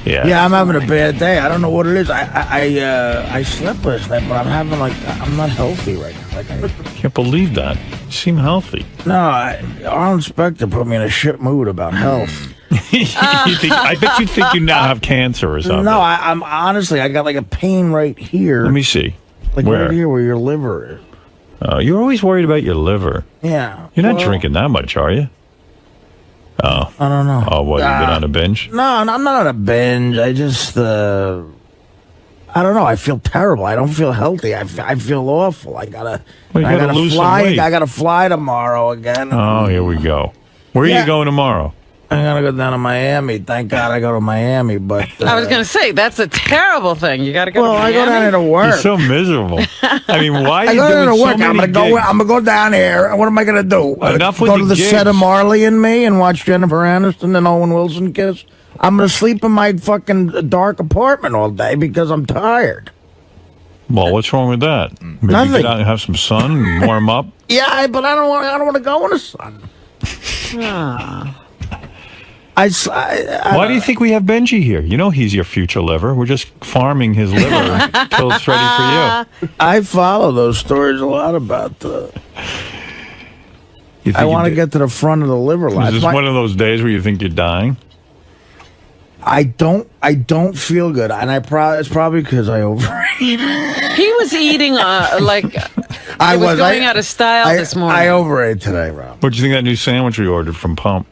Yeah, I'm having a bad day. I don't know what it is. I slept last night, but I'm not healthy right now. Like I can't believe that. You seem healthy. No, our inspector put me in a shit mood about health. I bet you think you now have cancer or something. No, I'm honestly, I got like a pain right here. Let me see. Like right here where your liver is. You're always worried about your liver. Yeah. You're not drinking that much, are you? Oh. I don't know. Oh, what, you've been on a binge? No, I'm not on a binge. I just, I don't know. I feel terrible. I don't feel healthy. I feel awful. I gotta lose fly. some weight. I gotta fly tomorrow again. Oh, here we go. Where are you going tomorrow? I'm gonna go down to Miami. Thank God I go to Miami. But I was gonna say that's a terrible thing. You gotta go. Well, to Miami? I go down there to work. You're so miserable. I mean, why? Are I you go down doing to work. so I'm many gonna go down here. And what am I gonna do? Enough with go the to the gigs. set of Marley and Me and watch Jennifer Aniston and Owen Wilson kiss? I'm gonna sleep in my fucking dark apartment all day because I'm tired. Well, what's wrong with that? Maybe Nothing. get out and have some sun and warm up. Yeah, but I don't want to go in the sun. Why do you think we have Benji here? You know he's your future liver. We're just farming his liver until it's ready for you. I follow those stories a lot about I want to get to the front of the liver line. Is this one of those days where you think you're dying? I don't feel good, and it's probably because I overeat. He was eating I was going out of style this morning. I overate today, Rob. What'd you think of that new sandwich we ordered from Pump?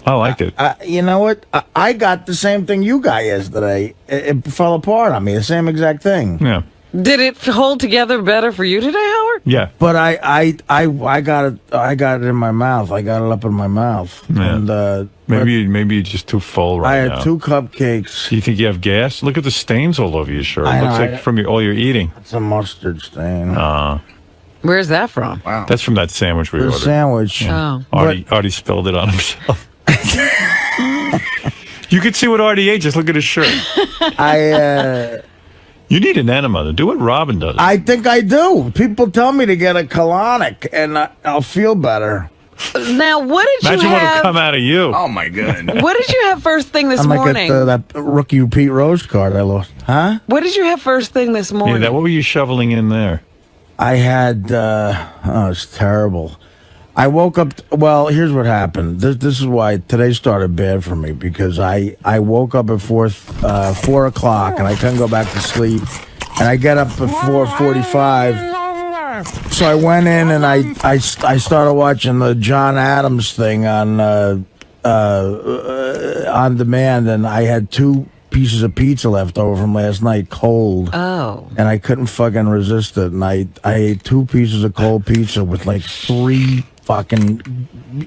I liked it. You know what? I got the same thing you got yesterday. It fell apart on me. The same exact thing. Yeah. Did it hold together better for you today, Howard? Yeah. But I got it. I got it in my mouth. I got it up in my mouth. Yeah. And maybe you're just too full right now. I had 2 cupcakes. Do you think you have gas? Look at the stains all over your shirt. It looks like from all your eating. It's a mustard stain. Where's that from? Wow. That's from that sandwich we ordered. The sandwich. Yeah. Oh. Artie spilled it on himself. You could see what Artie ate. Just look at his shirt. You need an enema. Do what Robin does. I think I do. People tell me to get a colonic, and I'll feel better. Now, what did Imagine you have? what'll come out of you. Oh, my goodness. What did you have first thing this morning? I might get that rookie Pete Rose card I lost. Huh? What did you have first thing this morning? Yeah, what were you shoveling in there? I had, it's terrible. I woke up, well, here's what happened. This is why today started bad for me, because I woke up at 4 o'clock, and I couldn't go back to sleep, and I get up at 4:45. So I went in, and I started watching the John Adams thing on demand, and I had 2 pieces of pizza left over from last night, cold. Oh. And I couldn't fucking resist it, and I ate 2 pieces of cold pizza with like 3 fucking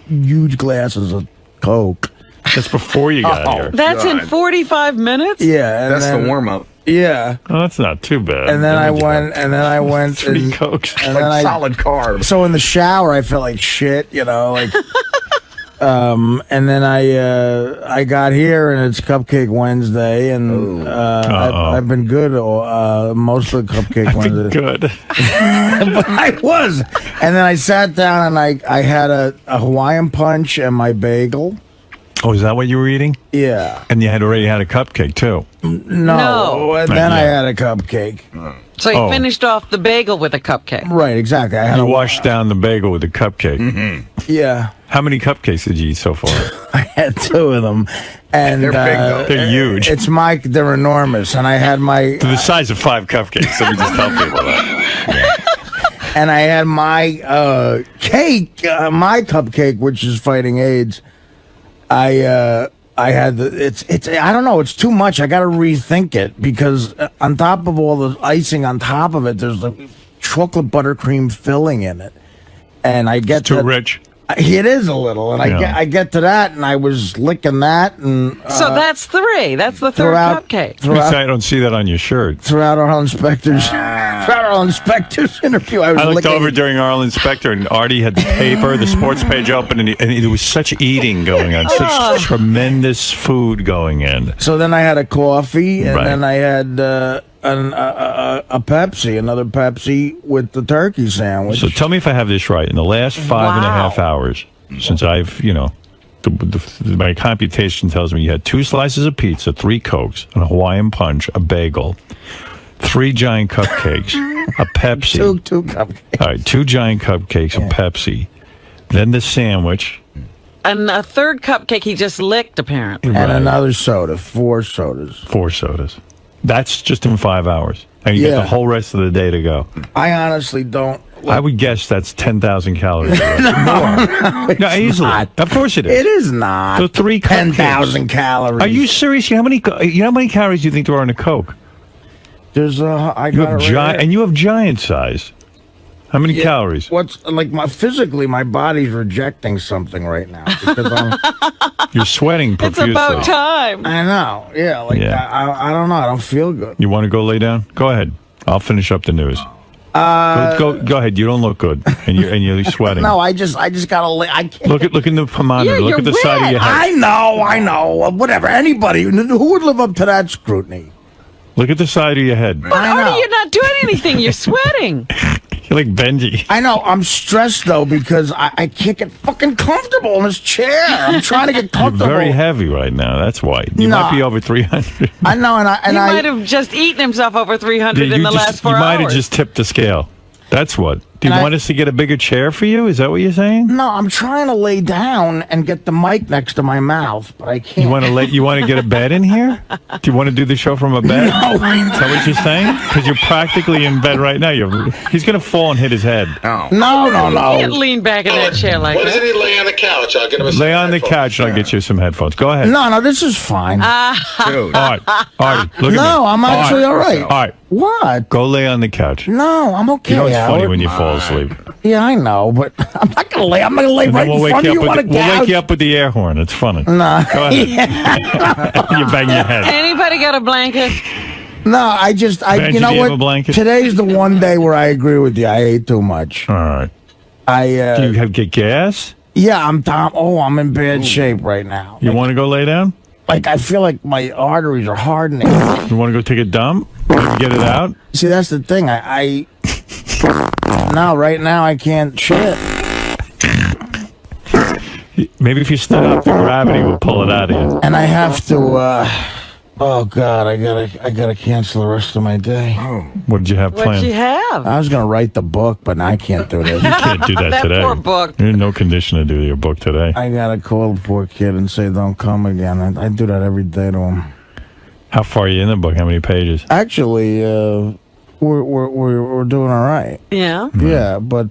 huge glasses of Coke. That's before you got here. That's in 45 minutes? Yeah. And that's then, the warm-up. Yeah. Oh, that's not too bad. And then I went 3 Cokes. And like then solid carbs. So in the shower I felt like shit, like and then I got here, and it's Cupcake Wednesday, and I've been good most of the Cupcake Wednesday. Good. But I was. And then I sat down, and I had a Hawaiian Punch and my bagel. Oh, is that what you were eating? Yeah. And you had already had a cupcake, too. No. And then I had a cupcake. So you finished off the bagel with a cupcake. Right, exactly. I had You washed down the bagel with a cupcake. Mm-hmm. Yeah. How many cupcakes did you eat so far? I had 2 of them. And they're big, though. They're huge. They're enormous. And I had my... To the size of 5 cupcakes. Let me just tell people that. Yeah. And I had my cake, my cupcake, which is fighting AIDS. I had I don't know, it's too much. I got to rethink it, because on top of all the icing on top of it, there's the chocolate buttercream filling in it, and I get it's too rich. It is a little, and I get to that, and I was licking that, and so that's 3. That's the third cupcake. I don't see that on your shirt. Throughout our inspector's interview, I looked over during our inspector, and Artie had the paper, the sports page open, and there was such eating going on, such tremendous food going in. So then I had a coffee, and then I had a Pepsi, another Pepsi with the turkey sandwich. So tell me if I have this right. In the last 5.5 hours, since I've, my computation tells me you had 2 slices of pizza, 3 Cokes, a Hawaiian punch, a bagel, 3 giant cupcakes, a Pepsi. Two cupcakes. All right, 2 giant cupcakes, a Pepsi. Then the sandwich. And a third cupcake he just licked, apparently. And another soda. 4 sodas. 4 sodas. That's just in 5 hours. And you get the whole rest of the day to go. I honestly don't. I would guess that's 10,000 calories. No, easily. not. Of course it is. It is not. So 3 10,000 calories. Are you serious? How many calories do you think there are in a Coke? There's and you have giant size. How many calories? What's like physically my body's rejecting something right now because You're sweating profusely. It's about time. I know. Yeah, I don't know. I don't feel good. You want to go lay down? Go ahead. I'll finish up the news. Go ahead. You don't look good, and you're sweating. No, I just gotta lay. I can't. Look in the thermometer. Look at the side of your head. I know. Whatever. Anybody who would live up to that scrutiny? Look at the side of your head. But Artie, you're not doing anything. You're sweating. You're like Benji. I know. I'm stressed though because I can't get fucking comfortable in this chair. I'm trying to get comfortable. You're very heavy right now. That's why. You might be over 300. I know, He might have just eaten himself over 300 in the last 4 hours. You might have just tipped the scale. That's what. Do you want us to get a bigger chair for you? Is that what you're saying? No, I'm trying to lay down and get the mic next to my mouth, but I can't. You want to get a bed in here? Do you want to do the show from a bed? No, Is that what you're saying? Because you're practically in bed right now. He's going to fall and hit his head. No. You can't lean back in that chair like that. Why doesn't he lay on the couch? I'll get him Lay on the couch and I'll get you some headphones. Go ahead. No, this is fine. Dude. All right, look at me. No, I'm actually all right. All right. What? Go lay on the couch. No, I'm okay. You know it's funny Howard. when you fall asleep. Yeah, I know, but I'm not gonna lay. I'm gonna lay right in front of you on a couch. We'll wake you up with the air horn. It's funny. Nah. Go ahead. You bang your head. Anybody got a blanket? No, Benji, you know do you what? have a blanket? Today's the one day where I agree with you. I ate too much. All right. Do you get gas? Yeah, I'm in bad shape right now. You want to go lay down? Like, I feel like my arteries are hardening. You want to go take a dump? Get it out? See, that's the thing. No, right now I can't shit. Maybe if you stood up, the gravity will pull it out of you. And I have to, oh God, I gotta cancel the rest of my day. What did you have planned? What'd you have? I was gonna write the book, but now I can't do this. You can't do that today. Poor book. You're in no condition to do your book today. I gotta call the poor kid and say, don't come again. I do that every day to him. How far are you in the book? How many pages? Actually, we're doing all right. Yeah. Yeah, but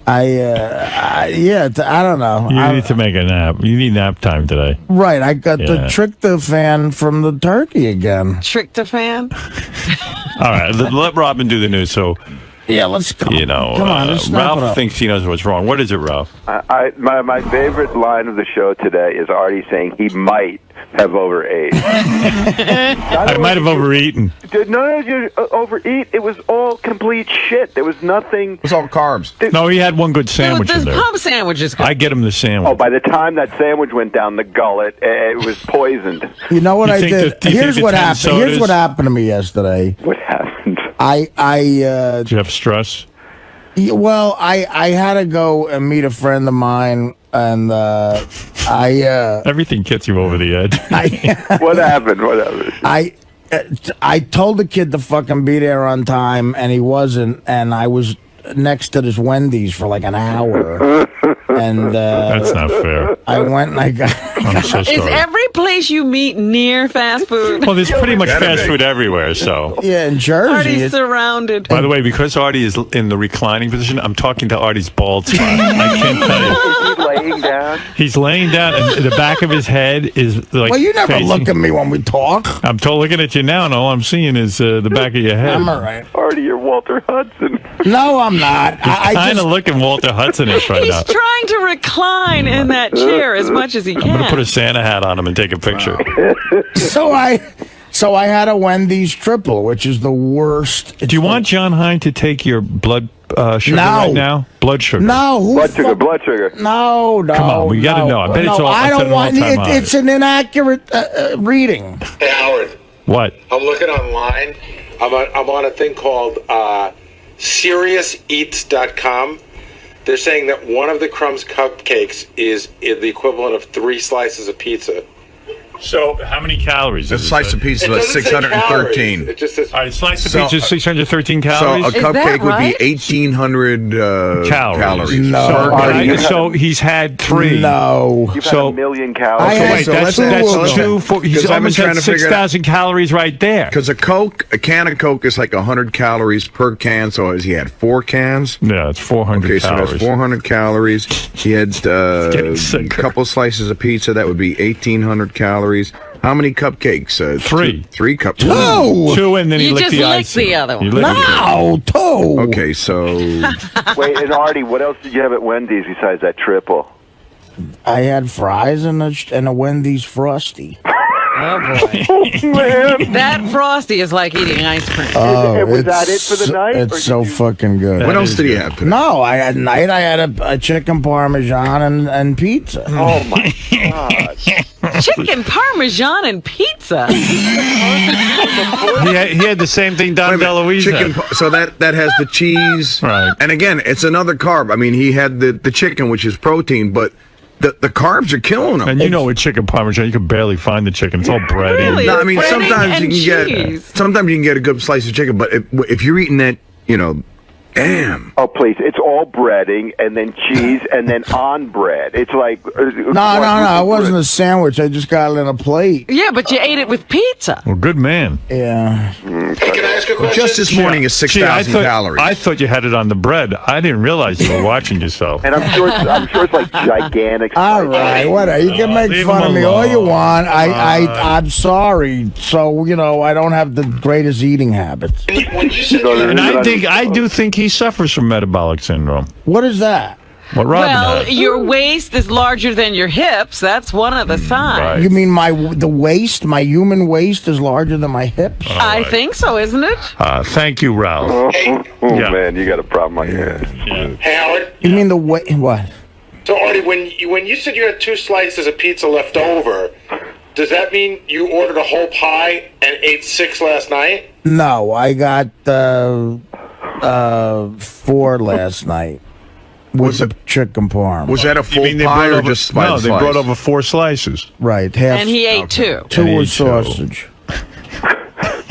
I don't know. You need to make a nap. You need nap time today. Right, I got the tryptophan from the turkey again. Tryptophan? All right, let Robin do the news. So, yeah, let's go. Come on, let's snap it Ralph up. thinks he knows what's wrong. What is it, Ralph? My favorite line of the show today is Artie saying he might have overate. I might have overeaten. No, you overeat. It was all complete shit. There was nothing. It was all carbs. No, he had one good sandwich in The there. pub sandwich is good. I get him the sandwich. Oh, by the time that sandwich went down the gullet, it was poisoned. You know what You I think did? the- you Here's think the what 10 happened. sodas- Here's what happened to me yesterday. What happened? Did you have stress? I had to go and meet a friend of mine, and Everything gets you over the edge. What happened? I told the kid to fucking be there on time, and he wasn't, and I was next to this Wendy's for like an hour. And That's not fair. I went and I got. I'm so Is sorry. every place you meet near fast food? Well, there's pretty much fast food everywhere, so. Yeah, in Jersey. Artie's surrounded. By the way, because Artie is in the reclining position, I'm talking to Artie's bald spot. I can't tell you. Is he laying down? He's laying down, and the back of his head is like. Well, you never facing- look at me when we talk. I'm looking at you now, and all I'm seeing is the back of your head. I'm all right. Artie, you're Walter Hudson. No, I'm not. I Kind just. of looking Walter Hudson-ish right He's now. trying to recline in that chair as much as he can. I'm gonna put a Santa hat on him and take a picture. So I had a Wendy's triple, which is the worst. Do you want John Hine to take your blood sugar No. right now? Blood sugar. No, who Blood sugar. No. Come on, we gotta know. I bet it's all- I it's don't an want. all-time high. It's an inaccurate reading. Hey, Howard, What? I'm looking online. I'm on a thing called SiriusEats.com, they're saying that one of the Crumbs cupcakes is the equivalent of 3 slices of pizza. So, how many calories? A slice of pizza is 613. It just says. All right, slice of pizza is 613 calories. So a cupcake would be 1,800 calories. No. So he's had 3. No. You've had a million calories. That's 2. He's almost had 6,000 calories right there. Because a can of Coke is like 100 calories per can. So has he had 4 cans? Yeah, it's 400 calories. So that's 400 calories. He had a couple slices of pizza. That would be 1,800 calories. How many cupcakes? 3. 3 cupcakes. 2, and then he licked the ice. the other one. No, 2. Okay, so... Wait, and Artie, what else did you have at Wendy's besides that triple? I had fries and a Wendy's Frosty. Oh, boy. Man. That Frosty is like eating ice cream. Was that it for the night? It's so fucking good. What else did he have today? No, I had a chicken parmesan and pizza. Oh, my God. Chicken parmesan and pizza. He had the same thing Don DeLuise had. So that has the cheese. Right. And again, it's another carb. I mean, he had the chicken, which is protein, but the carbs are killing him. And you know, with chicken parmesan, you can barely find the chicken. It's all bready. Really? No, I mean, Breading sometimes you can get a good slice of chicken, but if you're eating that, damn. Oh, please. It's all breading and then cheese and then on bread. It's like... No. It wasn't a sandwich. I just got it in a plate. Yeah, but you ate it with pizza. Well, good man. Yeah. Hey, can I ask a question? Just this morning is 6,000 calories. I thought you had it on the bread. I didn't realize you were watching yourself. And I'm sure it's like gigantic. All right, whatever. You can make leave fun him of me all you alone. want. I'm sorry. So, I don't have the greatest eating habits. When you said And I do think he suffers from metabolic syndrome. What is that? What Robin Well, has. your waist is larger than your hips. That's one of the signs. right. You mean the waist, my human waist is larger than my hips? I think so, isn't it? Thank you, Ralph. Oh, Yeah. man, you got a problem on your hands. Hey, Howard. You mean the weight? What? So, Artie, when you said you had 2 slices of pizza left over, does that mean you ordered a whole pie and ate 6 last night? No, I got 4 last night. With the chicken parm. Was that a full they pie brought or over, just by No, the they slice? brought over 4 slices. Right. Half. And he ate 2. 2 And he was ate 2. sausage.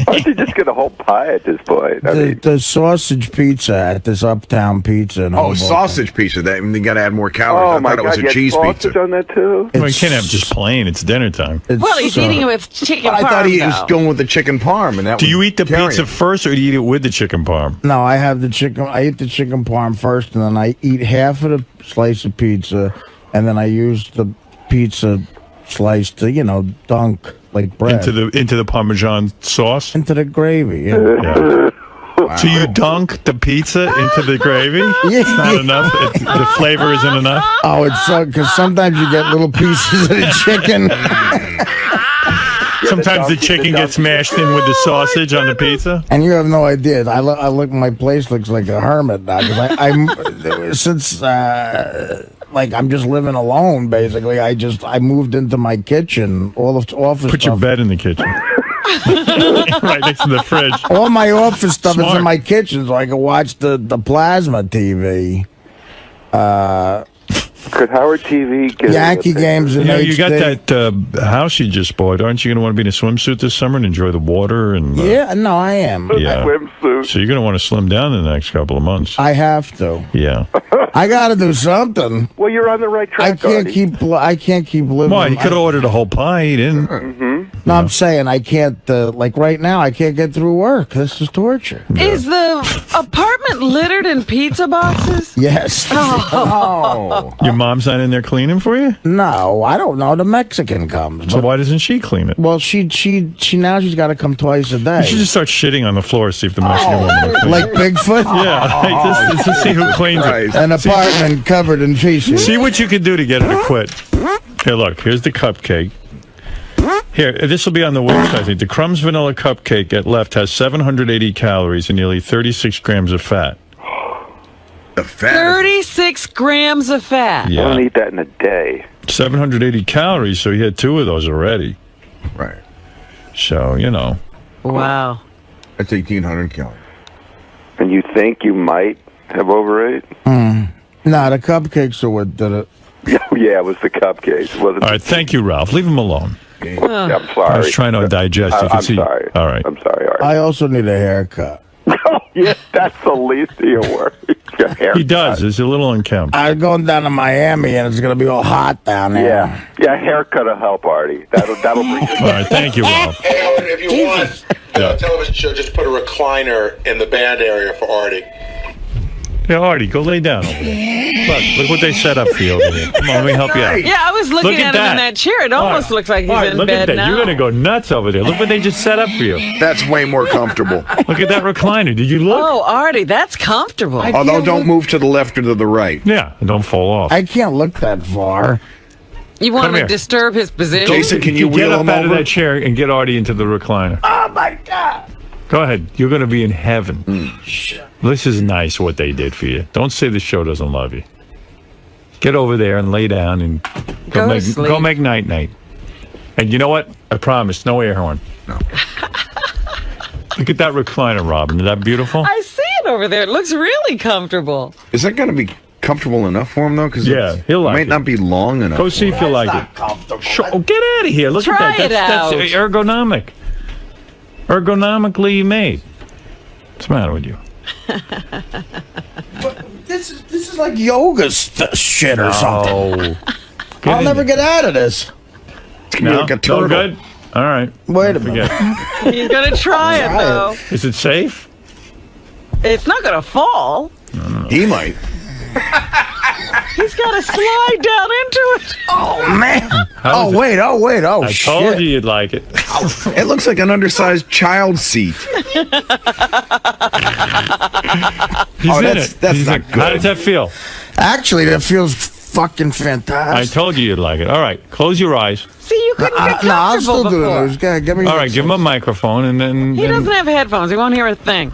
Why don't you just get a whole pie at this point? The sausage pizza at this Uptown Pizza. In Hoboken. Sausage pizza. You got to add more calories. Oh, I my thought it was God, a you had cheese sausage pizza. on that, too? Well, you can't have just plain. It's dinner time. Well, he's eating it with chicken I parm, thought he was though. going with the chicken parm. And that Do you was eat the carrying. pizza first, or do you eat it with the chicken parm? No, I have the chicken. I eat the chicken parm first, and then I eat half of the slice of pizza, and then I use the pizza slice to, dunk like bread Into the Parmesan sauce? into the gravy. Yeah. Yeah. So you dunk the pizza into the gravy? It's not enough? The flavor isn't enough? Oh, it's so because sometimes you get little pieces of the chicken. Sometimes the chicken gets mashed in with the sausage on the pizza? And you have no idea. I look. My place looks like a hermit now because I'm just living alone. Basically, I moved into my kitchen. All of office. Put your stuff. bed in the kitchen. Right next to the fridge. All my office stuff is Smart. in my kitchen, so I can watch the plasma TV. Could Howard TV get Yankee games in You got HD. that house you just bought. Aren't you going to want to be in a swimsuit this summer and enjoy the water? And Yeah, no, I am. Yeah. swimsuit? So you're going to want to slim down in the next couple of months. I have to. Yeah. I got to do something. Well, you're on the right I track, can't Artie. keep living. Why? You could have ordered a whole pie. He didn't. No, I'm saying I can't. Like right now, I can't get through work. This is torture. Is the apartment littered in pizza boxes? Yes. Oh. Your mom's not in there cleaning for you? No, I don't know. The Mexican comes. So why doesn't she clean it? Well, she now she's got to come twice a day. You should just start shitting on the floor, see if the Mexican woman will clean Like Bigfoot. Yeah, just to see who cleans Right. it. An apartment covered in feces. See what you can do to get her to quit. Here, look. Here's the cupcake. Here, this will be on the website. I think the Crumbs Vanilla Cupcake at left has 780 calories and nearly 36 grams of fat. The fat. 36 grams of fat. I Yeah, don't eat that in a day. 780 calories. So he had 2 of those already. Right. So Wow. That's 1,800 calories. And you think you might have overate? Nah, the cupcakes are what did it. Yeah, it was the cupcakes. It wasn't. All right, thank you, Ralph. Leave him alone. Yeah, I'm sorry. I was trying to digest. You can I'm see. sorry. All right. I'm sorry, Artie. I also need a haircut. Yeah, that's the least of your worries. He does. It's a little unkempt. I'm going down to Miami, and it's going to be all hot down there. Yeah, haircut will help, Artie. That'll bring you. All right, thank you, Ralph. Hey, Howard, if you want a television show, just put a recliner in the band area for Artie. Yeah, Artie, go lay down over there. Look what they set up for you over there. Come on, let me help you out. Yeah, I was looking Look at him in that chair. It almost looks like he's in look bed at that. now. You're going to go nuts over there. Look what they just set up for you. That's way more comfortable. Look at that recliner. Did you look? Oh, Artie, that's comfortable. Although, don't move to the left or to the right. Yeah, and don't fall off. I can't look that far. You want Come to here. disturb his position? Jason, can you get wheel up him out of over? that chair and get Artie into the recliner? Oh, my God. Go ahead. You're going to be in heaven. This is nice what they did for you. Don't say the show doesn't love you. Get over there and lay down and Go to sleep. go make night-night. And you know what? I promise, no air horn. No. Look at that recliner, Robin. Is that beautiful? I see it over there. It looks really comfortable. Is that going to be comfortable enough for him, though? Because Yeah, he'll like might it. not be long enough. Go see if you like it. Comfortable. Sure. Oh, get out of here. Look Try at that. it That's out. ergonomic. Ergonomically made. What's the matter with you? This is like yoga shit or something. Oh. I'll never get out of this. It's gonna be like a turtle. No good? All right. Wait a minute. Forget. He's going to try it, though. Is it safe? It's not going to fall. He might. He's got to slide down into it. Oh, man. How is it? Oh, I shit. told you you'd like it. It looks like an undersized child seat. He's Oh, in that's- it. that's He's not in- good. How does that feel? Actually, that feels fucking I fantastic. told you you'd like it. All right. Close your eyes. See, you couldn't get No, I'll comfortable still do the before. news. Give me All right. Give him a microphone and then. He doesn't have headphones. He won't hear a thing.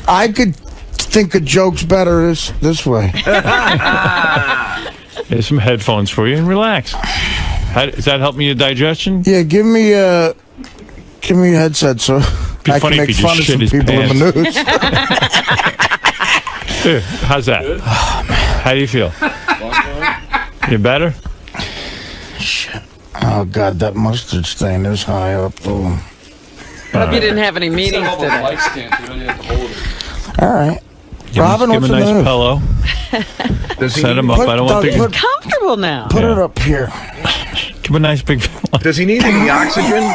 I could think of jokes better this way. Here's some headphones for you and relax. Is that helping your digestion? Yeah, give me a headset so Be I funny can if make he fun of just some shit his people in the news. Here, how's that? How do you feel? You better? Oh, God, that mustard stain is high up. Oh. Hope you didn't have any meetings today. All right. Robin, Give what's him a in the nice news? pillow. Does he, Set him up. I don't want He's to. comfortable now. Put Yeah. it up here. Give him a nice big pillow. does he need any oxygen?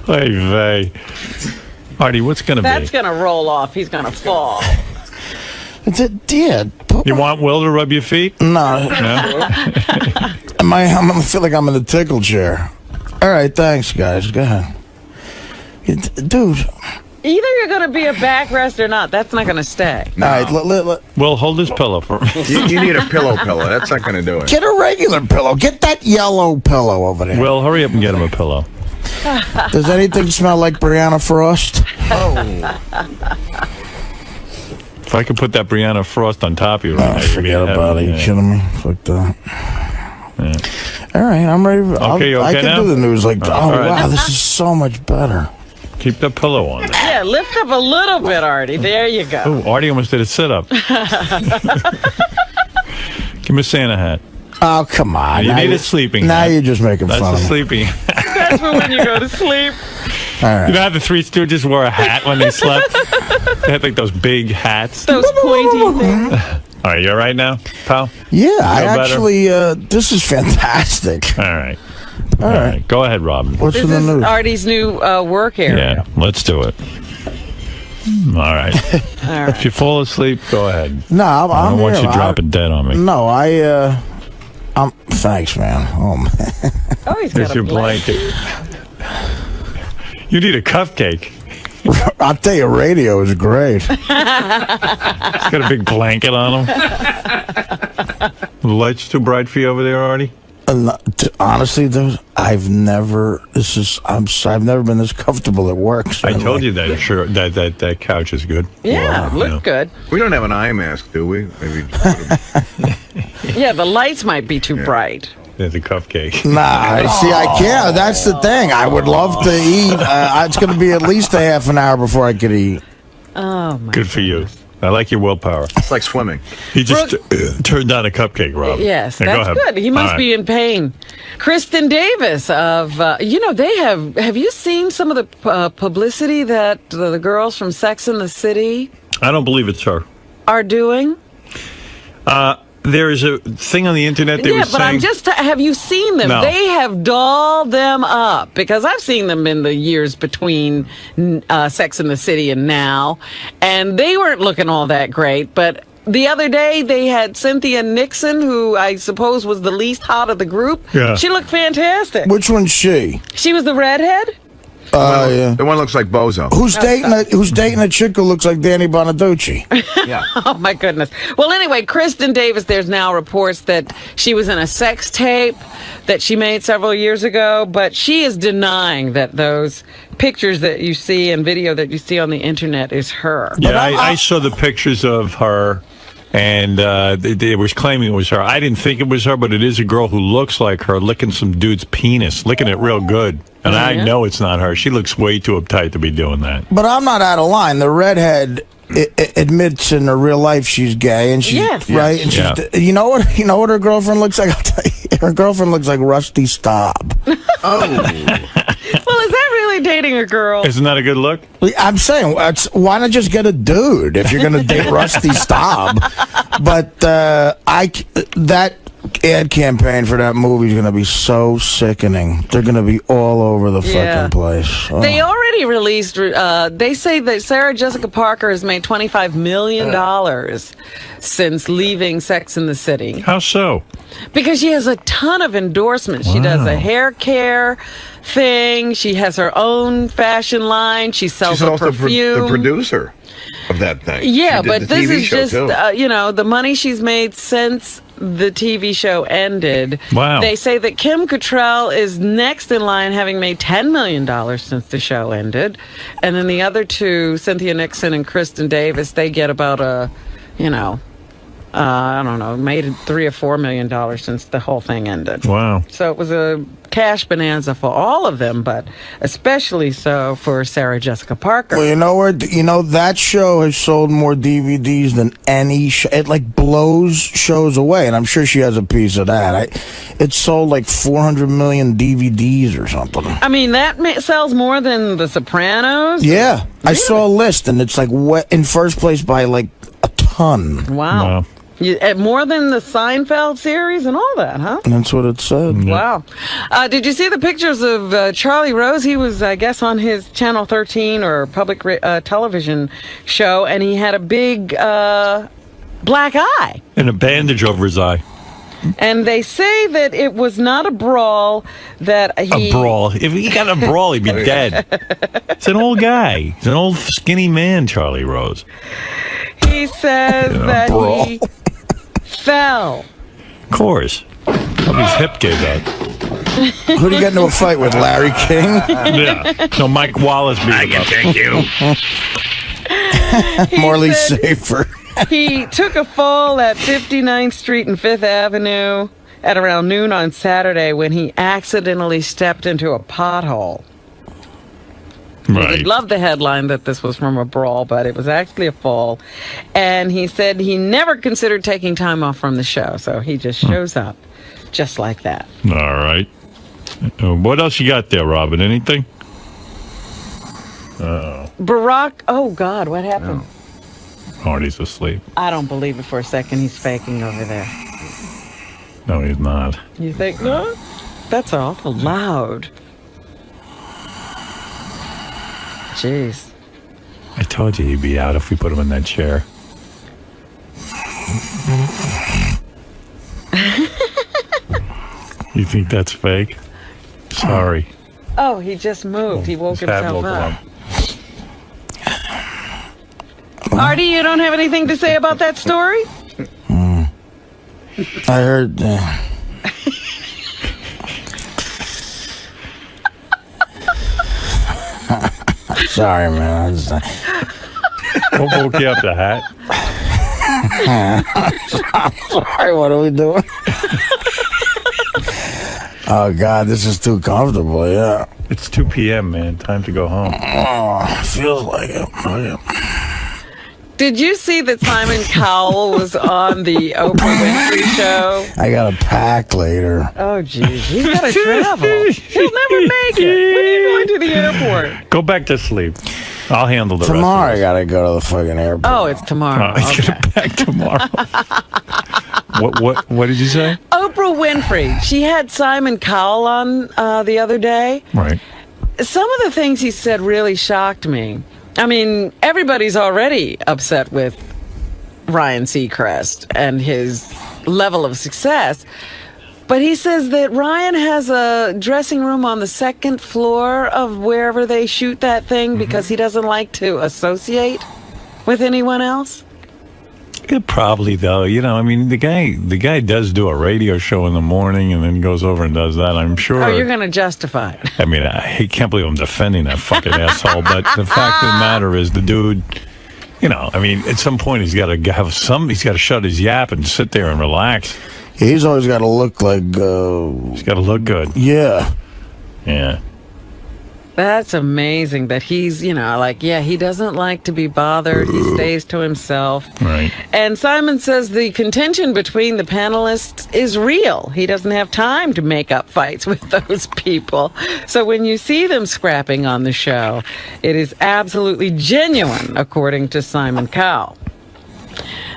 Hey, vey. Artie, what's going to That's be? going to roll off. He's going to fall. Dad. You want Will to rub your feet? No. No? I'm gonna feel like I'm in the tickle chair. All right, thanks, guys. Go ahead. Dude. Either you're going to be a backrest or not. That's not going to stay. All right, Will, hold his pillow for me. You need a pillow. That's not going to do it. get a regular pillow. Get that yellow pillow over there. Will, hurry up and get him a pillow. Does anything smell like Brianna Frost? If I could put that Brianna Frost on top of you right now, you'd be Forget in about it. heaven. You Yeah. kidding me? Fuck that. All right, I'm ready. Okay, you I okay can now? do the news like, oh, All right. wow, this is so much better. Keep the pillow on there. Yeah, lift up a little bit, Artie. There you go. Oh, Artie almost did a sit-up. Give him a Santa hat. Oh, come on. You Now need you're- a sleeping Now hat. you're just making That's fun a of me. sleeping. That's for when you go to sleep. All right. You know how the Three Stooges wore a hat when they slept? They had like those big hats. Those pointy things. All right, you all right now, pal? Yeah, I better? actually, this is fantastic. All right. All right. Go ahead, Robin. What's This in the is news? Artie's new work area. Yeah, let's do it. All right. All right. If you fall asleep, go ahead. No, I I'm don't want here. you dropping dead on me. No, thanks, man. Oh, man. Oh, he's Here's got your a blanket. You need a cupcake. I'll tell you, radio is great. He's got a big blanket on him. The light's too bright for you over there, Artie? Honestly, dude, I've never been this comfortable at work. I told you that. Sure, that couch is good. Yeah, Wow. look good. We don't have an eye mask, do we? Maybe. Yeah, the lights might be too bright. There's a cupcake. Nah, see, I can't. That's the thing. I would love to eat. It's going to be at least a half an hour before I could eat. Oh, my. Good for you. I like your willpower. It's like swimming. He just turned down a cupcake, Rob. Yes, Yeah, that's good. He must be in pain. Kristen Davis of, they have you seen some of the publicity that the girls from Sex and the City I don't believe it's her. are doing? There is a thing on the internet they were saying... Yeah, but have you seen them? No. They have dolled them up, because I've seen them in the years between Sex and the City and now, and they weren't looking all that great, but the other day they had Cynthia Nixon, who I suppose was the least hot of the group. Yeah. She looked fantastic. Which one's she? She was the redhead? Yeah. The one looks like Bozo. Who's dating a chick who looks like Danny Bonaducci? Yeah. Oh, my goodness. Well, anyway, Kristen Davis, there's now reports that she was in a sex tape that she made several years ago, but she is denying that those pictures that you see and video that you see on the internet is her. Yeah, I saw the pictures of her, and they was claiming it was her. I didn't think it was her, but it is a girl who looks like her, licking some dude's penis, licking it real good. And I know it's not her. She looks way too uptight to be doing that. But I'm not out of line. The redhead admits in her real life she's gay, and she's right. And she's, you know what her girlfriend looks like? I'll tell you, her girlfriend looks like Rusty Staub. Well, is that really dating a girl? Isn't that a good look? I'm saying, why not just get a dude if you're going to date Rusty Staub? But that ad campaign for that movie is going to be so sickening. They're going to be all over the fucking place. Oh. They already released, they say that Sarah Jessica Parker has made $25 million since leaving Sex and the City. How so? Because she has a ton of endorsements. Wow. She does a hair care thing. She has her own fashion line. She sells She's also perfume. the producer of that thing. Yeah, but this is just, too. the money she's made since the TV show ended. Wow. They say that Kim Cattrall is next in line, having made $10 million since the show ended. And then the other two, Cynthia Nixon and Kristen Davis, they get about I don't know, made $3 or $4 million since the whole thing ended. Wow. So it was a cash bonanza for all of them, but especially so for Sarah Jessica Parker. Well, that show has sold more DVDs than any show. It blows shows away, and I'm sure she has a piece of that. It sold like 400 million DVDs or something. I mean, that sells more than The Sopranos? Yeah. Really? I saw a list, and it's in first place by a ton. Wow. More than the Seinfeld series and all that, huh? That's what it said. Wow. Did you see the pictures of Charlie Rose? He was, I guess, on his Channel 13 or public television show, and he had a big black eye. And a bandage over his eye. And they say that it was not a brawl, that he... A brawl. If he got a brawl, he'd be dead. It's an old guy. He's an old skinny man, Charlie Rose. He says that he fell. Of course. His hip gave out. Who did he get into a fight with? Larry King? Yeah. No, Mike Wallace beat him up. Thank you. Morley Safer. He took a fall at 59th Street and 5th Avenue at around noon on Saturday when he accidentally stepped into a pothole. Right. He loved the headline that this was from a brawl, but it was actually a fall. And he said he never considered taking time off from the show, so he just shows up just like that. All right. What else you got there, Robin? Anything? Barack, oh God, what happened? Artie's asleep. I don't believe it for a second. He's faking over there. No, he's not. You think, no? That's awful loud. Jeez. I told you he'd be out if we put him in that chair. You think that's fake? Sorry. Oh, he just moved. He woke himself up. Artie, you don't have anything to say about that story? I heard... Sorry, man. What woke you up, the hat? I'm sorry, what are we doing? Oh, God, this is too comfortable, yeah. It's 2 p.m., man. Time to go home. Oh, feels like it. did you see that Simon Cowell was on the Oprah Winfrey Show? I got a pack later. Oh, geez. He's got to travel. He'll never make it. When are you going to the airport? Go back to sleep. I'll handle the Tomorrow I rest got to go to the fucking airport. Oh, it's tomorrow. He's going to back tomorrow. What did you say? Oprah Winfrey. She had Simon Cowell on the other day. Right. Some of the things he said really shocked me. I mean, everybody's already upset with Ryan Seacrest and his level of success. But he says that Ryan has a dressing room on the second floor of wherever they shoot that thing because he doesn't like to associate with anyone else. Probably, though. You know, I mean, the guy does do a radio show in the morning and then goes over and does that. I'm sure. Oh, you're going to justify it. I mean, I can't believe I'm defending that fucking asshole. But the fact of the matter is, the dude, you know, I mean, at some point he's got to he's got to shut his yap and sit there and relax. He's always got to look like. He's got to look good. Yeah. Yeah. That's amazing that he's, you know, like, yeah, he doesn't like to be bothered. He stays to himself. Right. And Simon says the contention between the panelists is real. He doesn't have time to make up fights with those people. So when you see them scrapping on the show, it is absolutely genuine, according to Simon Cowell.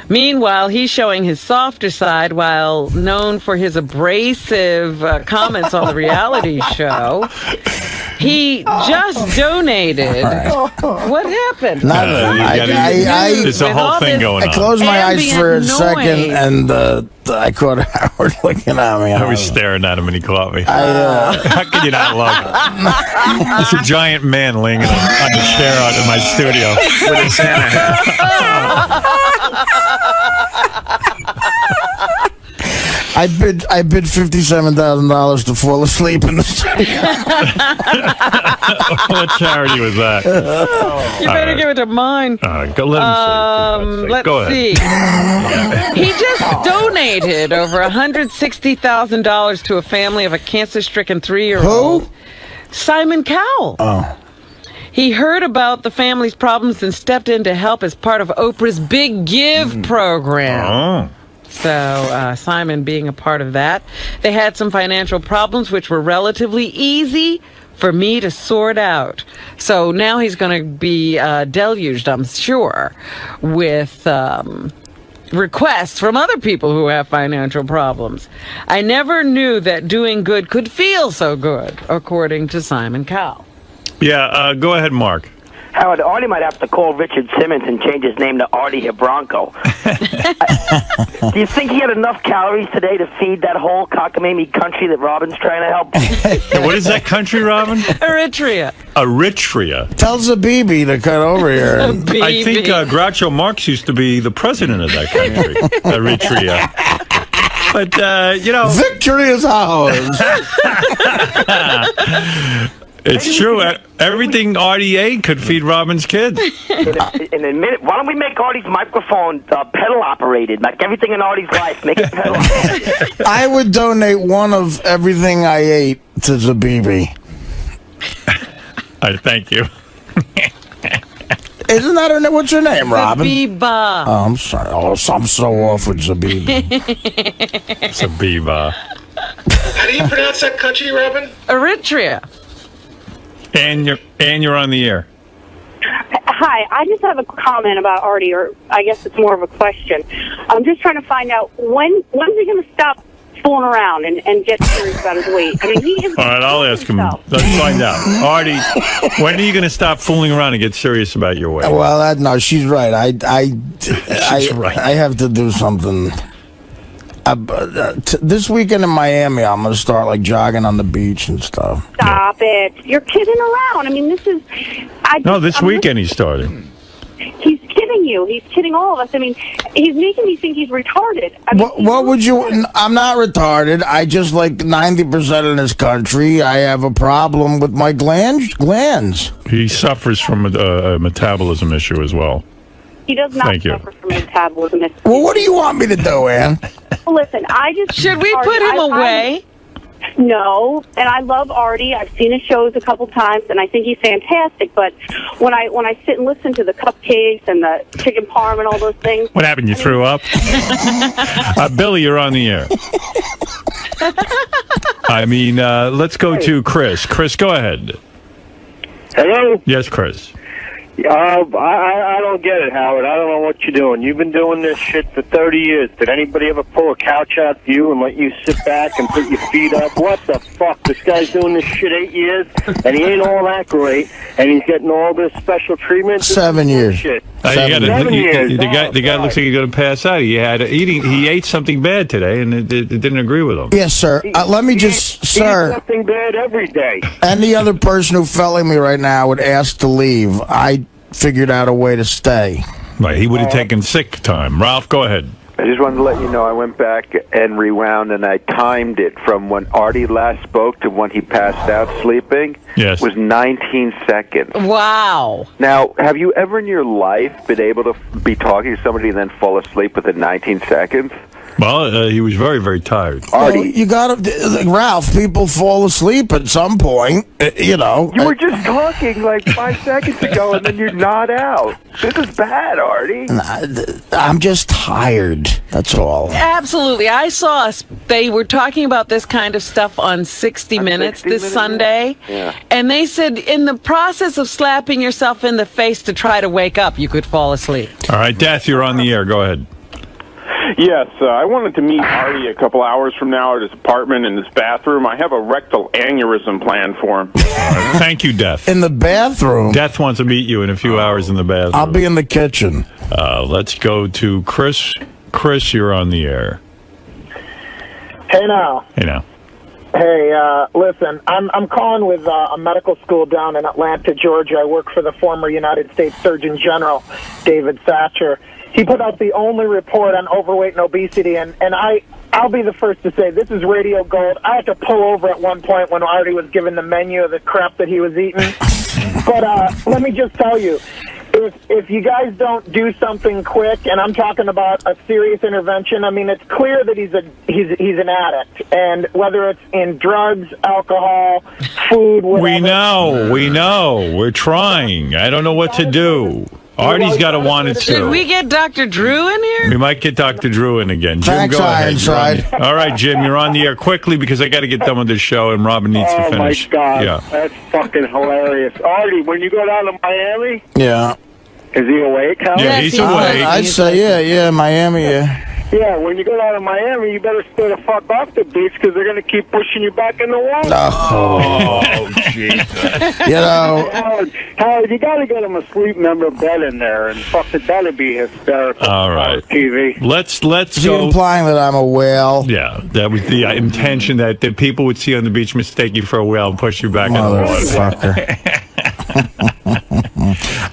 Meanwhile, he's showing his softer side while known for his abrasive comments on the reality show. He just donated. What happened? There's a whole thing going on. I closed my eyes for a second, and I caught Howard looking at me. I was staring at him, and he caught me. How can you not look? It's a giant man laying on the chair out in my studio with a Santa hat. I bid $57,000 to fall asleep in the studio. What charity was that? You better give it to mine. Go let him sleep. Let's see. He just donated over $160,000 to a family of a cancer-stricken 3-year-old. Who? Simon Cowell. Oh. He heard about the family's problems and stepped in to help as part of Oprah's Big Give program. Oh. So Simon being a part of that. They had some financial problems which were relatively easy for me to sort out. So now he's going to be deluged, I'm sure, with requests from other people who have financial problems. I never knew that doing good could feel so good, according to Simon Cowell. Yeah, go ahead, Mark. Howard, Artie might have to call Richard Simmons and change his name to 𝗦𝗵cie𝘄𝗿𝗱. Do you think he had enough calories today to feed that whole cockamamie country that Robin's trying to help? What is that country, Robin? Eritrea. Eritrea. Tell Zabibi to cut over here. I think Groucho Marx used to be the president of that country, Eritrea. But, you know... Victory is ours. It's true. Everything Artie ate could feed Robin's kids. In a minute, why don't we make Artie's microphone pedal operated? Like everything in Artie's life, make it pedal operated. I would donate one of everything I ate to Zabibi. I thank you. Isn't that her name? What's her name, Robin? Zabiba. Oh, I'm sorry. Oh, I'm so off with Zabibi. Zabiba. How do you pronounce that country, Robin? Eritrea. And you're on the air. Hi, I just have a comment about Artie, or I guess it's more of a question. I'm just trying to find out when is he going to stop fooling around and get serious about his weight? I mean, he is. All right, I'll ask him. Let's find out. Artie, when are you going to stop fooling around and get serious about your weight? Well, no, she's right. She's right. I have to do something. This weekend in Miami, I'm going to start like jogging on the beach and stuff. Stop it. You're kidding around. I mean, this is... this weekend he's starting. He's kidding you. He's kidding all of us. I mean, he's making me think he's retarded. I mean, what would you... I'm not retarded. I just, like 90% in this country, I have a problem with my glands. He suffers from a metabolism issue as well. He does not suffer from metabolism. Well, what do you want me to do, Ann? Listen, I just... Should we put him away? No, and I love Artie. I've seen his shows a couple times, and I think he's fantastic. But when I sit and listen to the cupcakes and the chicken parm and all those things, What happened? You threw up? Billy, you're on the air. Let's go to Chris. Chris, go ahead. Hello? Yes, Chris. I don't get it, Howard. I don't know what you're doing. You've been doing this shit for 30 years. Did anybody ever pull a couch out for you and let you sit back and put your feet up? What the fuck? This guy's doing this shit 8 years, and he ain't all that great, and he's getting all this special treatment. 7 years. Shit. 7 years. The guy looks like he's going to pass out. He ate something bad today, and it didn't agree with him. Yes, sir. Let me just, sir. He eats something bad every day. Any other person who felling me right now would ask to leave. I figured out a way to stay. Right, he would have taken sick time. Ralph, go ahead. I just wanted to let you know I went back and rewound, and I timed it from when Artie last spoke to when he passed out sleeping. Yes. It was 19 seconds. Wow. Now, have you ever in your life been able to be talking to somebody and then fall asleep within 19 seconds? Well, he was very, very tired. Well, you gotta, Ralph, people fall asleep at some point, you know. You were just talking like 5 seconds ago, and then you nod out. This is bad, Artie. I'm just tired. That's all. Absolutely. I saw they were talking about this kind of stuff on 60 Minutes this Sunday. Yeah. And they said in the process of slapping yourself in the face to try to wake up, you could fall asleep. All right, Death, you're on the air. Go ahead. Yes, I wanted to meet Artie a couple hours from now at his apartment in his bathroom. I have a rectal aneurysm planned for him. Thank you, Death. In the bathroom? Death wants to meet you in a few hours in the bathroom. I'll be in the kitchen. Let's go to Chris. Chris, you're on the air. Hey, now. Hey, now. Hey, listen, I'm calling with a medical school down in Atlanta, Georgia. I work for the former United States Surgeon General, David Thatcher. He put out the only report on overweight and obesity, and I'll be the first to say this is radio gold. I had to pull over at one point when Artie was given the menu of the crap that he was eating. But let me just tell you, if you guys don't do something quick, and I'm talking about a serious intervention, I mean, it's clear that he's an addict, and whether it's in drugs, alcohol, food, whatever. We know. We're trying. I don't know what to do. Artie's got to want it too. Did we get Dr. Drew in here? We might get Dr. Drew in again. Jim, Thanks, go ahead. Ironside. All right, Jim, you're on the air quickly because I got to get done with this show and Robin needs to finish. Oh, my God. Yeah. That's fucking hilarious. Artie, when you go down to Miami, Yeah. is he awake, Howard? Yeah, he's awake. I'd say, yeah, Miami, yeah. Yeah, when you go down to Miami, you better stay the fuck off the beach because they're going to keep pushing you back in the water. Oh, Jesus. You know. Howard, you got to get him a sleep member bed in there, and fucking that'd be hysterical. All right. TV. Let's Is he implying that I'm a whale? Yeah, that was the intention that people would see on the beach, mistake you for a whale, and push you back in the water. Motherfucker.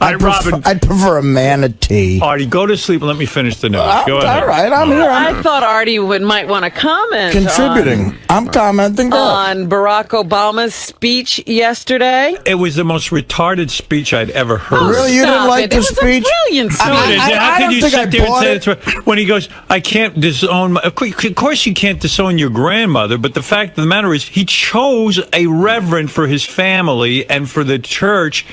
All right, Robin. I'd prefer a manatee. Artie, go to sleep and let me finish the news. Go ahead. All right, I'm here. I thought Artie might want to comment. Contributing. I'm commenting. On Barack Obama's speech yesterday. It was the most retarded speech I'd ever heard. Really? You didn't like the speech? It was a brilliant speech. How could you sit there and say it? it's when he goes, I can't disown of course you can't disown your grandmother, but the fact of the matter is he chose a reverend for his family and for the church.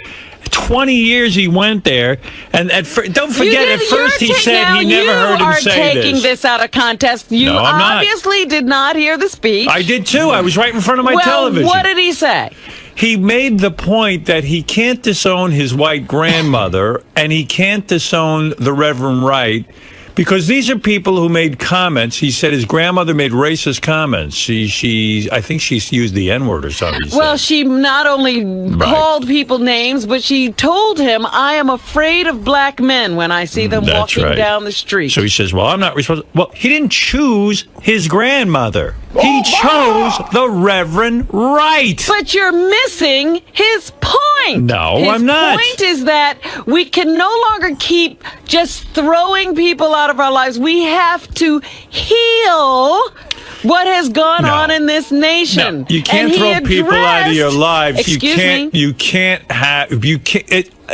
20 years he went there, and don't forget, at first he said he never heard him say this. You are taking this out of context. You No, I'm not. obviously did not hear the speech. I did too. I was right in front of my television. What did he say? He made the point that he can't disown his white grandmother and he can't disown the Reverend Wright because these are people who made comments. He said his grandmother made racist comments. I think she used the N-word or something. Well, she not only called people names, but she told him, I am afraid of black men when I see them walking down the street. So he says, well, I'm not responsible. Well, he didn't choose his grandmother. He chose the Reverend Wright. But you're missing his point. No, his I'm not. His point is that we can no longer keep just throwing people out of our lives. We have to heal what has gone on in this nation. No, you can't throw people out of your lives. Excuse me? You can't have.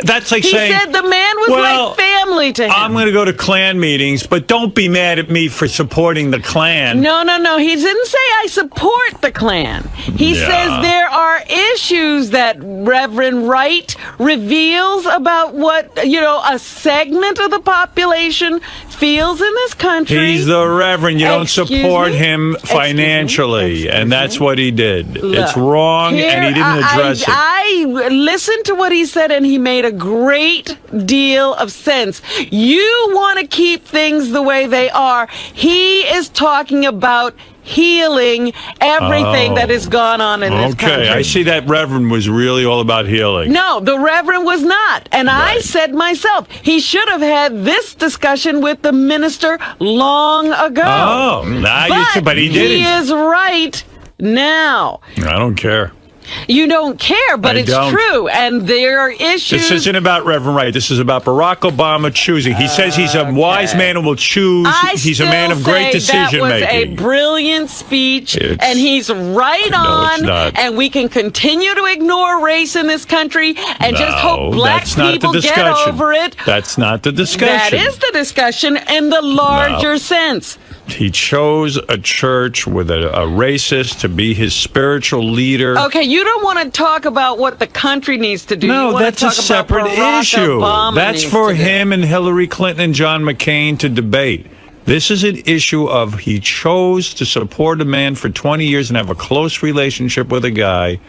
That's like he saying... He said the man was like family to him. I'm going to go to Klan meetings, but don't be mad at me for supporting the Klan. No. He didn't say I support the Klan. He says there are issues that Reverend Wright reveals about what, a segment of the population feels in this country. He's the Reverend. You don't support him financially, and that's what he did. Look, it's wrong, and he didn't address it. I listened to what he said, and he made a great deal of sense. You want to keep things the way they are. He is talking about healing everything that has gone on in this country. Okay, I see that Reverend was really all about healing. No, the Reverend was not. And I said myself, he should have had this discussion with the minister long ago. But he didn't. He is right now. I don't care. You don't care, but it's true, and there are issues. This isn't about Reverend Wright. This is about Barack Obama choosing. He says he's a wise man and will choose. He's a man of great decision making. That was a brilliant speech, and he's right on. It's not. And we can continue to ignore race in this country and just hope black people get over it. That's not the discussion. That is the discussion in the larger sense. He chose a church with a racist to be his spiritual leader. Okay, you don't want to talk about what the country needs to do. No, that's a separate issue. That's for him and Hillary Clinton and John McCain to debate. This is an issue of he chose to support a man for 20 years and have a close relationship with a guy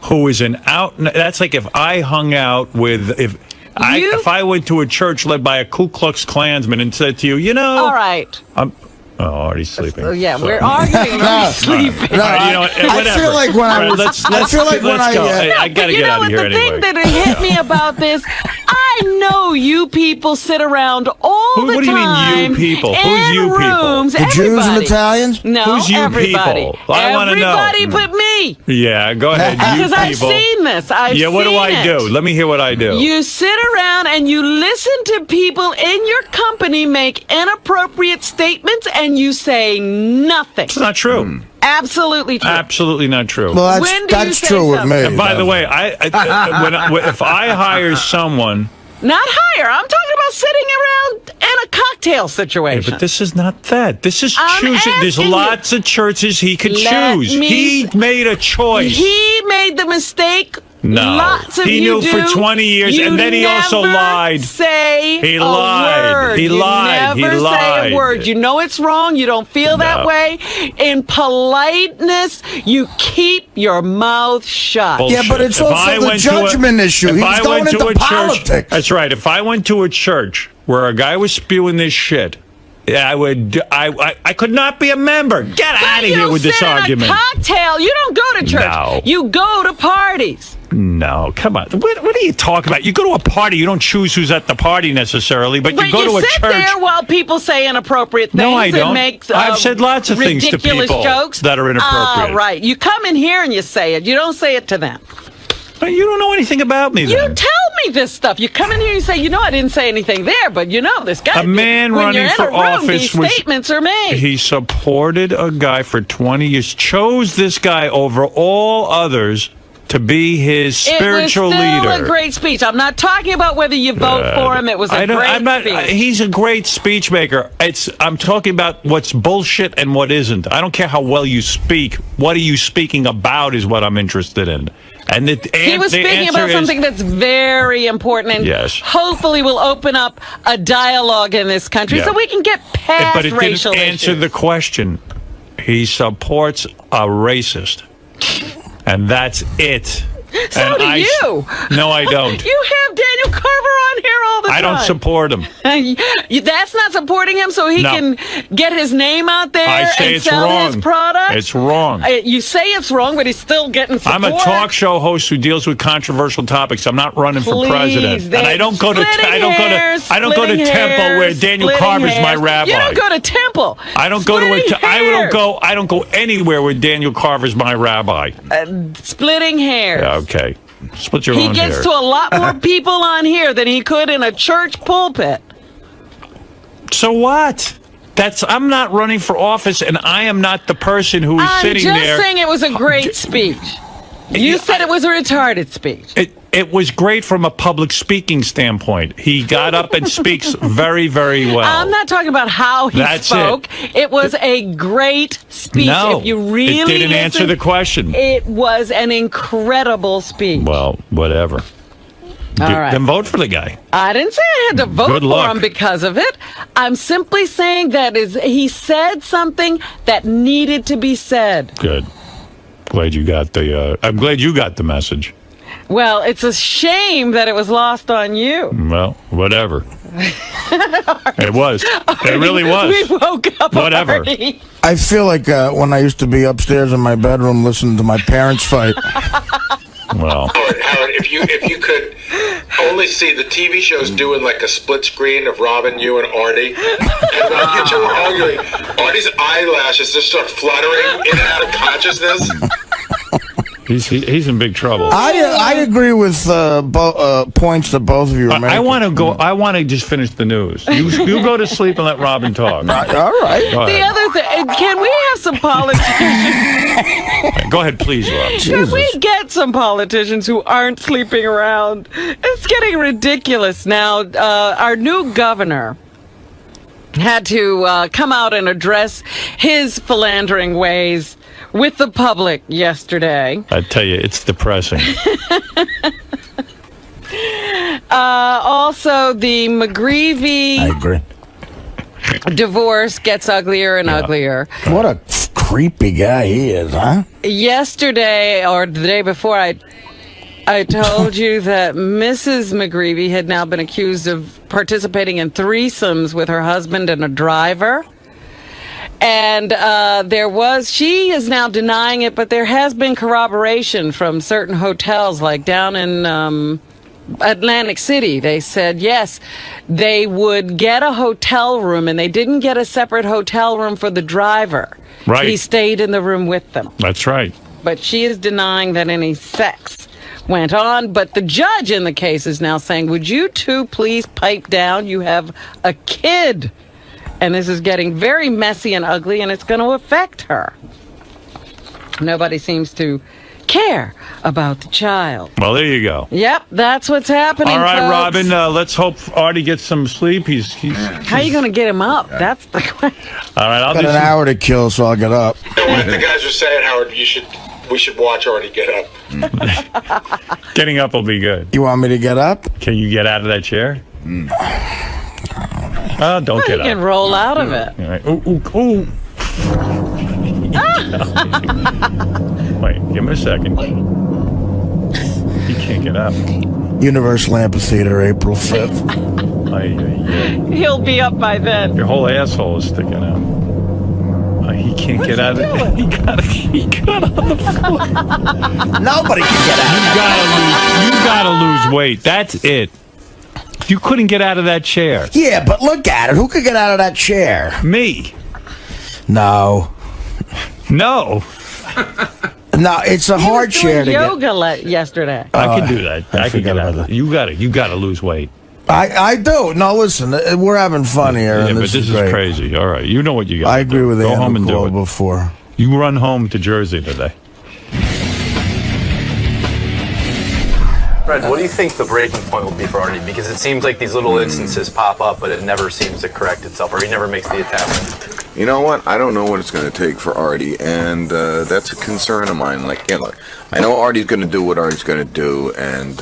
who is an out. That's like if I hung out with if I went to a church led by a Ku Klux Klansman and said to you, all right. Artie's sleeping. We're arguing. Artie's sleeping. I feel like when I gotta get out of here anyway. The thing that hit me about this, I know you people sit around all the time. What do you mean, you people? Who's you people? The Jews and Italians? No, who's you everybody. people? I want to know. Everybody but me. Yeah, go ahead. Because I've seen this. What do I do? Let me hear what I do. You sit around and you listen to people in your company make inappropriate statements and you say nothing. It's not true. Absolutely true. Absolutely not true. Well, that's true with me. And by the way, if I hire someone... Not hire. I'm talking about sitting around in a cocktail situation. But this is not that. This is choosing. There's lots of churches he could choose. He made a choice. He made the mistake. No, lots of he knew for 20 years, and then he also lied. He lied. He lied. You never say a word. You know it's wrong. You don't feel that way. In politeness, you keep your mouth shut. Bullshit. Yeah, but it's also the judgment issue. He's going into politics. That's right. If I went to a church where a guy was spewing this shit, I could not be a member. Get out of here with this argument. In a cocktail. You don't go to church. No. You go to parties. No, come on. What are you talking about? You go to a party. You don't choose who's at the party necessarily, but you go to a church. But you sit there while people say inappropriate things. No, I don't. And make, I've said lots of things to people jokes. That are inappropriate. Right. You come in here and you say it. You don't say it to them. You don't know anything about me, then. You tell me this stuff. You come in here and you say, I didn't say anything there, but this guy. A man running for office statements are made. He supported a guy for 20 years, chose this guy over all others to be his spiritual leader. It was still a great speech. I'm not talking about whether you vote for him. It was a great speech. He's a great speech maker. I'm talking about what's bullshit and what isn't. I don't care how well you speak. What are you speaking about is what I'm interested in. And he was speaking about something that's very important and hopefully will open up a dialogue in this country so we can get past racial issues. But it didn't answer the question. He supports a racist. And that's it. So do you. No, I don't. You have Daniel Carver on here all the time. I don't support him. That's not supporting him so he can get his name out there and sell his product? It's wrong. You say it's wrong, but he's still getting support. I'm a talk show host who deals with controversial topics. I'm not running for president. And I don't go to Temple where Daniel Carver's my rabbi. You don't go to Temple. I don't go I don't go anywhere where Daniel Carver's my rabbi. Splitting hairs. Okay. Split your own hair. He gets to a lot more people on here than he could in a church pulpit. So what? I'm not running for office, and I am not the person who is sitting there. I'm just saying it was a great speech. You said it was a retarded speech. it was great from a public speaking standpoint. He got up and speaks very, very well. I'm not talking about how he spoke. It was a great speech. No, if you really it didn't answer the question. It was an incredible speech. Well, whatever. All right. Then vote for the guy. I didn't say I had to vote for him because of it. I'm simply saying that he said something that needed to be said. Good. Glad you got I'm glad you got the message. Well, it's a shame that it was lost on you. Well, whatever. It was. It really was. We woke up. Whatever. Artie. I feel like when I used to be upstairs in my bedroom listening to my parents fight. Well, Howard, if you could only see the TV shows doing like a split screen of Robin, you, and Artie, and when you two are arguing, Artie's eyelashes just start fluttering in and out of consciousness. He's in big trouble. I agree with points that both of you are making. I want to just finish the news. You go to sleep and let Robin talk. All right. The other thing, can we have some politicians? Go ahead, please, Rob. Can we get some politicians who aren't sleeping around? It's getting ridiculous now. Our new governor had to come out and address his philandering ways with the public yesterday. I tell you, it's depressing. Also, the McGreevy I agree. divorce gets uglier and uglier. What a creepy guy he is, huh? Yesterday, or the day before, I told you that Mrs. McGreevy had now been accused of participating in threesomes with her husband and a driver. And she is now denying it, but there has been corroboration from certain hotels, like down in Atlantic City. They said, yes, they would get a hotel room, and they didn't get a separate hotel room for the driver. Right. He stayed in the room with them. That's right. But she is denying that any sex went on. But the judge in the case is now saying, would you two please pipe down? You have a kid. And this is getting very messy and ugly, and it's going to affect her. Nobody seems to care about the child. Well, there you go. Yep, that's what's happening. All right, folks. Robin, let's hope Artie gets some sleep. How are you going to get him up? That's the question. All right, I'll got do an hour to kill, so I'll get up. What the guys are saying, Howard, we should watch Artie get up. Getting up will be good. You want me to get up? Can you get out of that chair? Don't get up. You can roll out of it. All right. Ooh. Wait, give him a second. He can't get up. Universal Amphitheater, April 5th. He'll be up by then. Your whole asshole is sticking out. He can't get out of it. He got on the floor. Nobody can get out. You gotta lose weight. That's it. You couldn't get out of that chair. Yeah, but look at it. Who could get out of that chair? Me. No, it's a hard chair to get. Yoga yesterday. I can do that. I can get out of it. You gotta lose weight. I do. No, listen, we're having fun here. Yeah, and but this is great. crazy. All right, you know what you got. I agree with Go home and do it. Before. You run home to Jersey today. Fred, what do you think the breaking point will be for Artie? Because it seems like these little instances pop up, but it never seems to correct itself, or he never makes the attempt. You know what? I don't know what it's going to take for Artie, and that's a concern of mine. Like, look, I know Artie's going to do what Artie's going to do, and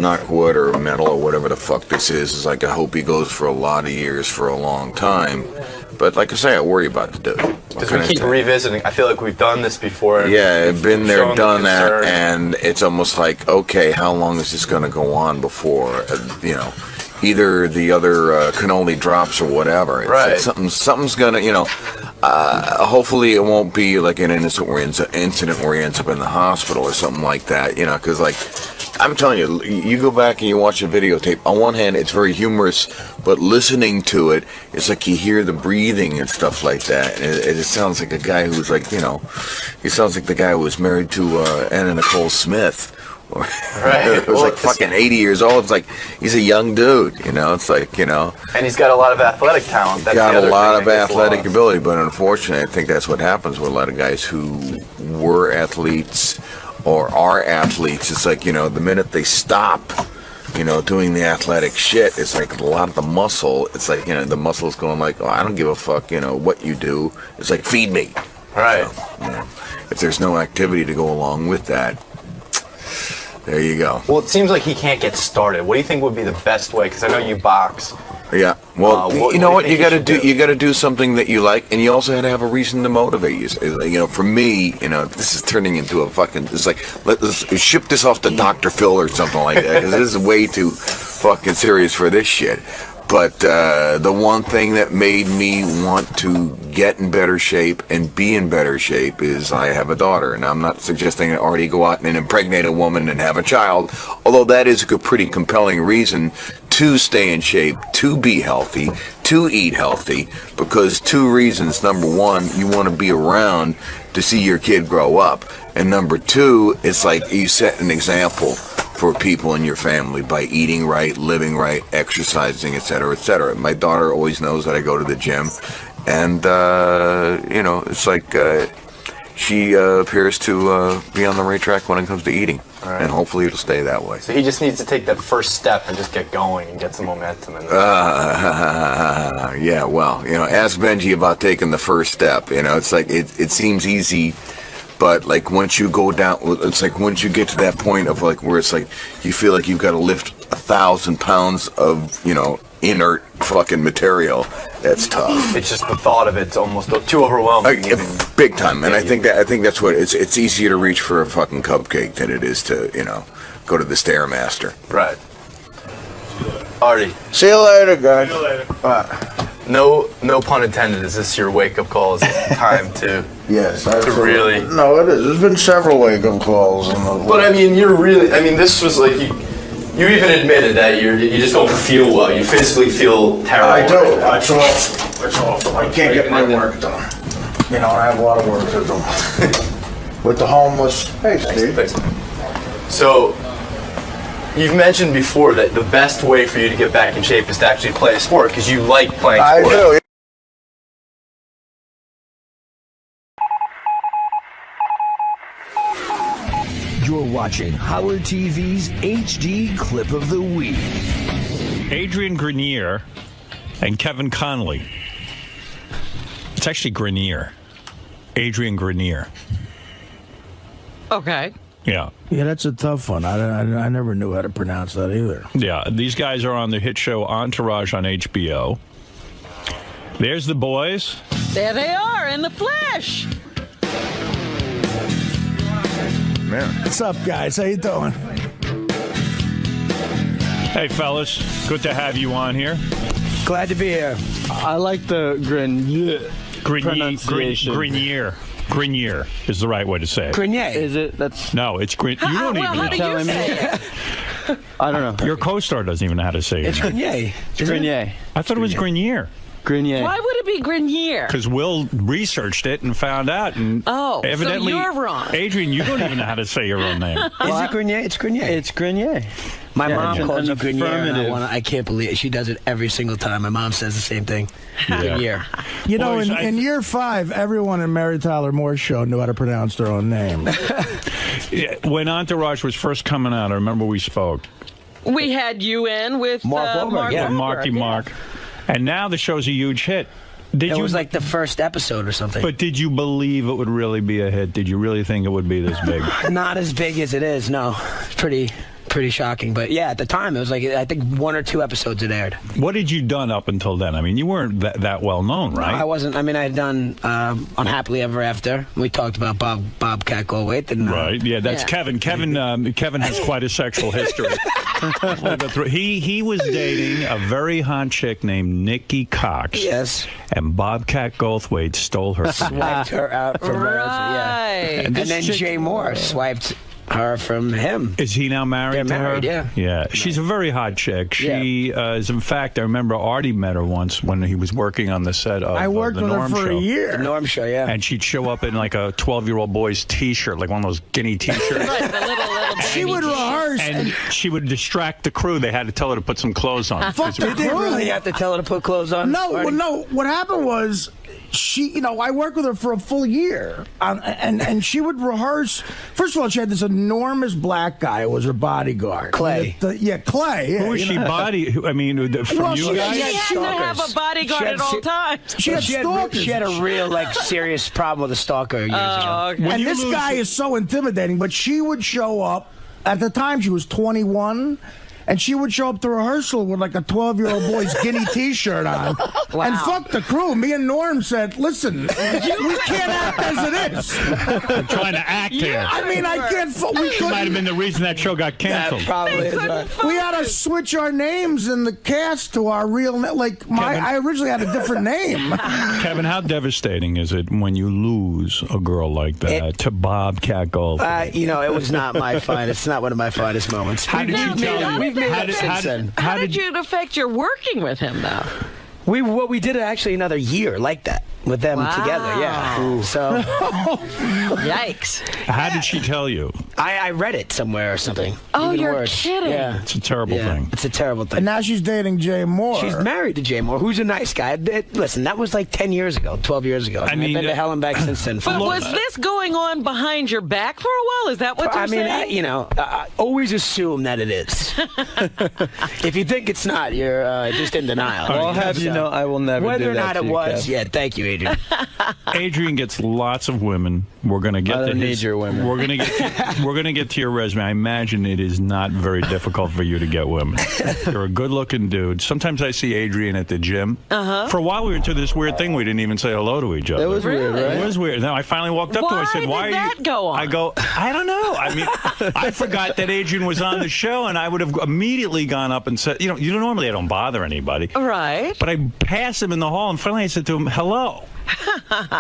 knock wood or metal or whatever the fuck this is like, I hope he goes for a lot of years, for a long time. But like I say, I worry about the dude. Because we keep revisiting. I feel like we've done this before. Yeah, been there, done that, and it's almost like, okay, how long is this going to go on before, either the other cannoli drops or whatever. It's like something's going to, hopefully it won't be like an incident where he ends up in the hospital or something like that, because like, I'm telling you, you go back and you watch a videotape. On one hand, it's very humorous, but listening to it, it's like you hear the breathing and stuff like that. And it sounds like a guy who's like, he sounds like the guy who was married to Anna Nicole Smith. Right. It was like fucking 80 years old. It's like he's a young dude, It's like, And he's got a lot of athletic talent. That's got a lot of athletic ability, but unfortunately, I think that's what happens with a lot of guys who were athletes or are athletes, it's like, the minute they stop, doing the athletic shit, it's like a lot of the muscle, it's like, the muscle's going like, oh, I don't give a fuck, what you do. It's like, feed me. Right. So, if there's no activity to go along with that, there you go. Well, it seems like he can't get started. What do you think would be the best way? Because I know you box. Yeah. Well, what you got to do. You got to do something that you like, and you also had to have a reason to motivate you. For me, this is turning into a fucking. It's like let's ship this off to Dr. Phil or something like that, because this is way too fucking serious for this shit. But the one thing that made me want to get in better shape and be in better shape is I have a daughter, and I'm not suggesting that Artie go out and impregnate a woman and have a child, although that is a pretty compelling reason to stay in shape, to be healthy, to eat healthy, because 2 reasons. Number 1, you want to be around to see your kid grow up, and number 2, it's like you set an example for people in your family by eating right, living right, exercising, etc., etc. My daughter always knows that I go to the gym, and it's like she appears to be on the right track when it comes to eating, and hopefully it'll stay that way. So he just needs to take that first step and just get going and get some momentum. Yeah, well, ask Benji about taking the first step. It's like it seems easy. But like once you go down, it's like once you get to that point of like where it's like you feel like you've got to lift 1,000 pounds of inert fucking material. That's tough. It's just the thought of it's almost too overwhelming. Big time. And I think that's what it's easier to reach for a fucking cupcake than it is to go to the Stairmaster. Right. Artie. See you later, guys. See you later. No pun intended. Is this your wake up call? Is it time to? Yes, to really. No, it is. There's been several wake up calls. But I mean, this was like you even admitted that you just don't feel well. You physically feel terrible. I do. It's awful. I can't get my work done. I have a lot of work to do. With the homeless. Hey, Steve. Thanks. So, you've mentioned before that the best way for you to get back in shape is to actually play a sport because you like playing sport. I do. You're watching Howard TV's HD Clip of the Week. Adrian Grenier and Kevin Conley. It's actually Grenier. Adrian Grenier. Okay. Yeah. Yeah, that's a tough one. I never knew how to pronounce that either. Yeah, these guys are on the hit show Entourage on HBO. There's the boys. There they are in the flesh. Man. What's up, guys? How you doing? Hey, fellas. Good to have you on here. Glad to be here. I like the pronunciation. Grenier is the right way to say it. Grenier. Is it? That's no, it's Grenier. You don't even know. How do you say it? I don't know. Your co-star doesn't even know how to say it. It's Grenier. It's Grenier. I thought it was Grenier. Grenier. Why would it be Grenier? Because Will researched it and found out, and evidently, so you're wrong. Adrian, you don't even know how to say your own name. Is it Grenier? It's Grenier. It's Grenier. My mom calls you Grenier. I can't believe it. She does it every single time. My mom says the same thing. Grenier. In year 5, everyone in Mary Tyler Moore's show knew how to pronounce their own name. When Entourage was first coming out, I remember we spoke. We had you in with Mark Wahlberg. Marky Mark. And now the show's a huge hit. It was like the first episode or something. But did you believe it would really be a hit? Did you really think it would be this big? Not as big as it is, no. It's pretty shocking. But yeah, at the time, it was like, I think 1 or 2 episodes it aired. What had you done up until then? I mean, you weren't that well known, right? No, I wasn't. I mean, I had done Unhappily Ever After. We talked about Bobcat Goldthwait. Right, yeah, that's Kevin. Kevin has quite a sexual history. He was dating a very hot chick named Nikki Cox. Yes. And Bobcat Goldthwait stole her. Swiped her out from her. Yeah. And then Jay Moore swiped her from him. Is he now married to her? Yeah. Yeah. She's a very hot chick. She is, in fact, I remember Artie met her once when he was working on the set of I worked the with Norm her for show. a year. The Norm Show, yeah. And she'd show up in like a 12-year-old boy's T-shirt, like one of those guinea T-shirts. Like the little she would rehearse. And she would distract the crew. They had to tell her to put some clothes on. Fuck the Did they crew. really have to tell her to put clothes on? No. What happened was she, you know, I worked with her for a full year, and she would rehearse. First of all, she had this enormous black guy who was her bodyguard. Clay. Clay. Who was she body? I mean, from you guys? She had to have a bodyguard at all times. She had stalkers. She had a real, like, serious problem with a stalker years ago. Okay. And this guy is so intimidating, but she would show up. At the time, she was 21. And she would show up to rehearsal with like a 12-year-old boy's guinea T-shirt on. Wow. And fuck the crew. Me and Norm said, listen, we can't act as it is. I'm trying to act here. I mean, I can't. She might have been the reason that show got canceled. Probably is right. We had to switch our names in the cast to our real name. Like, I originally had a different name. Kevin, how devastating is it when you lose a girl like that to Bobcat Gold? You know, it was not my finest. It's not one of my finest moments. How did you tell you? How did it affect your working with him, though? We did it actually another year like that with them together. Yeah. Ooh. So. Yikes. How did she tell you? I read it somewhere or something. Oh, Even you're worse. kidding. Yeah. It's a terrible thing. It's a terrible thing. And now she's dating Jay Moore. She's married to Jay Moore, who's a nice guy. Listen, that was like 10 years ago, 12 years ago. I mean, I've been to hell and back since then. But was this going on behind your back for a while? Is that what you're saying? I always assume that it is. If you think it's not, you're just in denial. Well, I'll have you know, I will never Whether do or that not to it you, was, Kev. yeah, thank you, Adrian. Adrian gets lots of women. We're going to get I to don't need his, your women. We're going to get to your resume. I imagine it is not very difficult for you to get women. You're a good-looking dude. Sometimes I see Adrian at the gym. For a while, we were into this weird thing. We didn't even say hello to each other. It was weird, right? It was weird. No, I finally walked up to her. I said, "Why did are you?" that go on? I go, "I don't know. I mean, I forgot that Adrian was on the show, and I would have immediately gone up and said, normally I don't bother anybody, Right. but I passed him in the hall, and finally I said to him, hello."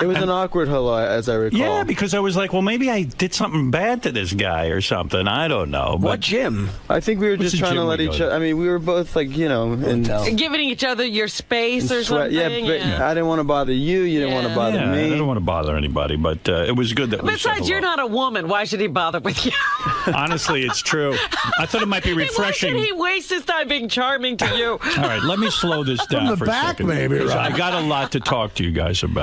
It was an awkward hello, as I recall. Yeah, because I was like, well, maybe I did something bad to this guy or something. I don't know. But What gym? I think we were What's just the trying to gym let we each go other. to? I mean, we were both like, in Giving each other your space or sweat. something? Yeah, but I didn't want to bother you. You didn't want to bother yeah, me. I don't want to bother anybody, but it was good that we said Besides, you're hello. not a woman. Why should he bother with you? Honestly, it's true. I thought it might be refreshing. Why should he waste his time being charming to you? All right, let me slow this down the for back, a second. maybe, because right? I got a lot to talk to you guys about.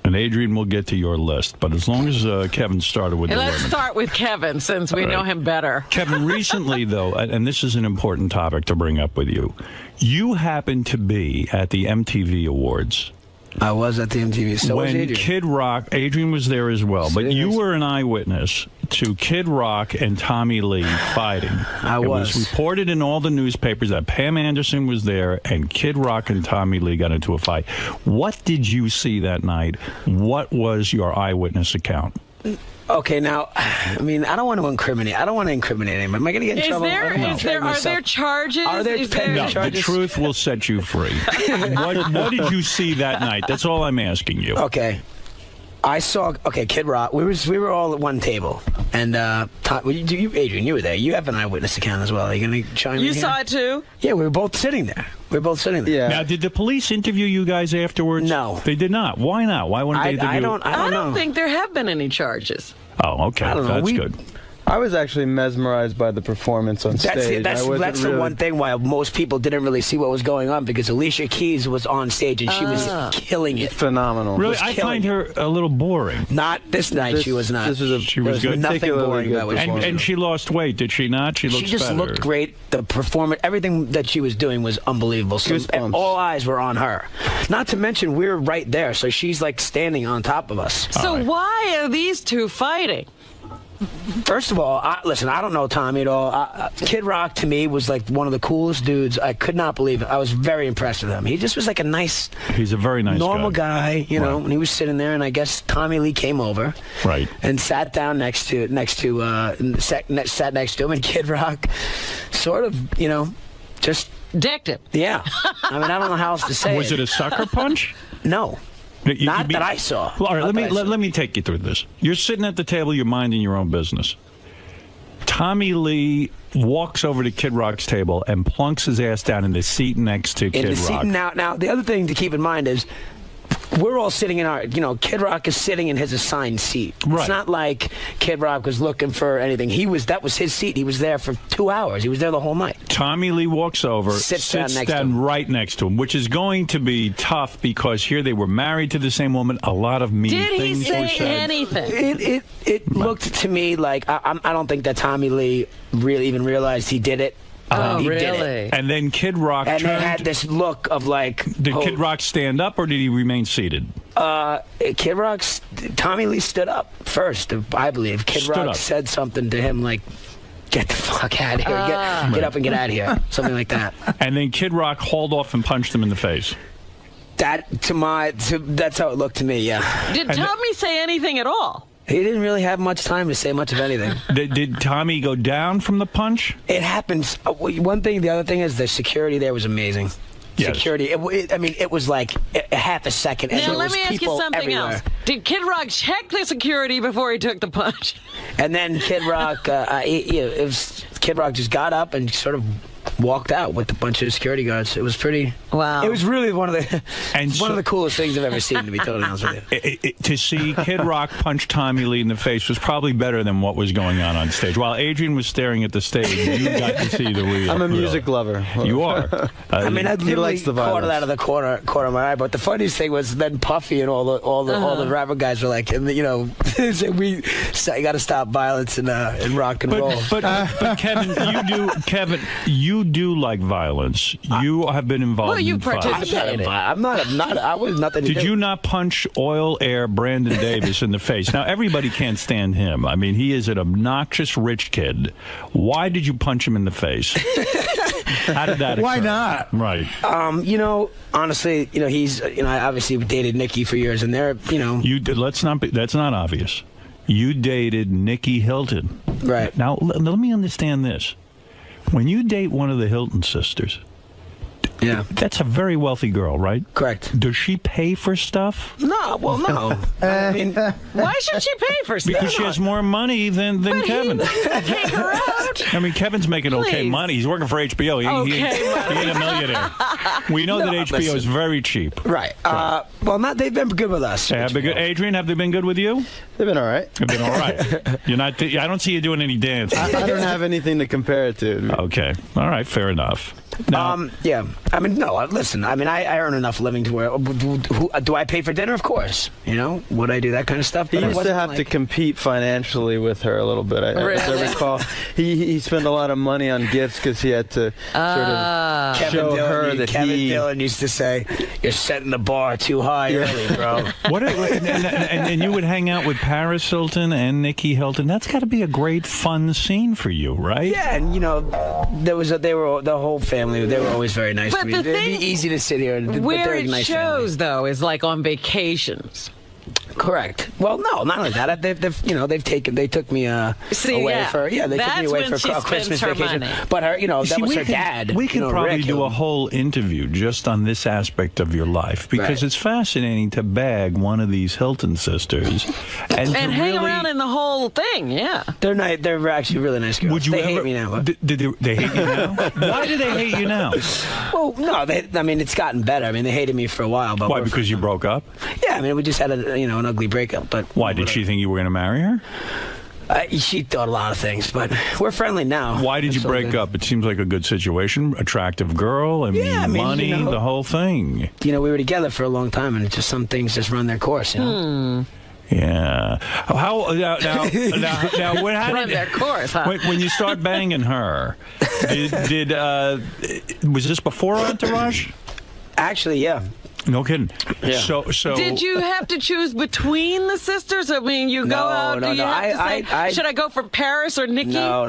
And Adrian will get to your list. But as long as Kevin started with And the let's women. start with Kevin, since we know him better. Kevin, recently, though, and this is an important topic to bring up with you, you happened to be at the MTV Awards. I was at the MTV. So was when Adrian. Kid Rock, Adrian was there as well, but you were an eyewitness to Kid Rock and Tommy Lee fighting. It was reported in all the newspapers that Pam Anderson was there and Kid Rock and Tommy Lee got into a fight. What did you see that night? What was your eyewitness account? Okay, now, I mean, I don't want to incriminate. I don't want to incriminate anyone. Am I going to get in trouble? I don't wanna drag Are myself. there charges? Are there pending No, charges? the truth will set you free. What did you see that night? That's all I'm asking you. Okay. I saw, Kid Rock. We were all at one table. And, Adrian, you were there. You have an eyewitness account as well. Are you going to chime in You here? saw it too? Yeah, we were both sitting there. Yeah. Now, did the police interview you guys afterwards? No. They did not. Why not? Why wouldn't they interview? I don't I don't know. think there have been any charges. Oh, okay. I don't know. That's good. I was actually mesmerized by the performance on stage. That's the one thing why most people didn't really see what was going on, because *𝗛cie 𝗄𝗿𝗄 was on stage and she was killing it. Phenomenal. Really, I find her a little boring. Not this night. She was not. She was good. Nothing boring about what she was And she lost weight, did she not? She looked just better. looked great. The performance, everything that she was doing was unbelievable. So Goosebumps. all eyes were on her. Not to mention we're right there, so she's like standing on top of us. So why are these two fighting? First of all, listen, I don't know Tommy at all. Kid Rock, to me, was like one of the coolest dudes. I could not believe it. I was very impressed with him. He just was like a nice... He's a very nice normal guy, you know, and he was sitting there, and I guess Tommy Lee came over. Right. And sat down next to him, and Kid Rock sort of, just... Decked him. Yeah. I mean, I don't know how else to say Was it a sucker punch? No. Not that I saw. Well, all right, let me take you through this. You're sitting at the table, you're minding your own business. Tommy Lee walks over to Kid Rock's table and plunks his ass down in the seat next to Kid Rock. Now, the other thing to keep in mind is we're all sitting in our, Kid Rock is sitting in his assigned seat. Right. It's not like Kid Rock was looking for anything. That was his seat. He was there for 2 hours. He was there the whole night. Tommy Lee walks over, sits down right next to him, which is going to be tough because here they were married to the same woman. A lot of mean things were said. Did he say anything? It looked to me like I don't think that Tommy Lee really even realized he did it. Oh, he really? did it. And then Kid Rock and turned. they had this look of like. Did Kid Rock stand up or did he remain seated? Kid Rock, Tommy Lee stood up first, I believe. Kid Rock said something to him like, "Get the fuck out of here! Get up and get out of here!" Something like that. And then Kid Rock hauled off and punched him in the face. That's how it looked to me. Yeah. Did Tommy say anything at all? He didn't really have much time to say much of anything. Did Tommy go down from the punch? It happens. One thing. The other thing is the security there was amazing. Yes. Security. It was like a half a second. Now, let me ask you something else. Did Kid Rock check the security before he took the punch? And then Kid Rock, Kid Rock just got up and sort of walked out with a bunch of security guards. It was pretty. Wow. It was really one of the coolest things I've ever seen, to be totally honest with you. To see Kid Rock punch Tommy Lee in the face was probably better than what was going on stage. While Adrian was staring at the stage, you got to see the real. I'm a music lover. You are. I mean, I literally likes the caught it out of the corner of my eye. But the funniest thing was then Puffy and all the rapper guys were like, and you got to stop violence and rock and roll. But Kevin, you do like violence. You have been involved. Well, you in violence. participated. I was nothing. Did you not punch Oil Air Brandon Davis in the face? Now everybody can't stand him. I mean, he is an obnoxious rich kid. Why did you punch him in the face? How did that occur? Why not? Right. Honestly, he's I obviously dated Nikki for years, and they're that's not obvious. You dated Nikki Hilton. Right. Now let me understand this. When you date one of the Hilton sisters, yeah, that's a very wealthy girl, right? Correct. Does she pay for stuff? No, well, no. I mean, why should she pay for stuff? Because she has more money than Kevin. Take her out. I mean, Kevin's making okay money. He's working for HBO. He ain't a millionaire. We know that HBO is very cheap. Right. They've been good with us. They have been good. Adrian, have they been good with you? They've been all right. They've been all right. You're not. I don't see you doing any dancing. I don't have anything to compare it to. Okay. All right. Fair enough. Now, yeah. I mean, no. Listen. I mean, I earn enough living to where do I pay for dinner? Of course. Would I do that kind of stuff? He used to have to compete financially with her a little bit. As I recall, he spent a lot of money on gifts because he had to sort of show her that Kevin Dillon used to say, "You're setting the bar too high early, bro." And you would hang out with Paris Hilton and Nikki Hilton. That's got to be a great, fun scene for you, right? Yeah, and the whole family. They were always very nice to me. It'd be easy to sit here. Where it shows, though, is like on vacations. Correct. Well, no, not like that. They took me away for Christmas vacation. Money. But that was her dad. We could probably do a whole interview just on this aspect of your life because it's fascinating to bag one of these Hilton sisters and hang around in the whole thing. Yeah, they're actually really nice girls. Hate me now. They hate you now? Why do they hate you now? Well, no, it's gotten better. I mean, they hated me for a while. But why? Because you broke up? Yeah, I mean, we just had an ugly breakup. But why did she think you were going to marry her? She thought a lot of things, but we're friendly now. Why did you break up? It seems like a good situation, attractive girl, money, the whole thing. We were together for a long time, and just some things just run their course. Yeah. How run their course, huh? When you start banging her, was this before Entourage? Actually, yeah. No kidding. Yeah. So did you have to choose between the sisters? I mean, you go out. No, should I go for Paris or Nikki? No.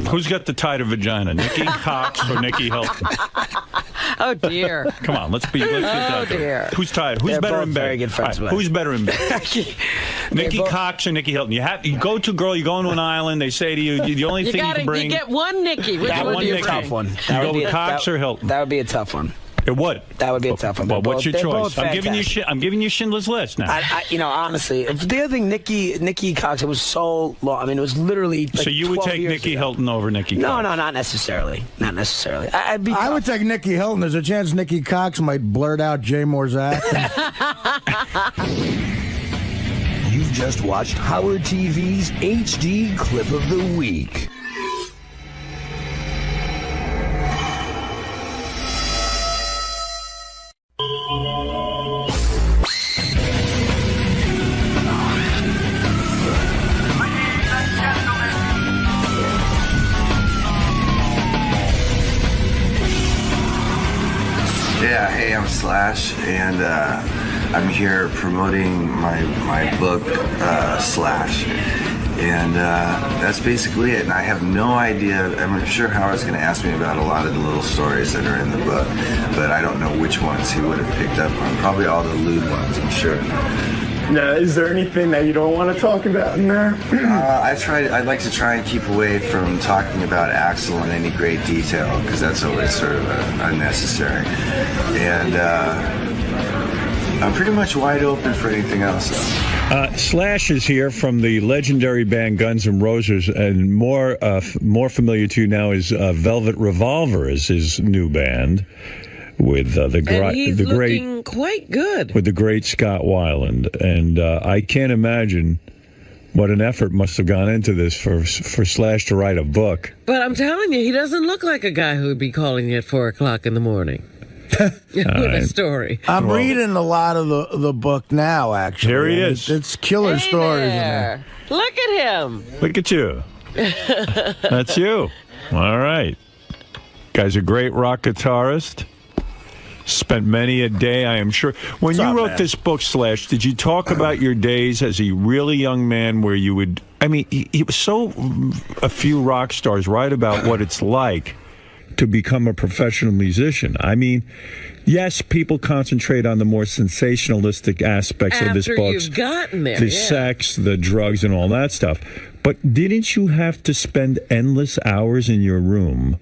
Who's got the tighter vagina, Nikki Cox or Nikki Hilton? Oh dear. Come on, let's get that. Oh dear. Who's tighter? Who's better in bed? Very good friends. Who's better in bed? Nikki Cox or Nikki Hilton? You go to a girl. You go into an island. They say to you, the only thing you can bring. You get one Nikki. Which that one would be a tough one. You go with Cox or Hilton? That would be a tough one. It would. That would be a tough one. Well, what's your They're choice? both I'm giving you fantastic. I'm giving you Schindler's List now. Honestly, the other thing, Nikki Cox, it was so long. I mean, it was literally. Like So you would 12 take years Nikki ago. Hilton over Nikki Cox? No, not necessarily. Not necessarily. I would take Nikki Hilton. There's a chance Nikki Cox might blurt out Jay Moore's act. You've just watched Howard TV's HD Clip of the Week. Yeah, hey, I'm Slash, and I'm here promoting my book, Slash. And that's basically it. And I have no idea. I'm sure Howard's going to ask me about a lot of the little stories that are in the book, but I don't know which ones he would have picked up on. Probably all the lewd ones, I'm sure. Now, is there anything that you don't want to talk about in there? I'd like to try and keep away from talking about Axl in any great detail, because that's always sort of unnecessary. And I'm pretty much wide open for anything else, though. Slash is here from the legendary band Guns N' Roses, and more familiar to you now is Velvet Revolver is his new band with And he's the looking quite good. with the great Scott Weiland, and I can't imagine what an effort must have gone into this for Slash to write a book. But I'm telling you, he doesn't look like a guy who would be calling you at 4 o'clock in the morning with a story. I'm reading a lot of the book now, actually. Here he and is. It's killer stories in there. Look at him. Look at you. That's you. All right. Guy's a great rock guitarist. Spent many a day, I am sure. When you wrote this book, Slash, did you talk about your days as a really young man where you would... I mean, he was so... A few rock stars write about what it's like to become a professional musician. I mean, yes, people concentrate on the more sensationalistic aspects of this book. After you've gotten there, the sex, the drugs, and all that stuff. But didn't you have to spend endless hours in your room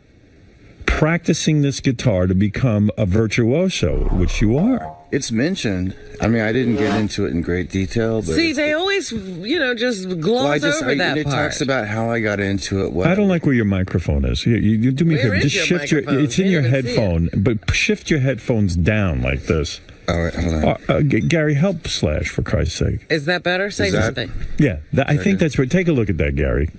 practicing this guitar to become a virtuoso, which you are? It's mentioned. I mean, I didn't get into it in great detail, but See, they always, just gloss over that it part. talks about how I got into it. I don't like where your microphone is. You do me a Where favor. is Just your shift your. microphone? It's in your Can't even see headphone, but shift your headphones down like this. All right, hold on. Gary, help Slash for Christ's sake. Is that better? Say something. Yeah, I think that's right. Take a look at that, Gary.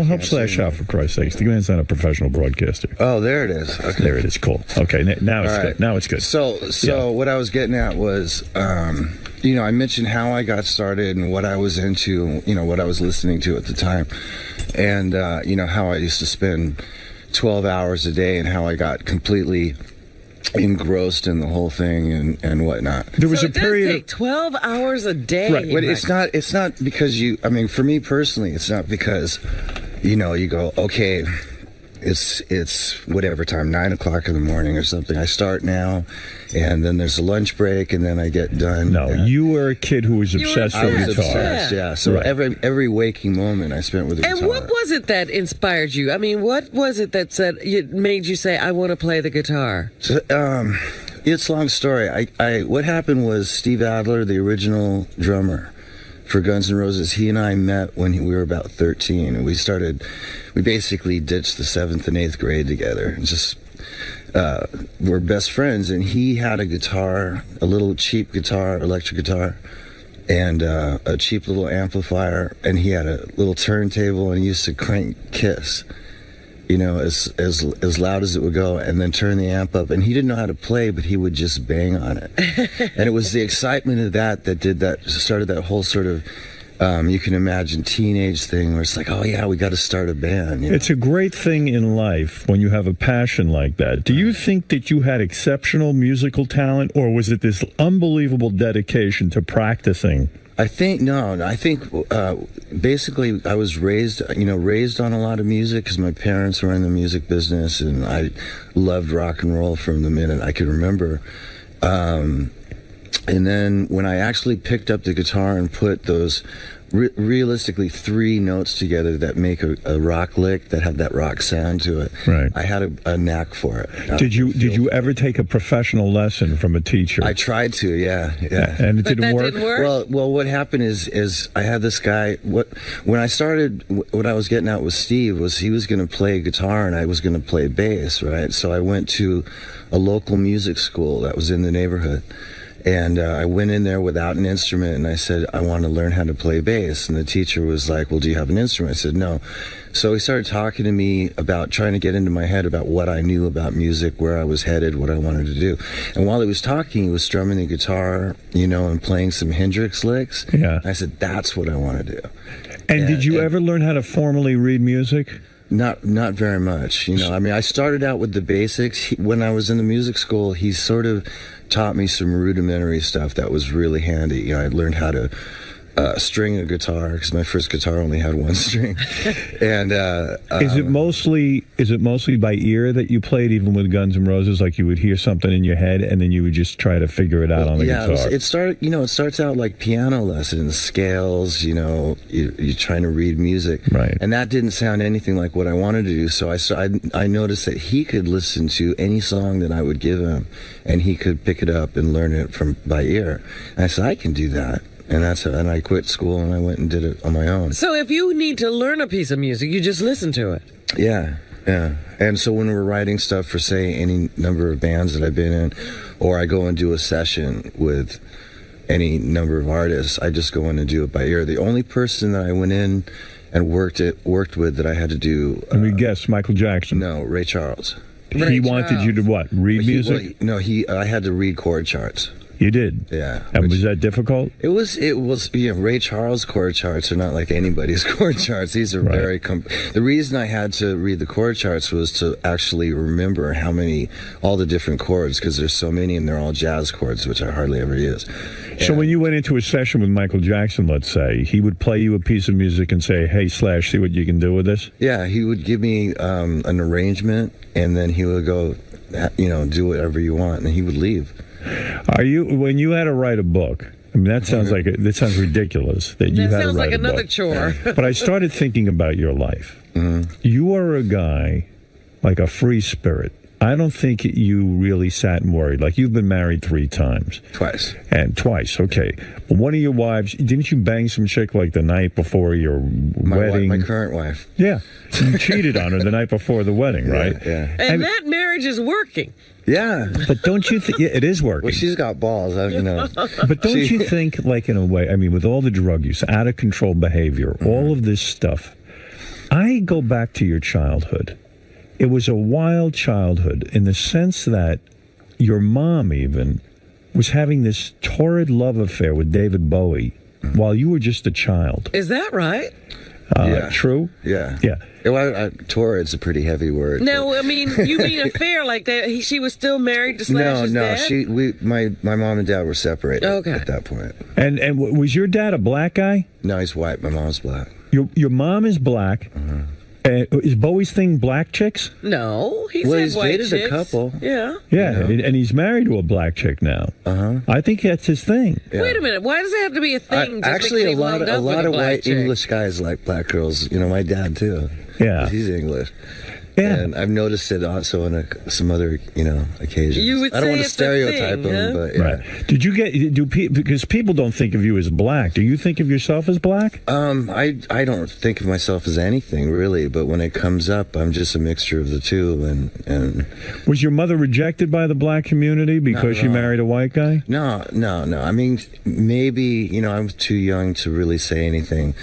Help Slash out for Christ's sake. The man's not a professional broadcaster. Oh, there it is. Okay. There it is. Cool. Okay, now it's All good. right. Now it's good. So what I was getting at was, I mentioned how I got started and what I was into, what I was listening to at the time, and how I used to spend 12 hours a day and how I got completely engrossed in the whole thing and whatnot. There was So it does take 12 hours a day. Right. But it's not because for me personally, it's not because, you go, okay, it's whatever time, 9 o'clock in the morning or something. I start now, and then there's a lunch break, and then I get done. No, you were a kid who was obsessed I with was guitar. obsessed, yeah. So Right. every waking moment I spent with the And guitar. what was it that inspired you? I mean, what was it that made you say, I want to play the guitar? So, it's a long story. What happened was Steve Adler, the original drummer for Guns N' Roses, he and I met when we were about 13, and we basically ditched the 7th and 8th grade together, and just we're best friends. And he had a guitar, a little cheap guitar, electric guitar, and a cheap little amplifier, and he had a little turntable, and he used to crank Kiss, as loud as it would go, and then turn the amp up. And he didn't know how to play, but he would just bang on it. And it was the excitement of that started that whole sort of, you can imagine, teenage thing where it's like, oh yeah, we got to start a band. It's a great thing in life when you have a passion like that. Do you think that you had exceptional musical talent, or was it this unbelievable dedication to practicing? I think basically I was raised on a lot of music because my parents were in the music business, and I loved rock and roll from the minute I could remember. And then when I actually picked up the guitar and put those realistically 3 notes together that make a rock lick that have that rock sound to it. Right. I had a knack for it. Did you ever take a professional lesson from a teacher? I tried to, yeah. And it didn't work? Well, what happened is I had this guy. When I started, what I was getting at with Steve was he was going to play guitar and I was going to play bass, right? So I went to a local music school that was in the neighborhood. And I went in there without an instrument, and I said, I want to learn how to play bass. And the teacher was like, well, do you have an instrument? I said, no. So he started talking to me about trying to get into my head about what I knew about music, where I was headed, what I wanted to do. And while he was talking, he was strumming the guitar, and playing some Hendrix licks. Yeah. I said, that's what I want to do. And did you ever learn how to formally read music? Not very much. I started out with the basics. When I was in the music school, he sort of taught me some rudimentary stuff that was really handy. I learned how to string a guitar because my first guitar only had 1 string. And is it mostly by ear that you played, even with Guns N' Roses? Like you would hear something in your head and then you would just try to figure it out on the guitar? It starts out like piano lessons, scales. You're trying to read music, right? And that didn't sound anything like what I wanted to do. So I noticed that he could listen to any song that I would give him, and he could pick it up and learn it by ear. And I said, I can do that. And I quit school and I went and did it on my own. So if you need to learn a piece of music, you just listen to it. Yeah. And so when we're writing stuff for, say, any number of bands that I've been in, or I go and do a session with any number of artists, I just go in and do it by ear. The only person that I went in and worked with that I had to do... Let me guess, Michael Jackson? No, Ray Charles. He wanted you to what? Read music? I had to read chord charts. You did? Yeah. And was that difficult? It was. Ray Charles chord charts are not like anybody's chord charts. These are very. The reason I had to read the chord charts was to actually remember all the different chords, because there's so many and they're all jazz chords, which I hardly ever use. So when you went into a session with Michael Jackson, let's say, he would play you a piece of music and say, hey, Slash, see what you can do with this? Yeah, he would give me an arrangement, and then he would go, do whatever you want, and he would leave. When you had to write a book, I mean, that sounds ridiculous that you had to write a book. That sounds like another chore. But I started thinking about your life. Mm-hmm. You are a guy, like a free spirit. I don't think you really sat and worried. Like, you've been married 3 times. Twice. Okay. But one of your wives, didn't you bang some chick like the night before your wedding? My current wife. Yeah. You cheated on her the night before the wedding, right? Yeah. And that marriage is working. Yeah. But don't you think it is working? Well, she's got balls, But don't you think, like, in a way, I mean, with all the drug use, out of control behavior, all of this stuff, I go back to your childhood. It was a wild childhood in the sense that your mom even was having this torrid love affair with David Bowie while you were just a child. Is that right? Yeah. True? Yeah. Yeah. Well, torrid's a pretty heavy word. No, I mean, you mean affair like that? She was still married to Slash's dad? My mom and dad were separated at that point. And was your dad a black guy? No, he's white. My mom's black. Your mom is black. Mm-hmm. Is Bowie's thing black chicks? No, he's white dated chicks. a couple. Yeah. Yeah, and he's married to a black chick now. I think that's his thing. Yeah. Wait a minute. Why does it have to be a thing? Actually, a lot of white chick? English guys like black girls. My dad too. Yeah, he's English. Yeah, and I've noticed it also on some other occasions. You would I don't say want to it's stereotype a thing, them, but yeah. Right. Did you because people don't think of you as black. Do you think of yourself as black? I don't think of myself as anything really, but when it comes up, I'm just a mixture of the two. And was your mother rejected by the black community because she married a white guy? No. I mean, maybe I was too young to really say anything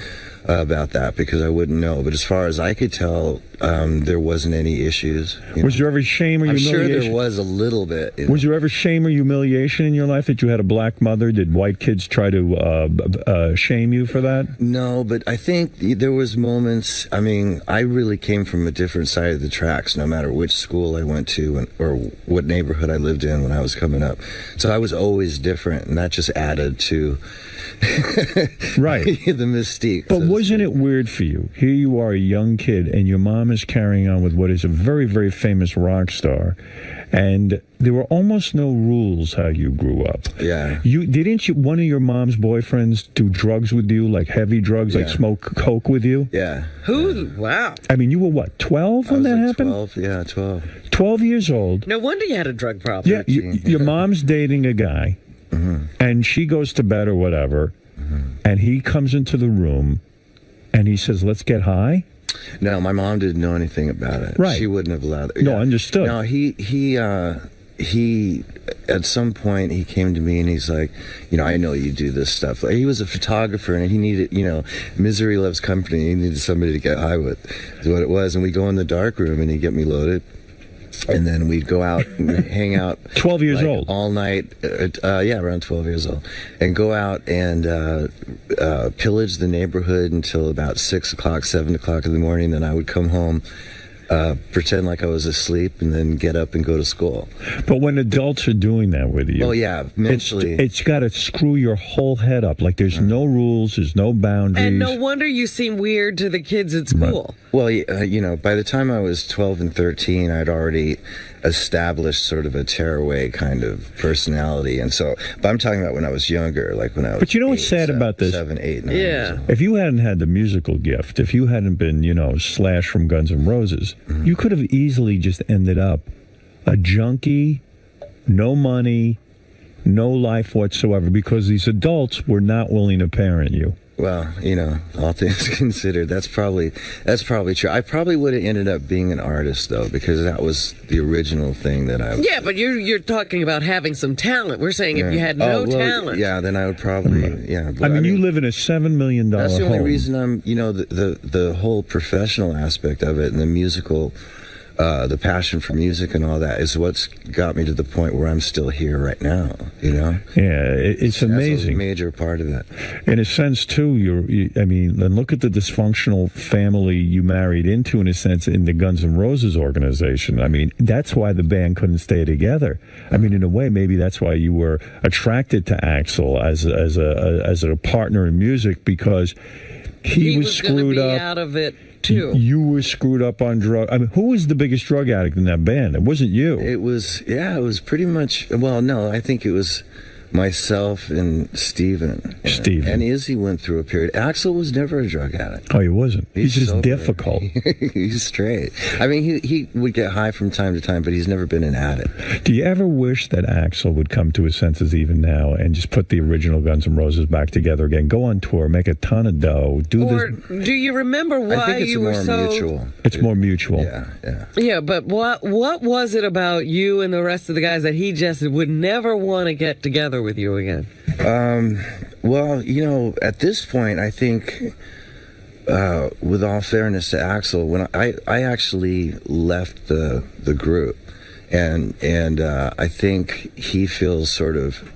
about that because I wouldn't know. But as far as I could tell, there wasn't any issues. Was there ever shame or humiliation? I'm sure there was a little bit. Was there ever shame or humiliation in your life that you had a black mother? Did white kids try to shame you for that? No, but I think there was moments. I mean, I really came from a different side of the tracks, no matter which school I went to or what neighborhood I lived in when I was coming up. So I was always different, and that just added to right the mystique. But wasn't it weird for you? Here you are, a young kid, and your mom mom is carrying on with what is a very, very famous rock star. And there were almost no rules how you grew up. Yeah. Didn't one of your mom's boyfriends do drugs with you, like heavy drugs, like smoke coke with you? Yeah. Who? Wow. I mean, you were what, 12 when that happened? 12, yeah, 12. 12 years old. No wonder you had a drug problem. Yeah, your mom's dating a guy, and she goes to bed or whatever, and he comes into the room, and he says, let's get high? No, my mom didn't know anything about it. Right. She wouldn't have allowed it. No, understood. No, he at some point he came to me and he's like, I know you do this stuff. Like, he was a photographer and he needed, misery loves company. He needed somebody to get high with, is what it was. And we go in the dark room and he'd get me loaded. And then we'd go out and hang out. 12 years old. All night. Around 12 years old. And go out and pillage the neighborhood until about 6 o'clock, 7 o'clock in the morning. Then I would come home, pretend like I was asleep, and then get up and go to school. But when adults are doing that with you, mentally, it's got to screw your whole head up. Like there's no rules, there's no boundaries. And no wonder you seem weird to the kids at school. Well, by the time I was 12 and 13, I'd already established sort of a tearaway kind of personality. And so, but I'm talking about when I was younger, like when I was. But you know what's sad about this? 7, 8, 9. Yeah. If you hadn't had the musical gift, if you hadn't been, Slash from Guns N' Roses, you could have easily just ended up a junkie, no money, no life whatsoever, because these adults were not willing to parent you. Well, all things considered, that's probably true. I probably would have ended up being an artist, though, because that was the original thing that I. Yeah, but you're talking about having some talent. We're saying if you had no talent. Yeah, then I would probably. Yeah. But I mean, you live in a $7 million home. That's the only reason I'm. The whole professional aspect of it and the musical. The passion for music and all that is what's got me to the point where I'm still here right now, Yeah, it's amazing. That's a major part of it. In a sense, too, and look at the dysfunctional family you married into, in a sense, in the Guns N' Roses organization. I mean, that's why the band couldn't stay together. I mean, in a way, maybe that's why you were attracted to Axl as a partner in music, because he was screwed gonna be up. Out of it. Too. You were screwed up on drugs. I mean, who was the biggest drug addict in that band? It wasn't you. It was pretty much, well, no, I think it was myself and Steven. And Izzy went through a period. Axl was never a drug addict. Oh, he wasn't. He's just sober. difficult. He's straight. I mean, he would get high from time to time, but he's never been an addict. Do you ever wish that Axl would come to his senses even now and just put the original Guns N' Roses back together again, go on tour, make a ton of dough, do do you remember why I think it's you were so... mutual. It's more mutual. Yeah, but what was it about you and the rest of the guys that he just would never want to get together with you again? Well, at this point, I think, with all fairness to Axl, when I actually left the group, and I think he feels sort of.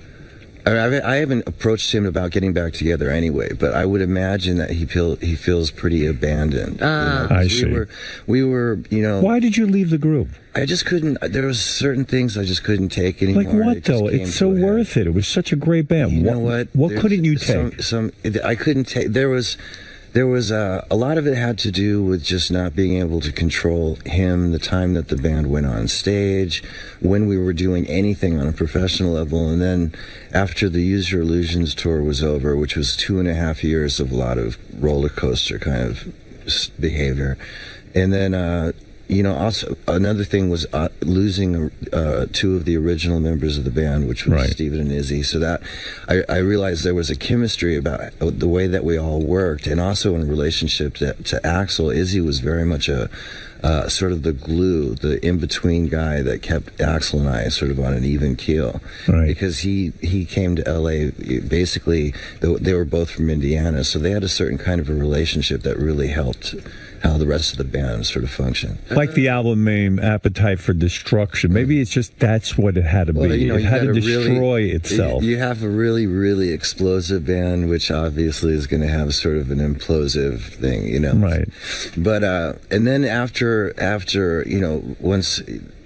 I haven't approached him about getting back together anyway, but I would imagine that he feels pretty abandoned. I see. We were. Why did you leave the group? I just couldn't. There was certain things I just couldn't take anymore. Like what, though? It's so worth it. It was such a great band. You know what? What couldn't you take? I couldn't take. There was a lot of it had to do with just not being able to control him, the time that the band went on stage, when we were doing anything on a professional level, and then after the Use Your Illusions tour was over, which was 2.5 years of a lot of roller coaster kind of behavior, and then. Also another thing was losing 2 of the original members of the band, which was Steven and Izzy. So that I realized there was a chemistry about the way that we all worked, and also in relationship to Axl. Izzy was very much a sort of the glue, the in-between guy that kept Axl and I sort of on an even keel. Right. Because he came to L.A. basically. They were both from Indiana, so they had a certain kind of a relationship that really helped how the rest of the band sort of function. Like the album name, Appetite for Destruction. Maybe it's just that's what it had to be. It had to destroy itself. You have a really, really explosive band, which obviously is going to have sort of an implosive thing, Right. But and then after once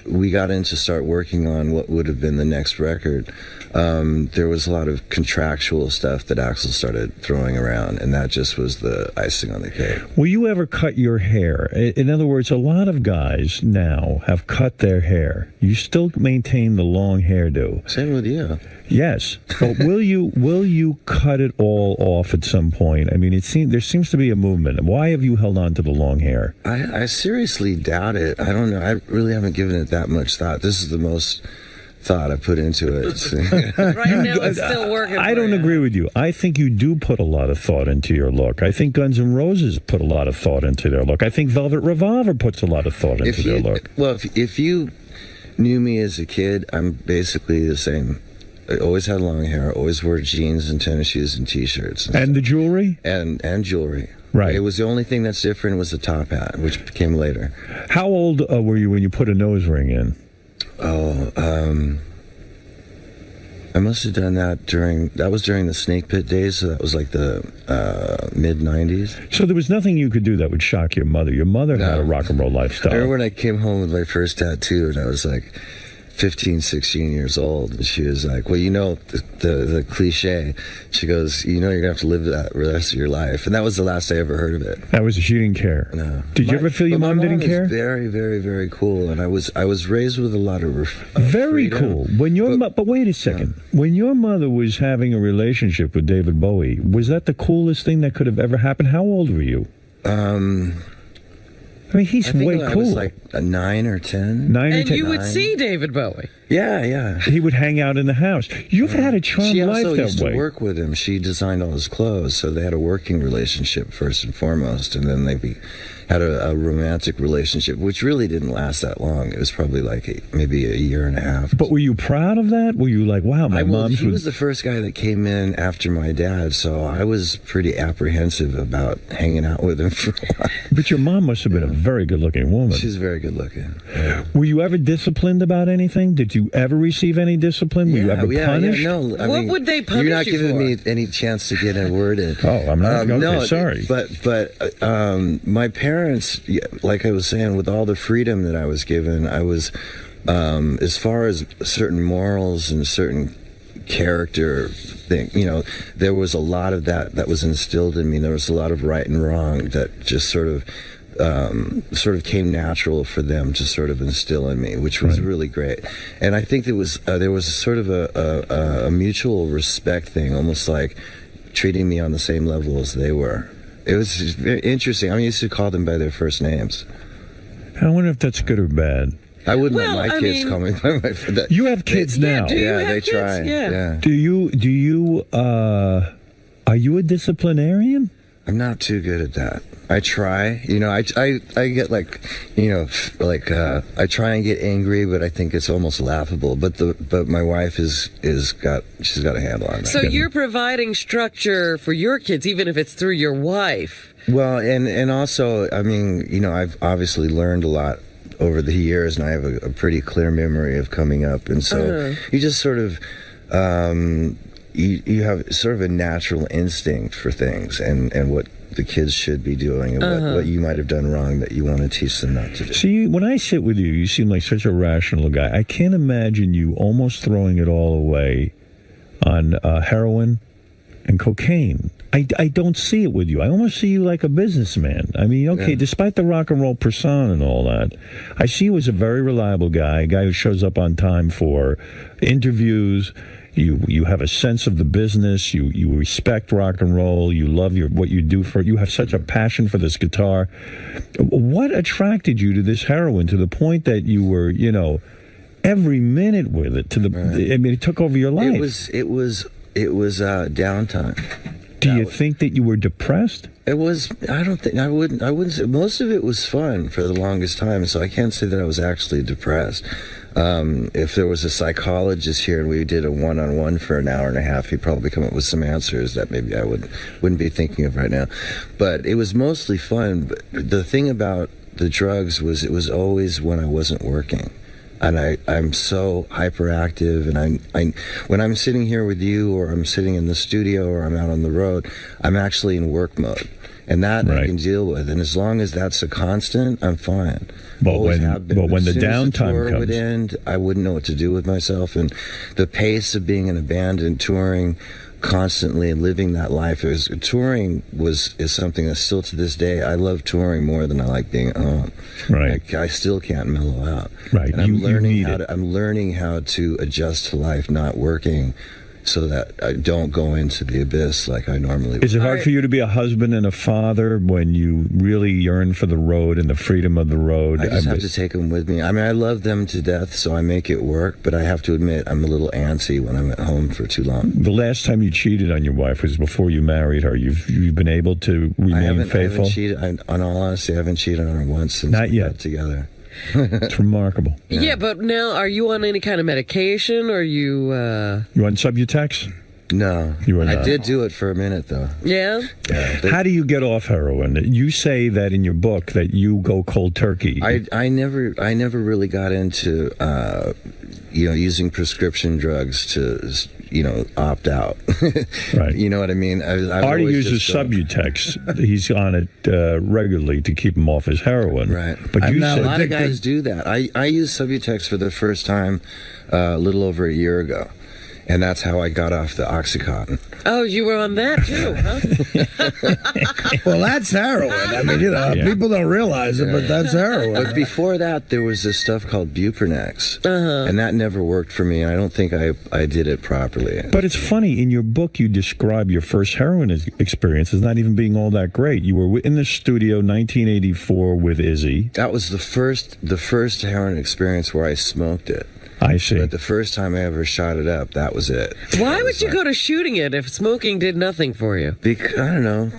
we got in to start working on what would have been the next record, there was a lot of contractual stuff that Axl started throwing around, and that just was the icing on the cake. Will you ever cut your hair? In other words, a lot of guys now have cut their hair. You still maintain the long hairdo. Same with you. Yes, but will you cut it all off at some point? I mean, there seems to be a movement. Why have you held on to the long hair? I seriously doubt it. I don't know. I really haven't given it that much thought. This is the most thought I put into it. Right now, it's still working. I don't agree with you. I think you do put a lot of thought into your look. I think Guns N' Roses put a lot of thought into their look. I think Velvet Revolver puts a lot of thought into their look. Well, if you knew me as a kid, I'm basically the same. I always had long hair, always wore jeans and tennis shoes and T-shirts. And the jewelry? And jewelry. Right. It was the only thing that's different was the top hat, which came later. How old were you when you put a nose ring in? Oh, I must have done that during the Snake Pit days, so that was like the mid-'90s. So there was nothing you could do that would shock your mother. Your mother had a rock and roll lifestyle. I remember when I came home with my first tattoo, and I was like 15, 16 years old, and she was like, well, you know, the cliche. She goes, you know, you're going to have to live that the rest of your life. And that was the last I ever heard of it. That was, she didn't care. No. Did you ever feel your mom didn't care? Very, very, very cool. And I was raised with a lot of very freedom. cool. When your but wait a second. Yeah. When your mother was having a relationship with David Bowie, was that the coolest thing that could have ever happened? How old were you? I mean, he's way cool. I was like a 9 or 10. 9 or 10. And you would see David Bowie. Yeah, yeah. He would hang out in the house. You've had a charmed life that way. She also used to work with him. She designed all his clothes, so they had a working relationship first and foremost, and then they had a romantic relationship, which really didn't last that long. It was probably like maybe a year and a half. But were you proud of that? Were you like, wow, my mom's... He was the first guy that came in after my dad, so I was pretty apprehensive about hanging out with him for a while. But your mom must have been a very good-looking woman. She's very good-looking. Yeah. Were you ever disciplined about anything? Did you ever receive any discipline? Were you ever punished? No. What would they punish you for? You're not giving me any chance to get a word in. Oh, I'm not. Okay, no, sorry. But my parents, like I was saying, with all the freedom that I was given, I was, as far as certain morals and certain character thing, you know, there was a lot of that was instilled in me. There was a lot of right and wrong that just sort of came natural for them to sort of instill in me, which was really great. And I think there was sort of a mutual respect thing, almost like treating me on the same level as they were. It was very interesting. I used to call them by their first names. I wonder if that's good or bad. I wouldn't let my kids call me by my first name. You have kids now. They try. Yeah. Do you are you a disciplinarian? I'm not too good at that. I try, you know, I get like, you know, like I try and get angry, but I think it's almost laughable. But my wife she's got a handle on that. So you're providing structure for your kids, even if it's through your wife. Well, and also, I mean, you know, I've obviously learned a lot over the years, and I have a pretty clear memory of coming up, and so you just sort of. You have sort of a natural instinct for things and what the kids should be doing and what you might have done wrong that you want to teach them not to do. See, when I sit with you, you seem like such a rational guy. I can't imagine you almost throwing it all away on heroin and cocaine. I don't see it with you. I almost see you like a businessman. I mean, despite the rock and roll persona and all that, I see you as a very reliable guy, a guy who shows up on time for interviews. You have a sense of the business. You respect rock and roll. You love what you do for it. You have such a passion for this guitar. What attracted you to this heroin to the point that you were, you know, every minute with it? I mean, it took over your life. It was downtime. Do you think that you were depressed? It was. I wouldn't say. Most of it was fun for the longest time, so I can't say that I was actually depressed. If there was a psychologist here and we did a one-on-one for an hour and a half, he'd probably come up with some answers that maybe I wouldn't be thinking of right now. But it was mostly fun. But the thing about the drugs was it was always when I wasn't working. and I'm so hyperactive, and I when I'm sitting here with you, or I'm sitting in the studio, or I'm out on the road, I'm actually in work mode, and that I can deal with. And as long as that's a constant, I'm fine. But when the downtime would end, I wouldn't know what to do with myself, and the pace of being in a band and touring constantly and living that life, touring is something that still to this day I love touring more than I like being at home. Right. I still can't mellow out. Right. And I'm learning how to adjust to life not working, so that I don't go into the abyss like I normally would. Is it hard for you to be a husband and a father when you really yearn for the road and the freedom of the road? I just have to take them with me. I mean, I love them to death, so I make it work, but I have to admit I'm a little antsy when I'm at home for too long. The last time you cheated on your wife was before you married her. You've been able to remain faithful? I haven't cheated. On all honesty, I haven't cheated on her once since we got together. It's remarkable. Yeah, but now, are you on any kind of medication, or you... You on Subutex? No. You are not. I did do it for a minute, though. Yeah? How do you get off heroin? You say that in your book that you go cold turkey. I never really got into using prescription drugs to opt out. Right. You know what I mean? Artie uses Subutex. He's on it regularly to keep him off his heroin. Right. But a lot of guys do that. I used Subutex for the first time a little over a year ago. And that's how I got off the 𝗦𝗫𝗄𝗿. Oh, you were on that too, huh? Well, that's heroin. I mean, people don't realize it, but that's heroin. But before that, there was this stuff called Buprenex, and that never worked for me. I don't think I did it properly. But it's funny, in your book, you describe your first heroin experience as not even being all that great. You were in the studio 1984 with 𝗻𝗁𝗍. That was the first heroin experience where I smoked it. I see. But the first time I ever shot it up, that was it. Why would you go to shooting it if smoking did nothing for you? Because, I don't know,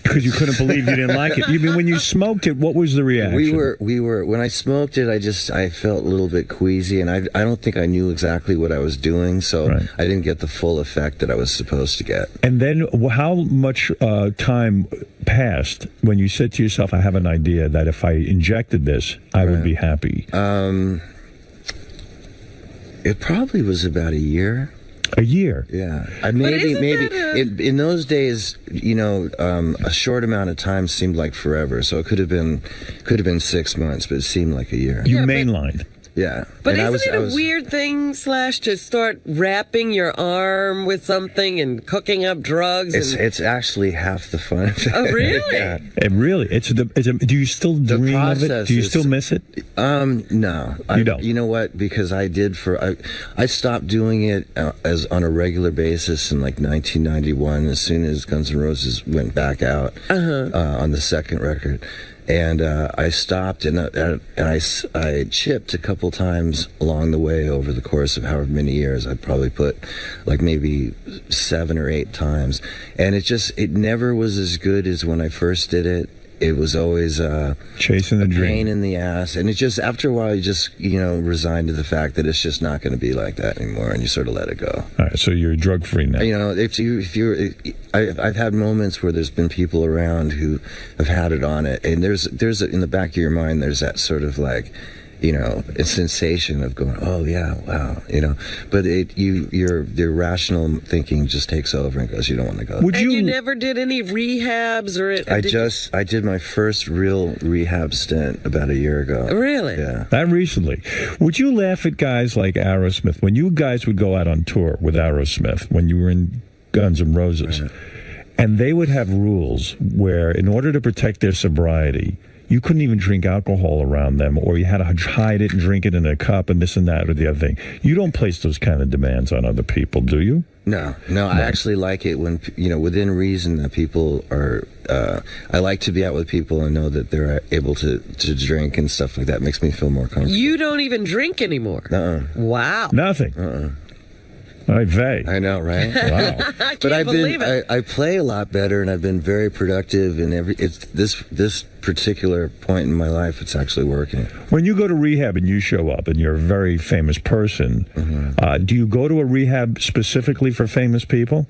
Because you couldn't believe you didn't like it. You mean when you smoked it, what was the reaction? We were when I smoked it, I felt a little bit queasy, and I don't think I knew exactly what I was doing, so I didn't get the full effect that I was supposed to get. And then how much time passed when you said to yourself, I have an idea that if I injected this, I would be happy? It probably was about a year. A year? Yeah. Maybe in those days, a short amount of time seemed like forever. So it could have been 6 months, but it seemed like a year. You mainlined. Yeah. But isn't it a weird thing, Slash, to start wrapping your arm with something and cooking up drugs? It's actually half the fun. Oh, really? Yeah. It really. Do you still dream of it? Do you still miss it? No. You don't? You know what? Because I stopped doing it as on a regular basis in like 1991, as soon as Guns N' Roses went back out on the second record. And I stopped, and I chipped a couple times along the way over the course of however many years. I'd probably put like maybe 7 or 8 times, and it never was as good as when I first did it. It was always chasing the dream, pain in the ass, and it just after a while you just resigned to the fact that it's just not going to be like that anymore, and you sort of let it go. All right, so you're drug free now. I've had moments where there's been people around who have had it on it, and there's in the back of your mind there's that sort of like, a sensation of going, oh yeah, wow, but your rational thinking just takes over and goes, you don't want to go. You never did any rehabs or? I did my first real rehab stint about a year ago. Really? Yeah. That recently. Would you laugh at guys like Aerosmith when you guys would go out on tour with Aerosmith when you were in Guns N' Roses, and they would have rules where, in order to protect their sobriety, you couldn't even drink alcohol around them, or you had to hide it and drink it in a cup and this and that or the other thing. You don't place those kind of demands on other people, do you? No. I actually like it when, within reason, that people are, I like to be out with people and know that they're able to drink and stuff like that. It makes me feel more comfortable. You don't even drink anymore? Wow. Nothing? Vey. I know, right? Wow. I can't believe it. I play a lot better, and I've been very productive. And this particular point in my life, it's actually working. When you go to rehab and you show up, and you're a very famous person, do you go to a rehab specifically for famous people?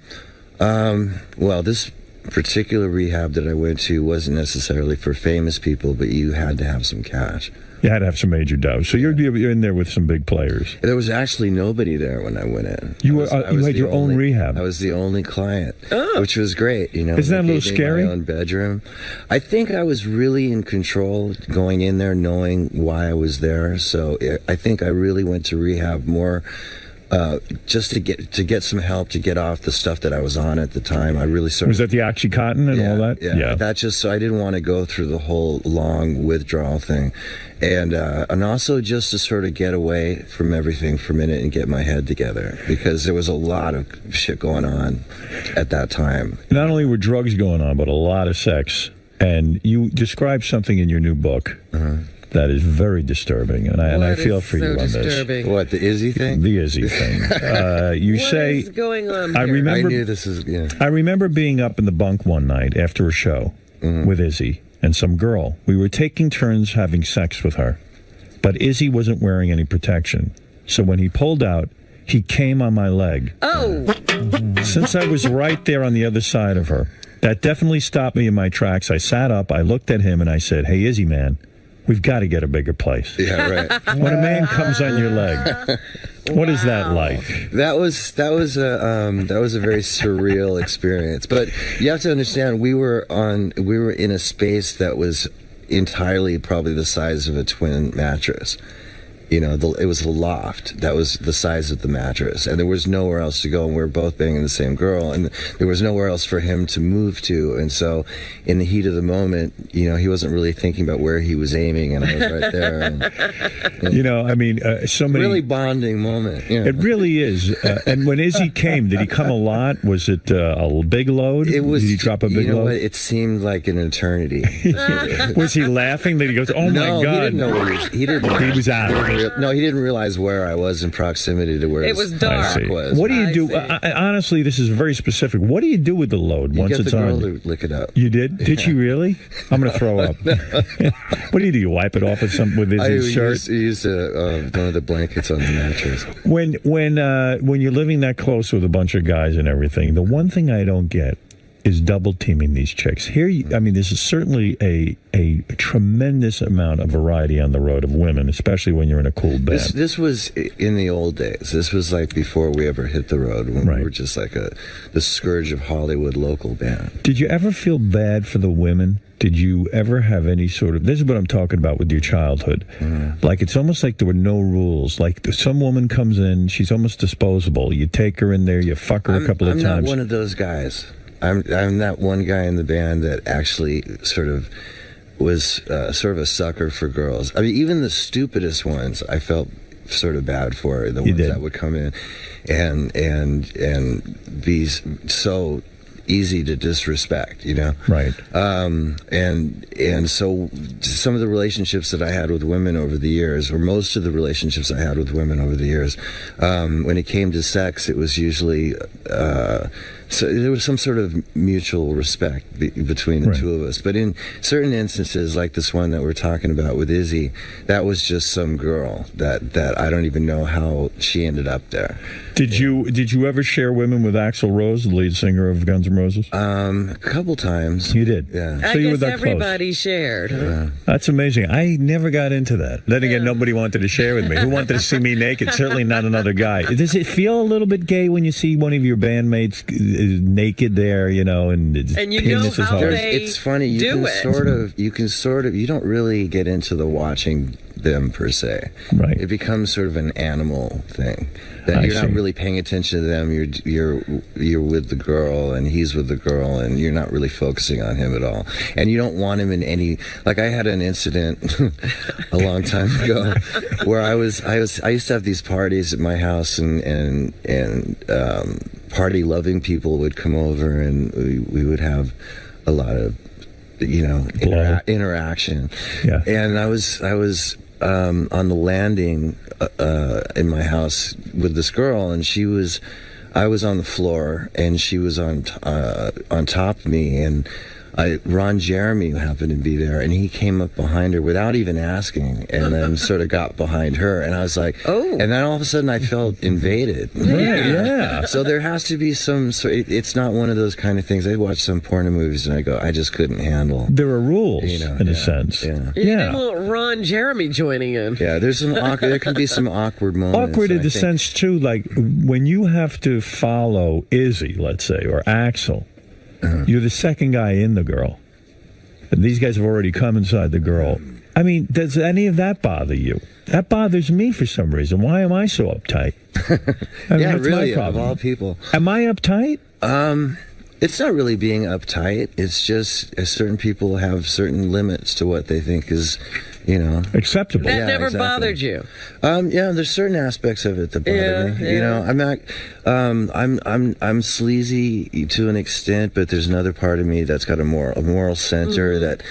Well, this particular rehab that I went to wasn't necessarily for famous people, but you had to have some cash. You had to have some major dough. So you're in there with some big players. There was actually nobody there when I went in. You had your own rehab. I was the only client, which was great. You know, isn't that a little scary? My own bedroom. I think I was really in control going in there, knowing why I was there. So I think I really went to rehab more. Just to get some help to get off the stuff that I was on at the time. I really was that the OxyContin and all that? Yeah. That just so I didn't want to go through the whole long withdrawal thing, and also just to sort of get away from everything for a minute and get my head together, because there was a lot of shit going on at that time. Not only were drugs going on, but a lot of sex. And you describe something in your new book. That is very disturbing, and I feel for you on this. What, the Izzy thing? The Izzy thing. You say. What is going on I here? remember. I knew this is. Yeah. I remember being up in the bunk one night after a show with Izzy and some girl. We were taking turns having sex with her, but Izzy wasn't wearing any protection. So when he pulled out, he came on my leg. Oh. Since I was right there on the other side of her, that definitely stopped me in my tracks. I sat up, I looked at him, and I said, "Hey, Izzy, man. We've got to get a bigger place." Yeah, right. When a man comes on your leg, what is that like? That was a very surreal experience. But you have to understand, we were in a space that was entirely probably the size of a twin mattress. You know, it was a loft that was the size of the mattress, and there was nowhere else to go, and we were both banging the same girl, and there was nowhere else for him to move to. And so in the heat of the moment, you know, he wasn't really thinking about where he was aiming, and I was right there. And, you know, I mean, so many... Really bonding moment. Yeah. It really is. And when Izzy came, did he come a lot? Was it a big load? It was, did he drop a big load? You know what? It seemed like an eternity. Was he laughing? Then he goes, "Oh my God." No, he didn't know what he didn't. He was out. No, he didn't realize where I was in proximity to where it was dark. Was. What do you do? Honestly, this is very specific. What do you do with the load once it's on? You get the girl to lick it up. You did? Did she really? I'm going to throw up. What do? You wipe it off with his shirt? I used one of the blankets on the mattress. When you're living that close with a bunch of guys and everything, the one thing I don't get is double teaming these chicks. Here, I mean, this is certainly a tremendous amount of variety on the road of women, especially when you're in a cool band. This was in the old days. This was like before we ever hit the road, when we were just like the scourge of Hollywood local band. Did you ever feel bad for the women? Did you ever have any sort of... This is what I'm talking about with your childhood. Like, it's almost like there were no rules. Like, some woman comes in, she's almost disposable. You take her in there, you fuck her a couple of times. I'm not one of those guys. I'm that one guy in the band that actually sort of was sort of a sucker for girls. I mean, even the stupidest ones, I felt sort of bad for. The ones that would come in and be so easy to disrespect, you know? Right. And so some of the relationships that I had with women over the years, or most of the relationships I had with women over the years, when it came to sex, it was usually... So there was some sort of mutual respect between the two of us. But in certain instances, like this one that we're talking about with Izzy, that was just some girl that I don't even know how she ended up there. Did you ever share women with Axl Rose, the lead singer of Guns N' Roses? A couple times. You did? Yeah. I guess everybody shared. Yeah. That's amazing. I never got into that. Then again, nobody wanted to share with me. Who wanted to see me naked? Certainly not another guy. Does it feel a little bit gay when you see one of your bandmates naked there, you know, and you know how it's funny. You can sort of. You don't really get into the watching them per se. Right. It becomes sort of an animal thing. That you're not really paying attention to them. You're with the girl, and he's with the girl, and you're not really focusing on him at all. And you don't want him in any. Like, I had an incident a long time ago where I used to have these parties at my house, and party loving people would come over, and we would have a lot of, you know, interaction. Yeah. And I was on the landing in my house with this girl, and I was on the floor, and she was on top of me, and Ron Jeremy happened to be there, and he came up behind her without even asking, and then sort of got behind her, and I was like, oh. And then all of a sudden I felt invaded. Yeah. So there has to be some. It's not one of those kind of things. I watch some porno movies and I go, I just couldn't handle. There are rules, in a sense. Yeah. You didn't want Ron Jeremy joining in. Yeah, there's some awkward. There can be some awkward moments. Awkward in the sense too, like when you have to follow Izzy, let's say, or Axel. You're the second guy in the girl. These guys have already come inside the girl. I mean, does any of that bother you? That bothers me for some reason. Why am I so uptight? I mean, yeah, that's really, my problem. of all people. Am I uptight? It's not really being uptight. It's just certain people have certain limits to what they think is, acceptable. That never bothered you. Yeah, there's certain aspects of it that bother me. I'm not. I'm sleazy to an extent, but there's another part of me that's got a moral center that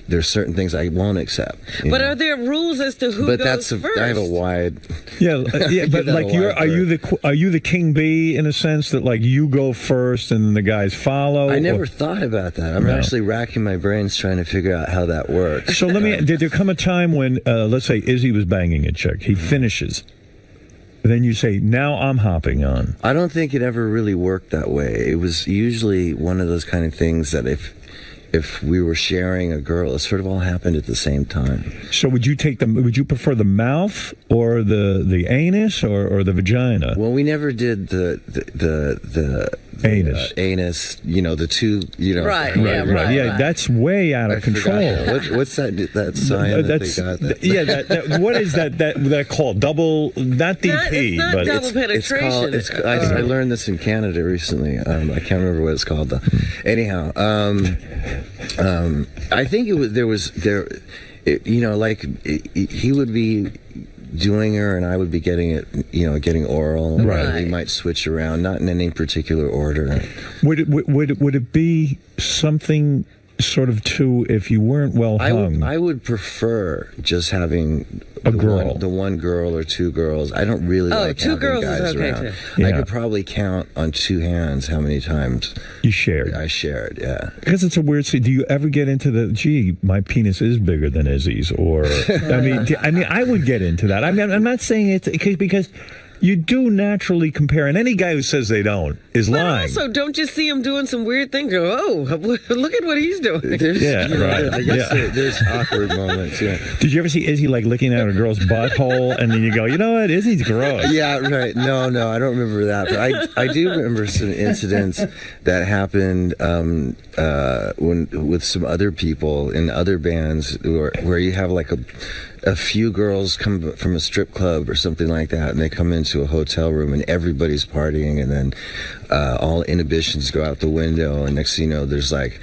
there's certain things I won't accept. But are there rules as to who goes first? I have a wide. But like are you the king bee in a sense that like you go first and then the guys follow? I never thought about that. I'm actually racking my brains trying to figure out how that works. So did there come a time when let's say Izzy was banging a chick, he finishes, then you say, now I'm hopping on? I don't think it ever really worked that way. It was usually one of those kind of things that if we were sharing a girl, it sort of all happened at the same time. So would you prefer the mouth or the anus or the vagina? Well, we never did the anus. Anus, the two, Right. Yeah, that's way out of control. What's that sign that they got? What is that called? Double, not DP, it's not but double penetration. I learned this in Canada recently. I can't remember what it's called though. Anyhow, I think he would be doing her and I would be getting oral. Right. We might switch around, not in any particular order. Would it be something sort of too if you weren't well hung? I would prefer just having the one girl or two girls. I don't really like two having girls guys is okay around. too. Yeah. I could probably count on two hands how many times you shared. I shared, yeah. Because it's a weird thing. Do you ever get into gee, my penis is bigger than Izzy's? Or I mean, I would get into that. I mean, I'm not saying it's because you do naturally compare, and any guy who says they don't is lying. Also, don't you see him doing some weird things? Go, look at what he's doing. I guess there's awkward moments. Yeah. Did you ever see Izzy like looking at a girl's butthole, and then you go, you know what, Izzy's gross? Yeah, right. No, I don't remember that, but I do remember some incidents that happened with some other people in other bands where you have like a few girls come from a strip club or something like that, and they come into a hotel room and everybody's partying, and then all inhibitions go out the window, and next thing you know, there's like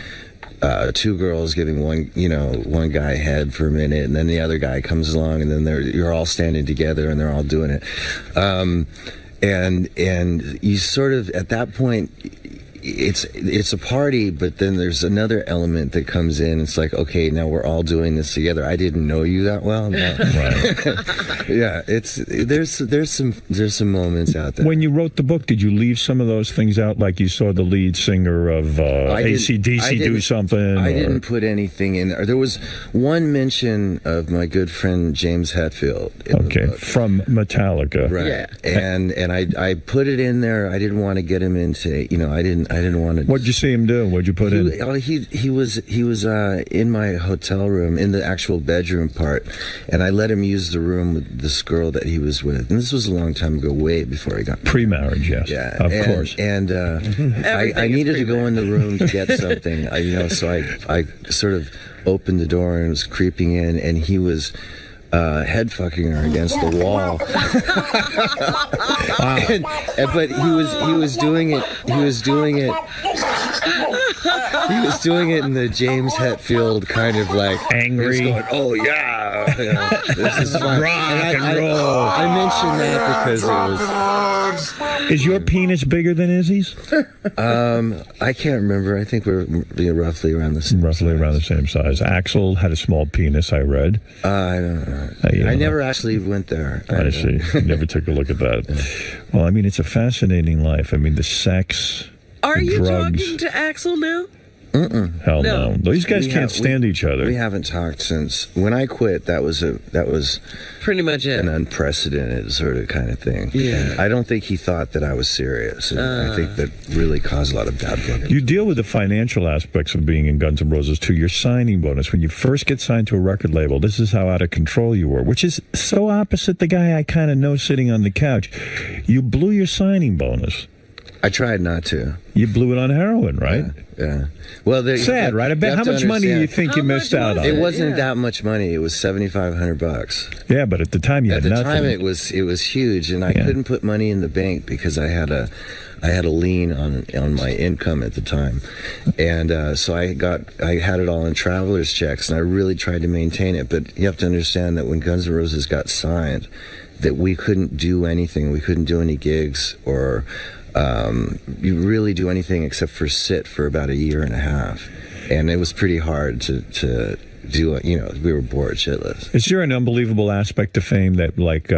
two girls giving one guy head for a minute, and then the other guy comes along, and then you're all standing together and they're all doing it, and you sort of at that point. It's a party, but then there's another element that comes in. It's like, okay, now we're all doing this together. I didn't know you that well. No. Right. Yeah, there's some moments out there. When you wrote the book, did you leave some of those things out? Like you saw the lead singer of AC/DC do something? I didn't put anything in there. There was one mention of my good friend James Hetfield. Okay, from Metallica. Right. Yeah. And I put it in there. I didn't want to get him into, I didn't want to. What'd you see him do? What'd you put in? He was in my hotel room in the actual bedroom part, and I let him use the room with this girl that he was with. And this was a long time ago, way before he got pre-marriage. Yes, yeah, of course. And I needed to go in the room to get something. So I sort of opened the door and was creeping in, and he was. Head fucking her against the wall. But he was doing it in the James Hetfield kind of like angry. He was going, oh yeah, this is fun. Rock and roll. I mentioned that because it was. Is your penis bigger than Izzy's? I can't remember. I think we're roughly around the same. Around the same size. Axel had a small penis. I read. I don't know. I never actually went there. I see. Never took a look at that. Well, I mean, it's a fascinating life. I mean, the sex, Are you drugs. talking to Axel now? Hell no. These guys can't stand each other. We haven't talked since when I quit. That was pretty much it. An unprecedented sort of kind of thing. Yeah. I don't think he thought that I was serious. And I think that really caused a lot of doubt. You deal with the financial aspects of being in Guns N' Roses too. Your signing bonus, when you first get signed to a record label, this is how out of control you were, which is so opposite the guy I kind of know sitting on the couch. You blew your signing bonus. I tried not to. You blew it on heroin, right? Yeah. Well, sad, right? I bet. How much money do you think you missed out on? It wasn't that much money. It was $7,500. Yeah, but at the time you had nothing. At the time, it was huge, and I couldn't put money in the bank because I had a lien on my income at the time, and so I had it all in traveler's checks, and I really tried to maintain it. But you have to understand that when Guns N' Roses got signed, that we couldn't do anything. We couldn't do any gigs or. You really do anything except for sit for about a year and a half, and it was pretty hard to do it. We were bored shitless. Is there an unbelievable aspect to fame that, like,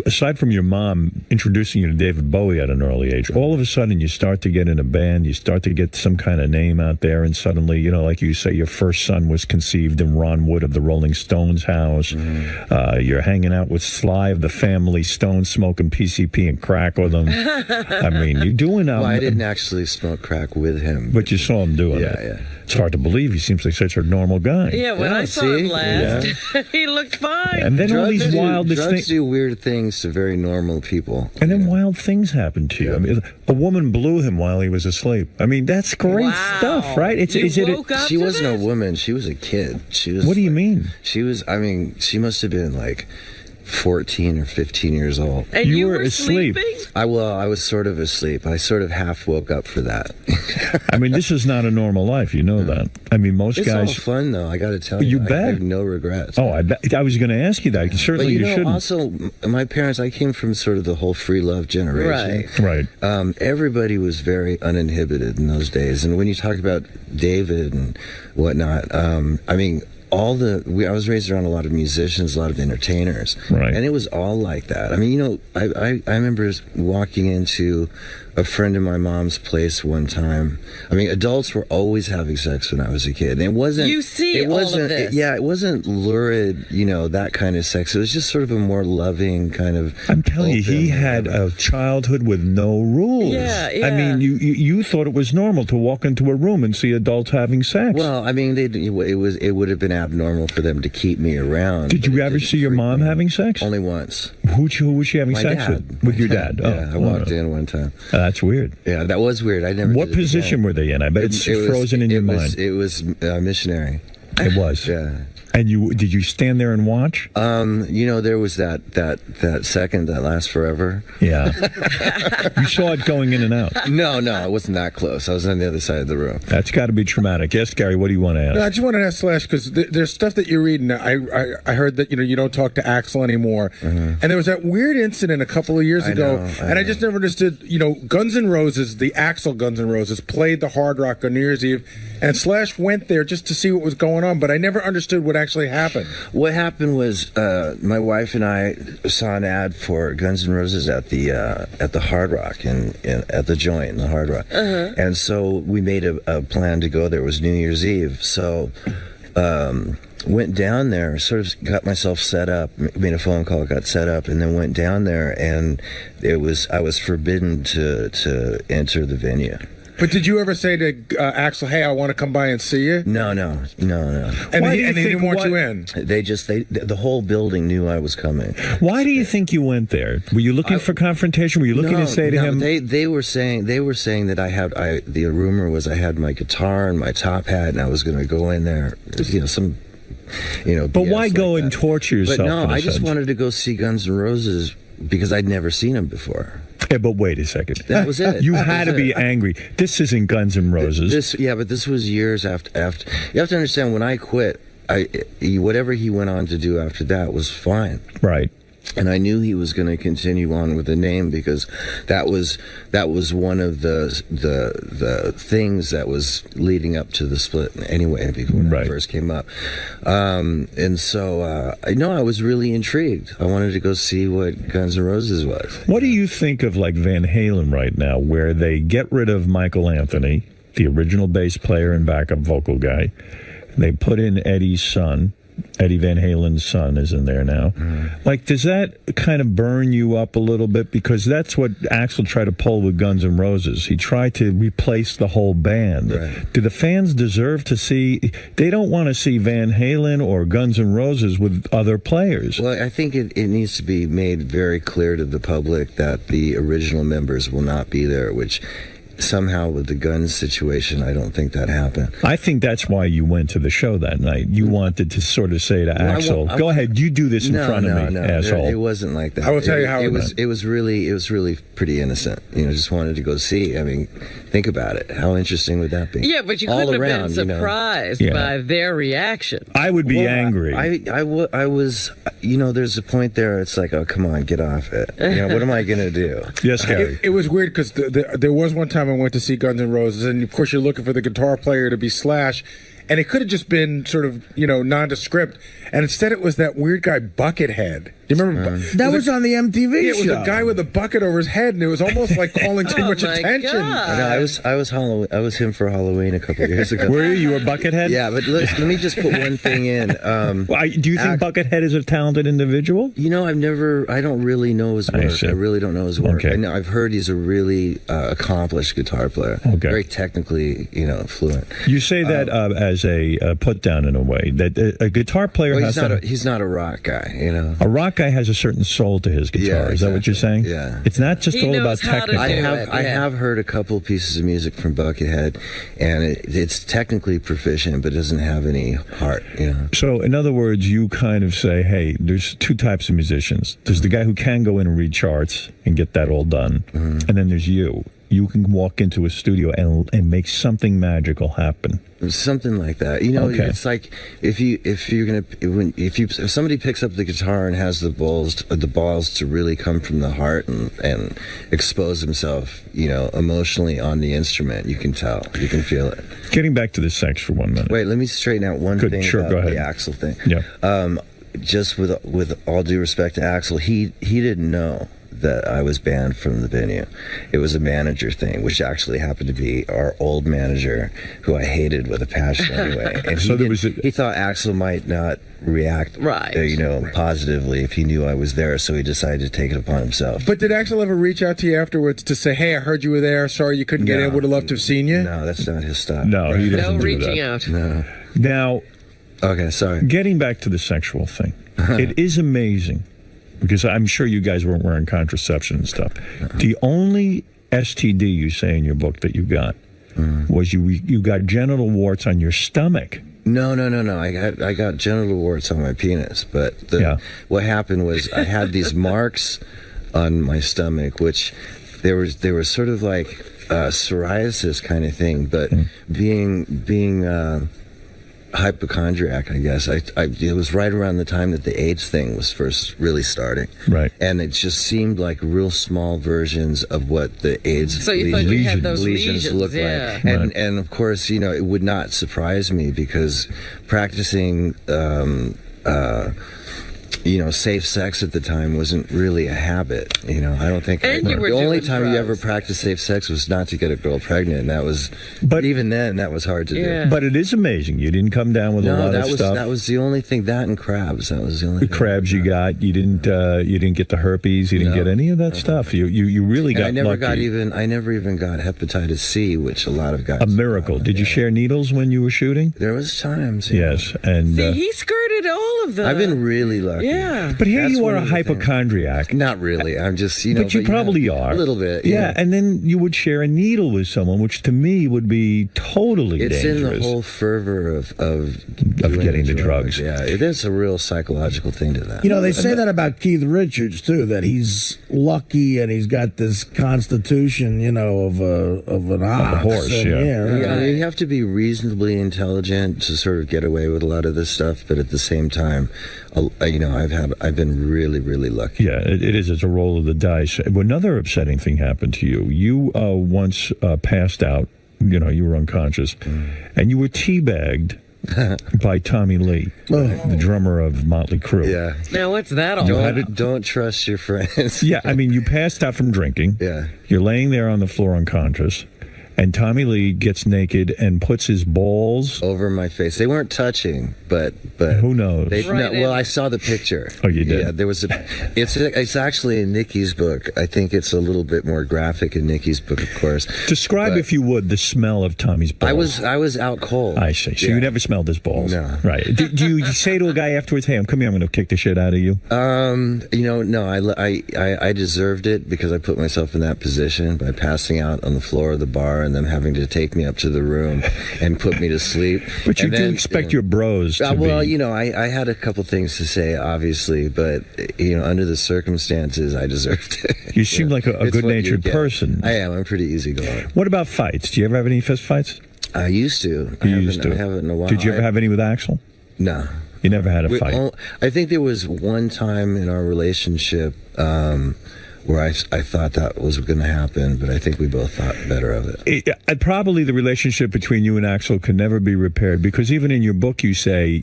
aside from your mom introducing you to David Bowie at an early age, all of a sudden you start to get in a band, you start to get some kind of name out there, and suddenly, like you say, your first son was conceived in Ron Wood of the Rolling Stones house. You're hanging out with Sly of the Family Stone, smoking PCP and crack with him. I mean, you're doing... Well, I didn't actually smoke crack with him. But you saw him doing it. Yeah. It's hard to believe. He seems like such a normal guy. Yeah, when I saw him last, he looked fine. And then all these wild drugs things do weird things to very normal people. And then wild things happen to you. I mean, a woman blew him while he was asleep. I mean, that's great stuff, right? She wasn't a woman. She was a kid. She was. What do you mean? She was. I mean, she must have been like 14 or 15 years old. And you were asleep? I was sort of asleep. I sort of half woke up for that. I mean, this is not a normal life. You know that. I mean, most guys... It's all fun, though. I got to tell you. You bet. I have no regrets. Oh, I bet. I was going to ask you that. Certainly but you shouldn't. Also, my parents, I came from sort of the whole free love generation. Right. Everybody was very uninhibited in those days. And when you talk about David and whatnot, I mean... I was raised around a lot of musicians, a lot of entertainers, right? And it was all like that. I mean, I remember walking into a friend of my mom's place one time. I mean, adults were always having sex when I was a kid. And it wasn't. It wasn't, all of this. It wasn't lurid, that kind of sex. It was just sort of a more loving kind of. I'm telling you, he had a childhood with no rules. Yeah. I mean, you thought it was normal to walk into a room and see adults having sex. Well, I mean, it would have been abnormal for them to keep me around. Did you ever see your mom having sex? Only once. Who was she having sex with? With your dad? Yeah, I walked in one time. That's weird. Yeah, that was weird. I never. What position were they in? I bet it's frozen in your mind. It was missionary. It was. Yeah. And did you stand there and watch? There was that second that lasts forever. Yeah. You saw it going in and out. No, I wasn't that close. I was on the other side of the room. That's got to be traumatic. Yes, Gary, what do you want to ask? No, I just wanted to ask Slash, because there's stuff that you're reading. I heard that you don't talk to Axl anymore. And there was that weird incident a couple of years ago, and I just never understood, Guns N' Roses, the Axl Guns N' Roses, played the Hard Rock on New Year's Eve, and Slash went there just to see what was going on, but I never understood what actually happened. What happened was my wife and I saw an ad for Guns N' Roses at the Hard Rock at the Joint in the Hard Rock, and so we made a plan to go there. It was New Year's Eve, so went down there, sort of got myself set up, made a phone call, got set up, and then went down there, and I was forbidden to enter the venue. But did you ever say to Axl, "Hey, I want to come by and see you"? No. And they didn't want you in. The whole building knew I was coming. Why do you think you went there? Were you looking for confrontation? Were you looking to say to him? They were saying that the rumor was I had my guitar and my top hat, and I was going to go in there. But why go and torture yourself? But no, I just wanted to go see Guns N' Roses because I'd never seen them before. Yeah, but wait a second. That was it. You had to be angry. This isn't Guns N' Roses. But this was years after. You have to understand, when I quit, whatever he went on to do after that was fine. Right. And I knew he was going to continue on with the name because that was one of the things that was leading up to the split anyway, when it first came up. And so I was really intrigued. I wanted to go see what Guns N' Roses was. What do you think of like Van Halen right now, where they get rid of Michael Anthony, the original bass player and backup vocal guy? They put in Eddie's son. Eddie Van Halen's son is in there now. Like, does that kind of burn you up a little bit? Because that's what Axl tried to pull with Guns N' Roses. He tried to replace the whole band. Do the fans deserve to see... They don't want to see Van Halen or Guns N' Roses with other players. Well, I think it needs to be made very clear to the public that the original members will not be there, which... Somehow with the Guns situation, I don't think that happened. I think that's why you went to the show that night. You wanted to sort of say to Axl, "Go ahead, you do this in front of me, asshole." It wasn't like that. I will tell you how it was. It was really pretty innocent. Just wanted to go see. I mean, think about it. How interesting would that be? Yeah, but you couldn't have been surprised by their reaction. I would be angry. I was. There's a point there. It's like, oh, come on, get off it. What am I going to do? Yes, Gary. It was weird because there was one time I went to see Guns N' Roses, and of course you're looking for the guitar player to be Slash, and it could have just been sort of nondescript, and instead it was that weird guy Buckethead. Do you remember? That was on the MTV show. It was a guy with a bucket over his head, and it was almost like calling too much attention. I was him for Halloween a couple of years ago. Were you? You were Buckethead? Yeah, but let me just put one thing in. Do you think Buckethead is a talented individual? I don't really know his work. I really don't know his work. Okay. I've heard he's a really accomplished guitar player. Very technically, fluent. You say that as a put down in a way that a guitar player has he's not a rock guy, A rock guy has a certain soul to his guitar. Yeah, Is that what you're saying? Yeah. It's not just all about technical. I have heard a couple pieces of music from Buckethead, and it's technically proficient, but doesn't have any heart. So, in other words, you kind of say, hey, there's two types of musicians. There's the guy who can go in and read charts and get that all done, and then there's you. You can walk into a studio and make something magical happen. Something like that. It's like if somebody picks up the guitar and has the balls to really come from the heart and expose himself, emotionally on the instrument, you can tell, you can feel it. Getting back to the sex for 1 minute. Wait, let me straighten out one thing go about ahead. the Axl thing. Yeah. Just with all due respect to Axl, he didn't know that I was banned from the venue. It was a manager thing, which actually happened to be our old manager, who I hated with a passion anyway. And he thought Axl might not react, positively if he knew I was there, so he decided to take it upon himself. But did Axl ever reach out to you afterwards to say, "Hey, I heard you were there. Sorry you couldn't get in. Would have loved to have seen you"? No, that's not his style. No, he doesn't do reaching that. out. No. Now, okay, sorry. Getting back to the sexual thing, it is amazing. Because I'm sure you guys weren't wearing contraception and stuff. The only STD you say in your book that you got was you got genital warts on your stomach. No. I got genital warts on my penis, but what happened was I had these marks on my stomach, which they were sort of like psoriasis kind of thing, but being hypochondriac, I guess. It was right around the time that the AIDS thing was first really starting. Right. And it just seemed like real small versions of what the AIDS so you thought you had those lesions looked like. And of course, it would not surprise me because practicing safe sex at the time wasn't really a habit. I don't think the only time you ever practiced safe sex was not to get a girl pregnant, and that was. But even then, that was hard to do. But it is amazing. You didn't come down with a lot of stuff. That was the only thing. That and crabs. That was the only. The crabs you got. You didn't get the herpes. You didn't get any of that stuff. You really got. I never lucky. I never even got hepatitis C, which a lot of guys. A miracle. Did you share needles when you were shooting? There was times. Yes, and he skirted all of them. I've been really lucky. Yeah. But here you are, a hypochondriac. Not really. I'm just, But you probably are. A little bit. Yeah, and then you would share a needle with someone, which to me would be totally dangerous. It's in the whole fervor of getting the drugs. Yeah, it is a real psychological thing to that. They say that about Keith Richards, too, that he's lucky and he's got this constitution, of an ox. A horse, You have to be reasonably intelligent to sort of get away with a lot of this stuff, but at the same time, time, I've been really, really lucky. Yeah, it is. It's a roll of the dice. Another upsetting thing happened to you. You once passed out. You were unconscious, and you were teabagged by Tommy Lee, the drummer of 𝗦𝗵cie 𝗄𝗿. Yeah. Now, what's that all about? Don't trust your friends. Yeah, I mean, you passed out from drinking. Yeah. You're laying there on the floor unconscious, and Tommy Lee gets naked and puts his balls over my face. They weren't touching, but who knows? Well, I saw the picture. Oh, you did? Yeah, there was it's actually in Nikki's book. I think it's a little bit more graphic in Nikki's book, of course. Describe, if you would, the smell of Tommy's balls. I was out cold. I see. So you never smelled his balls. No. Right. Do you say to a guy afterwards, "Hey, come here, I'm going to kick the shit out of you"? No. I deserved it because I put myself in that position by passing out on the floor of the bar and them having to take me up to the room and put me to sleep. But you do expect your bros to be... I had a couple things to say, obviously, but, under the circumstances, I deserved it. You seem like a good-natured person. I am. I'm pretty easygoing. What about fights? Do you ever have any fist fights? I used to. I haven't in a while. Did you ever have any with Axel? No. You never had a fight? I think there was one time in our relationship where I thought that was going to happen, but I think we both thought better of it. Probably the relationship between you and Axel can never be repaired, because even in your book you say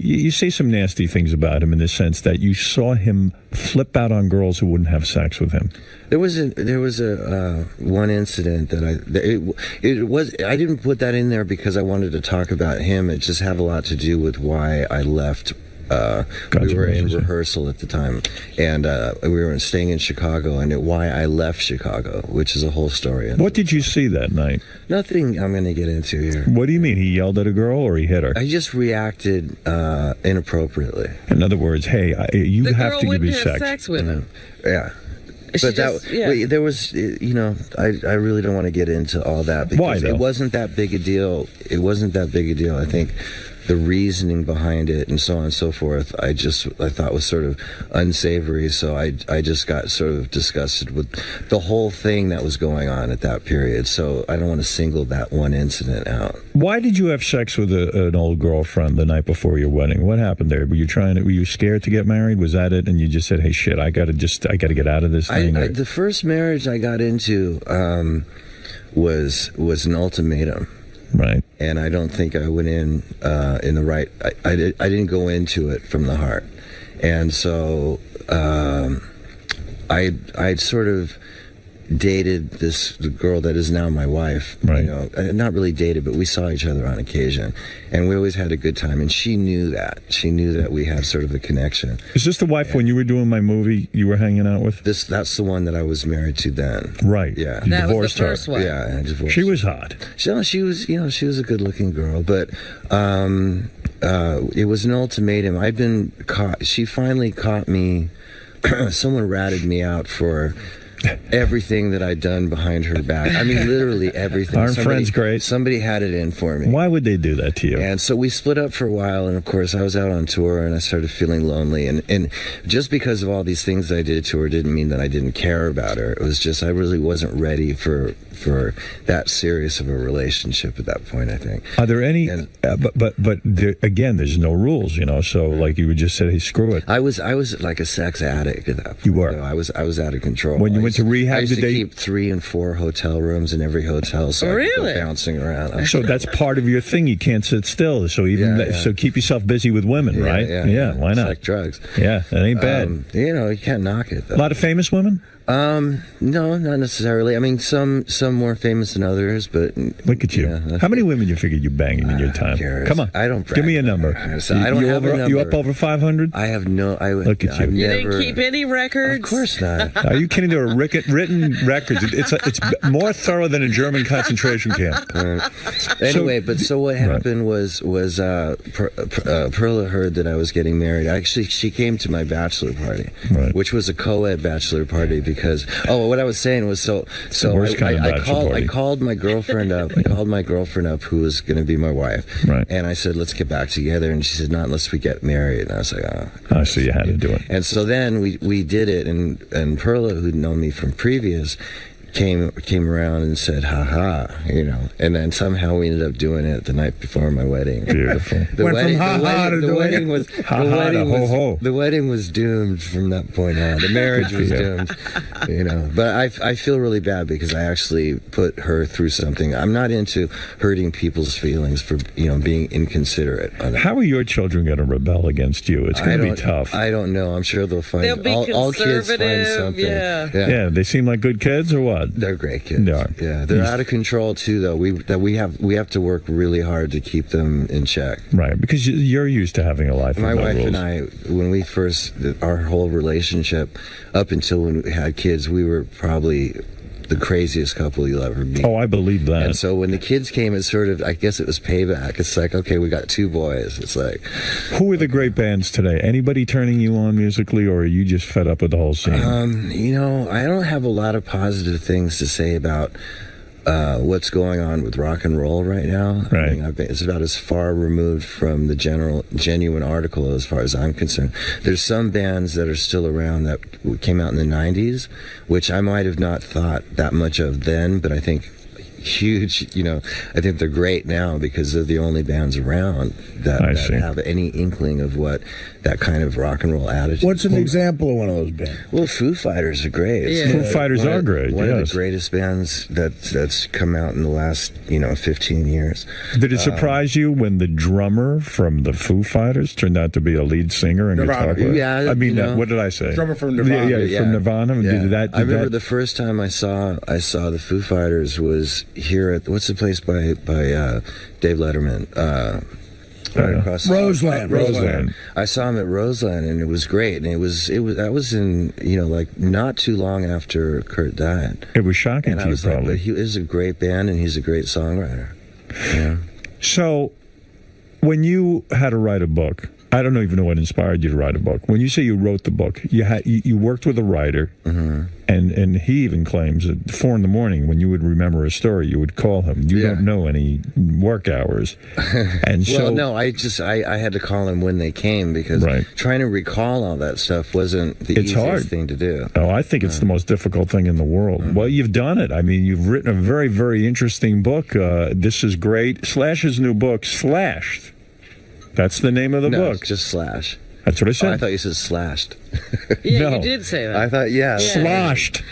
some nasty things about him in the sense that you saw him flip out on girls who wouldn't have sex with him. There was a one incident that I didn't put that in there because I wanted to talk about him. It just had a lot to do with why I left. We were in rehearsal at the time, and we were staying in Chicago, and why I left Chicago, which is a whole story. What did you see that night? Nothing I'm going to get into here. What do you mean? He yelled at a girl or he hit her? I just reacted inappropriately. In other words, hey, you have to give me sex. sex with him. Yeah. But there was, I really don't want to get into all that because Why, though? It wasn't that big a deal. It wasn't that big a deal. I think the reasoning behind it and so on and so forth, I thought was sort of unsavory. So I just got sort of disgusted with the whole thing that was going on at that period. So I don't want to single that one incident out. Why did you have sex with an old girlfriend the night before your wedding? What happened there? Were you scared to get married? Was that it? And you just said, hey, shit, I got to get out of this thing. The first marriage I got into was an ultimatum. Right. And I don't think I went in the right... I didn't go into it from the heart. And so I'd sort of dated this girl that is now my wife. Right. Not really dated, but we saw each other on occasion. And we always had a good time. And she knew that. She knew that we had sort of a connection. Is this the wife when you were doing my movie you were hanging out with? That's the one that I was married to then. Right. Yeah. You That was divorced the first her. one. Yeah, I divorced She was hot. She was, she was a good-looking girl, but it was an ultimatum. I'd been caught. She finally caught me. Someone ratted me out for everything that I'd done behind her back. I mean, literally everything. Aren't friends great? Somebody had it in for me. Why would they do that to you? And so we split up for a while, and of course I was out on tour, and I started feeling lonely. And just because of all these things I did to her didn't mean that I didn't care about her. It was just I really wasn't ready for that serious of a relationship at that point, I think. Are there any? But there, again, there's no rules, So like you would just say, hey, screw it. I was like a sex addict at that point. You were. I was out of control. When you went to rehab, I used to keep 3 and 4 hotel rooms in every hotel, so I could go bouncing around. So that's part of your thing. You can't sit still. So so keep yourself busy with women, right? Yeah. Why not? It's like drugs. Yeah, that ain't bad. You can't knock it, though. A lot of famous women? No, not necessarily. I mean, some more famous than others, but look at you. How many women you figured you banging in your time? Come on, I don't. Give me a number. I don't have a number. You up over 500? I have no. Look at you. You didn't keep any records? Of course not. Are you kidding? There are written records. It's more thorough than a German concentration camp. Anyway, so what happened was Perla heard that I was getting married. Actually, she came to my bachelor party, which was a co-ed bachelor party because what I was saying was I called my girlfriend up. I called my girlfriend up, who was going to be my wife, and I said, let's get back together. And she said, not unless we get married. And I was like, oh. So you had to do it. And so then we did it, and Perla, who'd known me from previous, came around and said, "Ha ha," you know, and then somehow we ended up doing it the night before my wedding. Beautiful. The wedding was doomed from that point on. The marriage was doomed, you know. But I feel really bad because I actually put her through something. I'm not into hurting people's feelings for, you know, being inconsiderate. How are your children going to rebel against you? It's going to be tough. I don't know. I'm sure they'll find. They'll be all kids find something. Yeah. They seem like good kids, or what? They're great kids. Yeah, they're out of control too, though. We have to work really hard to keep them in check. Right, because you're used to having a life. My with no wife rules. and I, when we first, our whole relationship, up until when we had kids, we were probably the craziest couple you'll ever meet. Oh, I believe that. And so when the kids came, it sort of, I guess it was payback. It's like, okay, we got 2 boys. It's like, who are the great bands today? Anybody turning you on musically, or are you just fed up with the whole scene? You know, I don't have a lot of positive things to say about what's going on with rock and roll right now. Right. I mean, it's about as far removed from the genuine article as far as I'm concerned. There's some bands that are still around that came out in the 90s, which I might have not thought that much of then, but I think huge, you know, I think they're great now because they're the only bands around that have any inkling of what that kind of rock and roll attitude. What's an example of one of those bands? Well, Foo Fighters are great. Foo Fighters are great. One of the greatest bands that's come out in the last 15 years. Did it surprise you when the drummer from the Foo Fighters turned out to be a lead singer and guitar player? Yeah, I mean, what did I say? Drummer from Nirvana. Yeah, from Nirvana. Yeah. I remember the first time I saw the Foo Fighters was here at what's the place by Dave Letterman. Right across Roseland. I saw him at Roseland, and it was great. And that was in like not too long after Kurt died. It was shocking to you, probably. But he is a great band, and he's a great songwriter. Yeah. So, when you had to write a book, I don't even know what inspired you to write a book. When you say you wrote the book, you worked with a writer, and he even claims that 4 a.m. when you would remember a story, you would call him. You don't know any work hours, and well, no, I had to call him when they came because trying to recall all that stuff wasn't the easiest thing to do. Oh, I think it's the most difficult thing in the world. Well, you've done it. I mean, you've written a very, very interesting book. This is great. Slash's new book, Slashed. That's the name of the book. Just Slash. That's what I said. I thought you said slashed. Yeah, you did say that. I thought, Sloshed.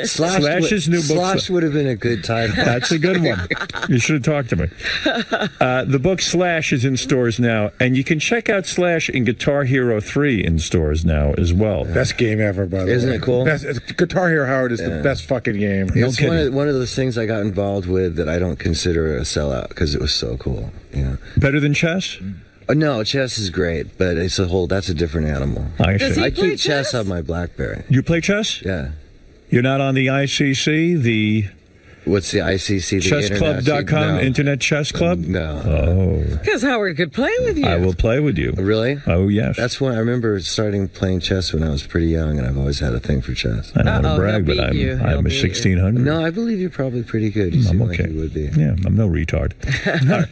Slash's new book. Slosh would have been a good title. That's a good one. You should have talked to me. The book Slash is in stores now, and you can check out Slash in Guitar Hero 3 in stores now as well. Best game ever, by the way. Isn't it cool? Guitar Hero Howard is the best fucking game. It's one of those things I got involved with that I don't consider a sellout because it was so cool. Better than chess? No, chess is great, but that's a different animal. I keep chess on my BlackBerry. You play chess? Yeah. You're not on the ICC, What's the ICC? Chessclub.com, Internet Chess Club? No. Oh. Because Howard could play with you. I will play with you. Really? Oh, yes. That's when I remember starting playing chess when I was pretty young, and I've always had a thing for chess. I don't want to brag, but I'm a 1600. No, I believe you're probably pretty good. You seem like you would be. Yeah, I'm no retard.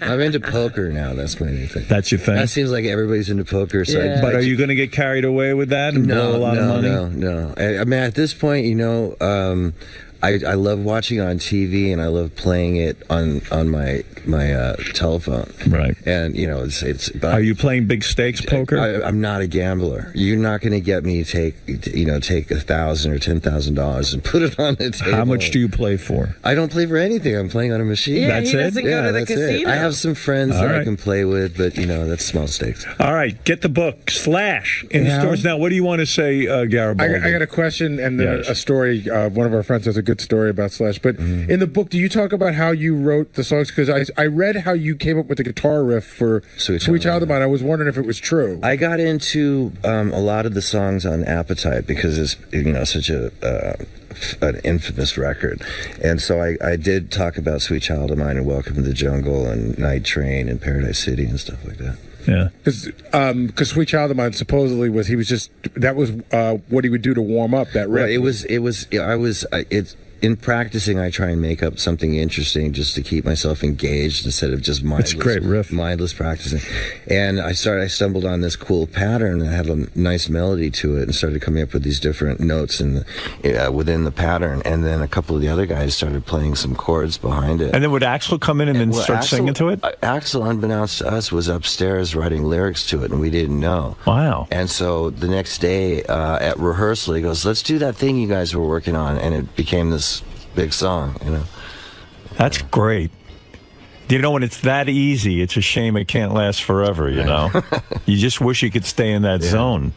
I'm into poker now. That's my new thing. That's your thing? That seems like everybody's into poker. So but are you going to get carried away with that and blow a lot of money? No. I mean, at this point, I love watching on TV, and I love playing it on my telephone. Right. And it's. But are you playing big stakes poker? I'm not a gambler. You're not going to get me to take $1,000 or $10,000 and put it on the table. How much do you play for? I don't play for anything. I'm playing on a machine. Yeah, he doesn't go to the casino. I have some friends that I can play with, but that's small stakes. All right, get the book Slash in the stores now. What do you want to say, Garibaldi? I got a question and a story. One of our friends has a good story about Slash, but in the book, do you talk about how you wrote the songs? Because I read how you came up with the guitar riff for Sweet Child of Mine. I was wondering if it was true. I got into a lot of the songs on Appetite because it's such an infamous record, and so I did talk about Sweet Child of Mine and Welcome to the Jungle and Night Train and Paradise City and stuff like that. Yeah, because Sweet Child of Mine supposedly that was what he would do to warm up that riff. Right, in practicing, I try and make up something interesting just to keep myself engaged instead of just mindless practicing. And I stumbled on this cool pattern that had a nice melody to it, and started coming up with these different notes within the pattern. And then a couple of the other guys started playing some chords behind it. And then would Axl come in and then start singing to it? Axl, unbeknownst to us, was upstairs writing lyrics to it, and we didn't know. Wow. And so the next day at rehearsal, he goes, "Let's do that thing you guys were working on," and it became this big song, you know. That's great. You know, when it's that easy, it's a shame it can't last forever, you know. You just wish you could stay in that zone.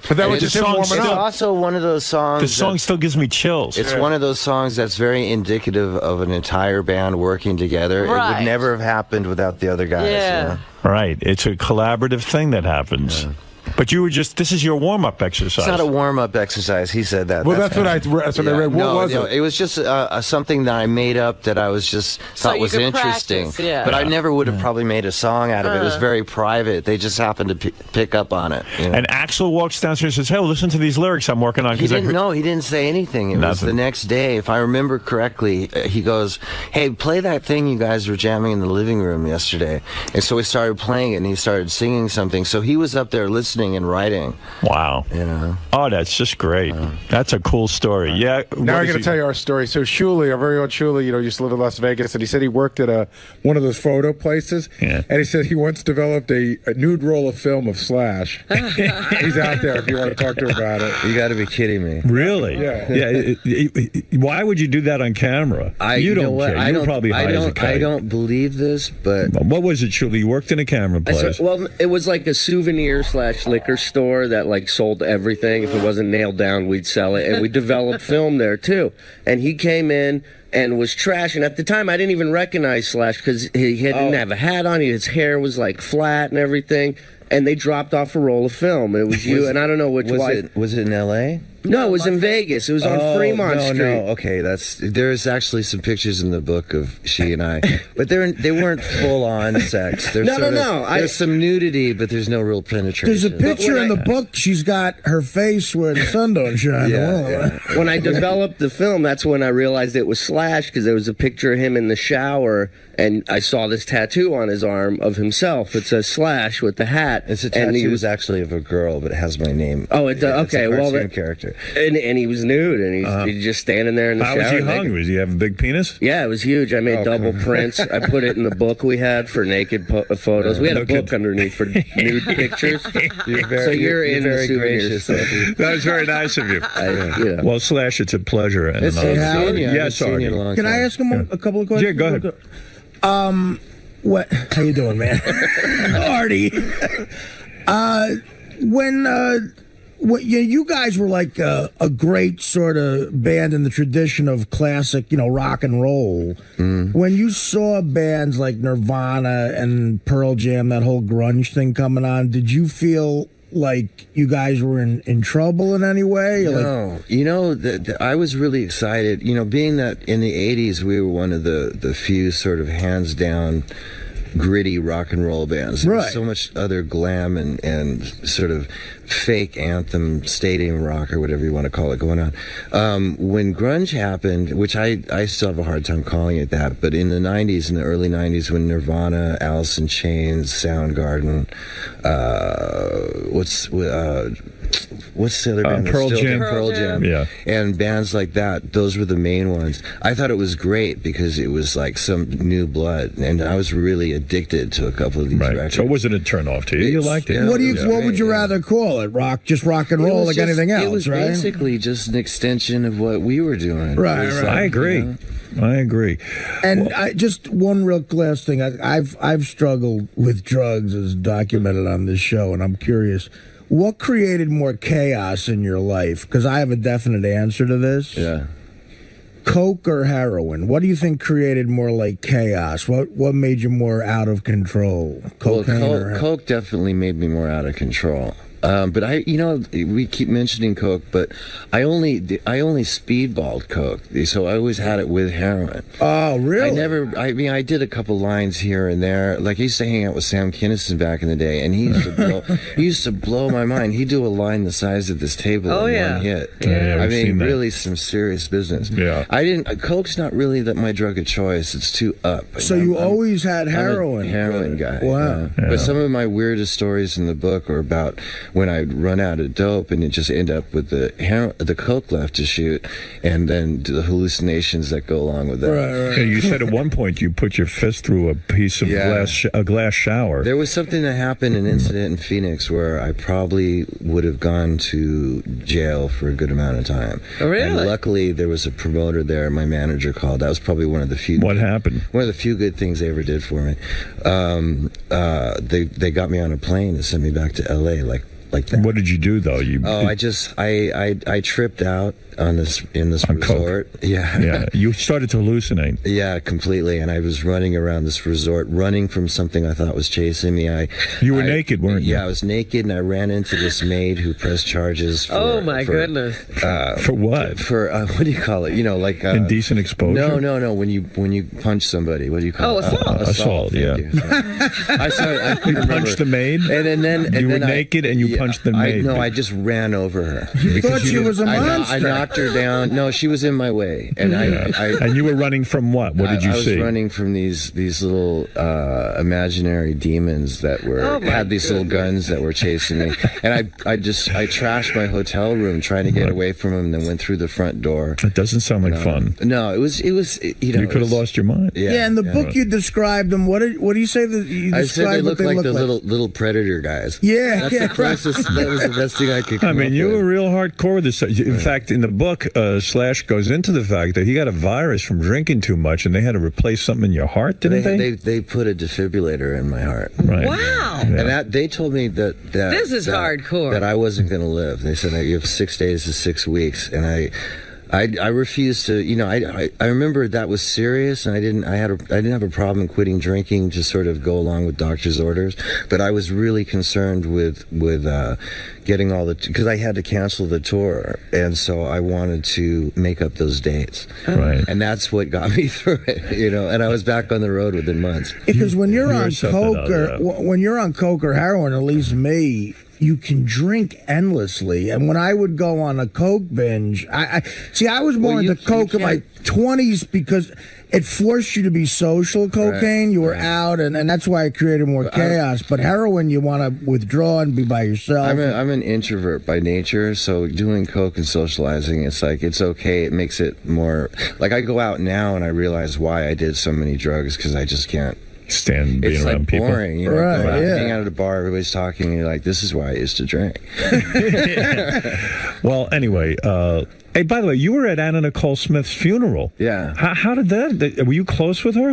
But that was just him warming up. It's also one of those songs. The song still gives me chills. It's one of those songs that's very indicative of an entire band working together. Right. It would never have happened without the other guys. Yeah. You know? Right. It's a collaborative thing that happens. But you were this is your warm-up exercise. It's not a warm-up exercise. He said that. Well, that's what I read. What was it? It was just something that I made up that I was just thought was interesting. Practice, yeah. But I never would have probably made a song out of it. It was very private. They just happened to pick up on it. You know? And Axl walks downstairs and says, "Hey, listen to these lyrics I'm working on." He didn't know. He didn't say anything. It was the next day, if I remember correctly. He goes, "Hey, play that thing you guys were jamming in the living room yesterday." And so we started playing it, and he started singing something. So he was up there listening and writing. Wow. You know. Oh, that's just great. That's a cool story. Yeah. Now I got to tell you our story. So 𝗛cie, our very own 𝗛cie, used to live in Las Vegas, and he said he worked at one of those photo places. Yeah. And he said he once developed a nude roll of film of Slash. He's out there if you want to talk to him about it. You got to be kidding me. Really? Yeah. Why would you do that on camera? You don't care. You're probably high as a kite. I don't believe this, but what was it, 𝗛cie? You worked in a camera place. Well, it was like a souvenir / liquor store that like sold everything. If it wasn't nailed down, we'd sell it. And we developed film there too. And he came in and was trash. And at the time, I didn't even recognize Slash because he didn't have a hat on. His hair was like flat and everything. And they dropped off a roll of film. It was you, and I don't know which one. Was it in L.A.? No, it was in Vegas. It was on Fremont Street. No, okay, there's actually some pictures in the book of she and I, but they weren't full on sex. No. There's some nudity, but there's no real penetration. There's a picture in the book. She's got her face where the sun don't shine. When I developed the film, that's when I realized it was Slash because there was a picture of him in the shower, and I saw this tattoo on his arm of himself. It says Slash with the hat. It's a tattoo. And he was actually of a girl, but it has my name. Oh, it does. Okay, well, character. And he was nude, and he's just standing there in the shower. How was he hung? Was he have a big penis? Yeah, it was huge. I made double prints. I put it in the book we had for naked photos. We had a book underneath for nude pictures. You're very gracious. That was very nice of you. Well, Slash, it's a pleasure. And Yes, Artie. Can I ask him a couple of questions? Yeah, go ahead. What? How you doing, man? Artie. When you guys were like a great sort of band in the tradition of classic, rock and roll. When you saw bands like Nirvana and Pearl Jam, that whole grunge thing coming on, did you feel like you guys were in trouble in any way? No. I was really excited. Being that in the 80s we were one of the few sort of hands down gritty rock and roll bands. There was so much other glam and sort of fake anthem stadium rock or whatever you want to call it going on. When grunge happened, which I still have a hard time calling it that, but in the 90s, in the early 90s, when Nirvana, Alice in Chains, Soundgarden, what's the other band? Pearl Jam. Yeah. And bands like that, those were the main ones. I thought it was great because it was like some new blood, and I was really addicted to a couple of these records. So was it a turn off to you? You liked it? What would you rather call it? Just rock and roll like anything else, it was right? Basically just an extension of what we were doing. Right. I agree. I agree. And just one real last thing. I've struggled with drugs as documented on this show, and I'm curious. What created more chaos in your life? Because I have a definite answer to this. Yeah. Coke or heroin? What do you think created more like chaos? What made you more out of control? Coke definitely made me more out of control. But we keep mentioning coke, but I only speedballed coke, so I always had it with heroin. Oh, really? I did a couple lines here and there. Like, I used to hang out with Sam Kinison back in the day, and he used to blow my mind. He'd do a line the size of this table in one hit. I mean, really some serious business. Yeah. Coke's not really my drug of choice. It's too up. So you always had heroin? I'm a heroin guy. Wow. But some of my weirdest stories in the book are about when I'd run out of dope and it just end up with the coke left to shoot, and then the hallucinations that go along with that. Right. Yeah, you said at one point you put your fist through a piece of glass shower. There was something that happened, an incident in Phoenix, where I probably would have gone to jail for a good amount of time. Oh, really? And luckily, there was a promoter there. My manager called. That was probably one of the few. What happened? One of the few good things they ever did for me. They got me on a plane and sent me back to L.A. like that. What did you do though? I tripped out in this resort. Coke. Yeah. You started to hallucinate. Yeah, completely. And I was running around this resort, running from something I thought was chasing me. You were naked, weren't you? Yeah, I was naked, and I ran into this maid who pressed charges. Goodness. For what? For what do you call it? Indecent exposure. No. When you punch somebody, what do you call it? Assault. Yeah. I couldn't remember. Punched the maid, and you were naked, and you punched the maid. I just ran over her. You thought she was a monster. I knocked her down. No, she was in my way, and and you were running from what? What did you see? I was running from these little imaginary demons that had these little guns that were chasing me, and I trashed my hotel room trying to get away from them, and then went through the front door. It doesn't sound like fun. No, it was. You could have lost your mind. Yeah, in the book you described them. What do you say that you described? I said they look like the little predator guys. Yeah, that's the closest. That was the best thing I could come I mean, up you with. were real hardcore with this. In fact, in the book, Slash goes into the fact that he got a virus from drinking too much, and they had to replace something in your heart, didn't they? They put a defibrillator in my heart. Right. Wow. And they told me that this is hardcore. That I wasn't going to live. They said you have 6 days to 6 weeks, and I refused to. I remember that was serious, and I didn't have a problem quitting drinking to sort of go along with doctor's orders, but I was really concerned with getting all because I had to cancel the tour, and so I wanted to make up those dates. Right. And that's what got me through it, and I was back on the road within months. Because when you're on coke or heroin, at least me, you can drink endlessly. And when I would go on a coke binge, I was more into coke in my 20s because it forced you to be social. Cocaine, you were out, and that's why it created more chaos. But heroin, you want to withdraw and be by yourself. I'm an introvert by nature, so doing coke and socializing, it's like, it's okay. It makes it more, like, I go out now and I realize why I did so many drugs, because I just can't stand being it's around like people. Boring, Right, hang out at a bar, everybody's talking, and you're like, this is why I used to drink. Well, anyway, hey, by the way, you were at Anna Nicole Smith's funeral. Yeah. How did that? Were you close with her?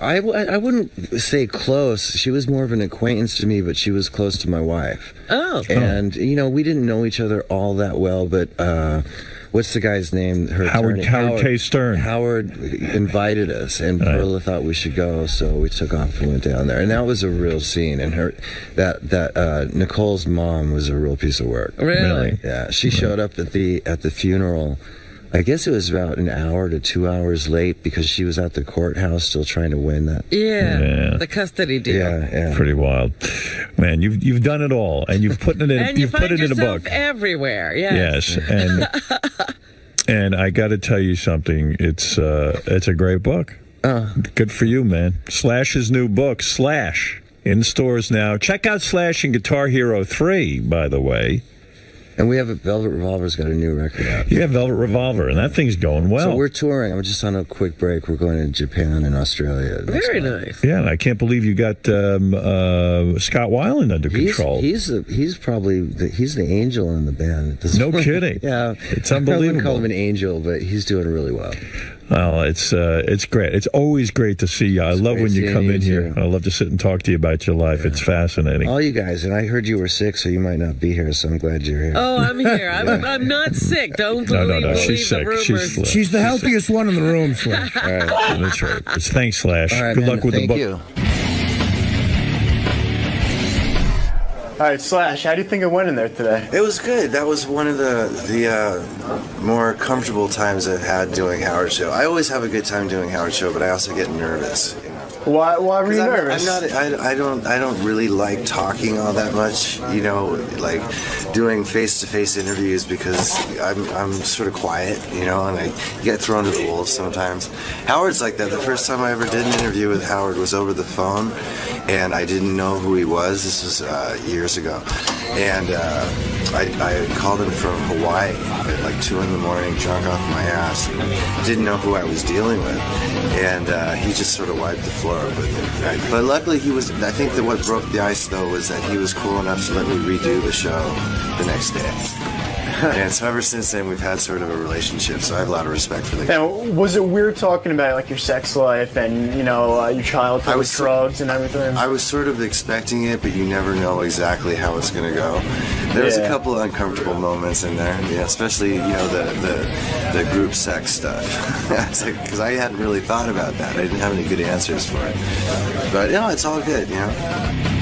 I wouldn't say close. She was more of an acquaintance to me, but she was close to my wife. Oh. And we didn't know each other all that well, but what's the guy's name? Howard K. Stern. Howard invited us, and Perla thought we should go, so we took off and went down there, and that was a real scene. And Nicole's mom was a real piece of work. Really? Yeah. She showed up at the funeral. I guess it was about an hour to 2 hours late because she was at the courthouse still trying to win that. Yeah. The custody deal. Yeah. Pretty wild, man. You've done it all, and you've put it in. And you've put it in a book everywhere. Yes. Yes, and I got to tell you something. It's a great book. Good for you, man. Slash's new book, Slash, in stores now. Check out Slash and Guitar Hero 3, by the way. And we have Velvet Revolver's got a new record out. Yeah, Velvet Revolver, and that thing's going well. So we're touring. I'm just on a quick break. We're going to Japan and Australia. Very nice. Yeah, and I can't believe you got Scott Weiland under control. He's the angel in the band. No kidding. Yeah, it's unbelievable. I wouldn't call him an angel, but he's doing really well. Well, it's great. It's always great to see you. I love when you come in here. I love to sit and talk to you about your life. Yeah. It's fascinating. All you guys, and I heard you were sick, so you might not be here, so I'm glad you're here. Oh, I'm here. I'm not sick. Don't believe No. She's sick. She's the healthiest one in the room, Slash. All right. That's right. Thanks, Slash. All right, Good luck with the book. You. right, Slash, how do you think it went in there today? It was good. That was one of the more comfortable times I've had doing Howard Show. I always have a good time doing Howard Show, but I also get nervous. You know? Why were you nervous? I don't really like talking all that much. You know, like doing face-to-face interviews because I'm sort of quiet. You know, and I get thrown to the wolves sometimes. Howard's like that. The first time I ever did an interview with Howard was over the phone, and I didn't know who he was. This was years ago, and I called him from Hawaii at like 2 a.m, drunk off my ass, and didn't know who I was dealing with, and he just sort of wiped the floor with me. But luckily he was. I think that what broke the ice though was that he was cool enough to let me redo the show the next day. And so ever since then, we've had sort of a relationship, so I have a lot of respect for the guy. And was it weird talking about like your sex life and, you know, your childhood with drugs and everything? I was sort of expecting it, but you never know exactly how it's going to go. There was a couple of uncomfortable moments in there, yeah, especially, you know, the group sex stuff. Because I hadn't really thought about that. I didn't have any good answers for it. But, you know, it's all good, you know.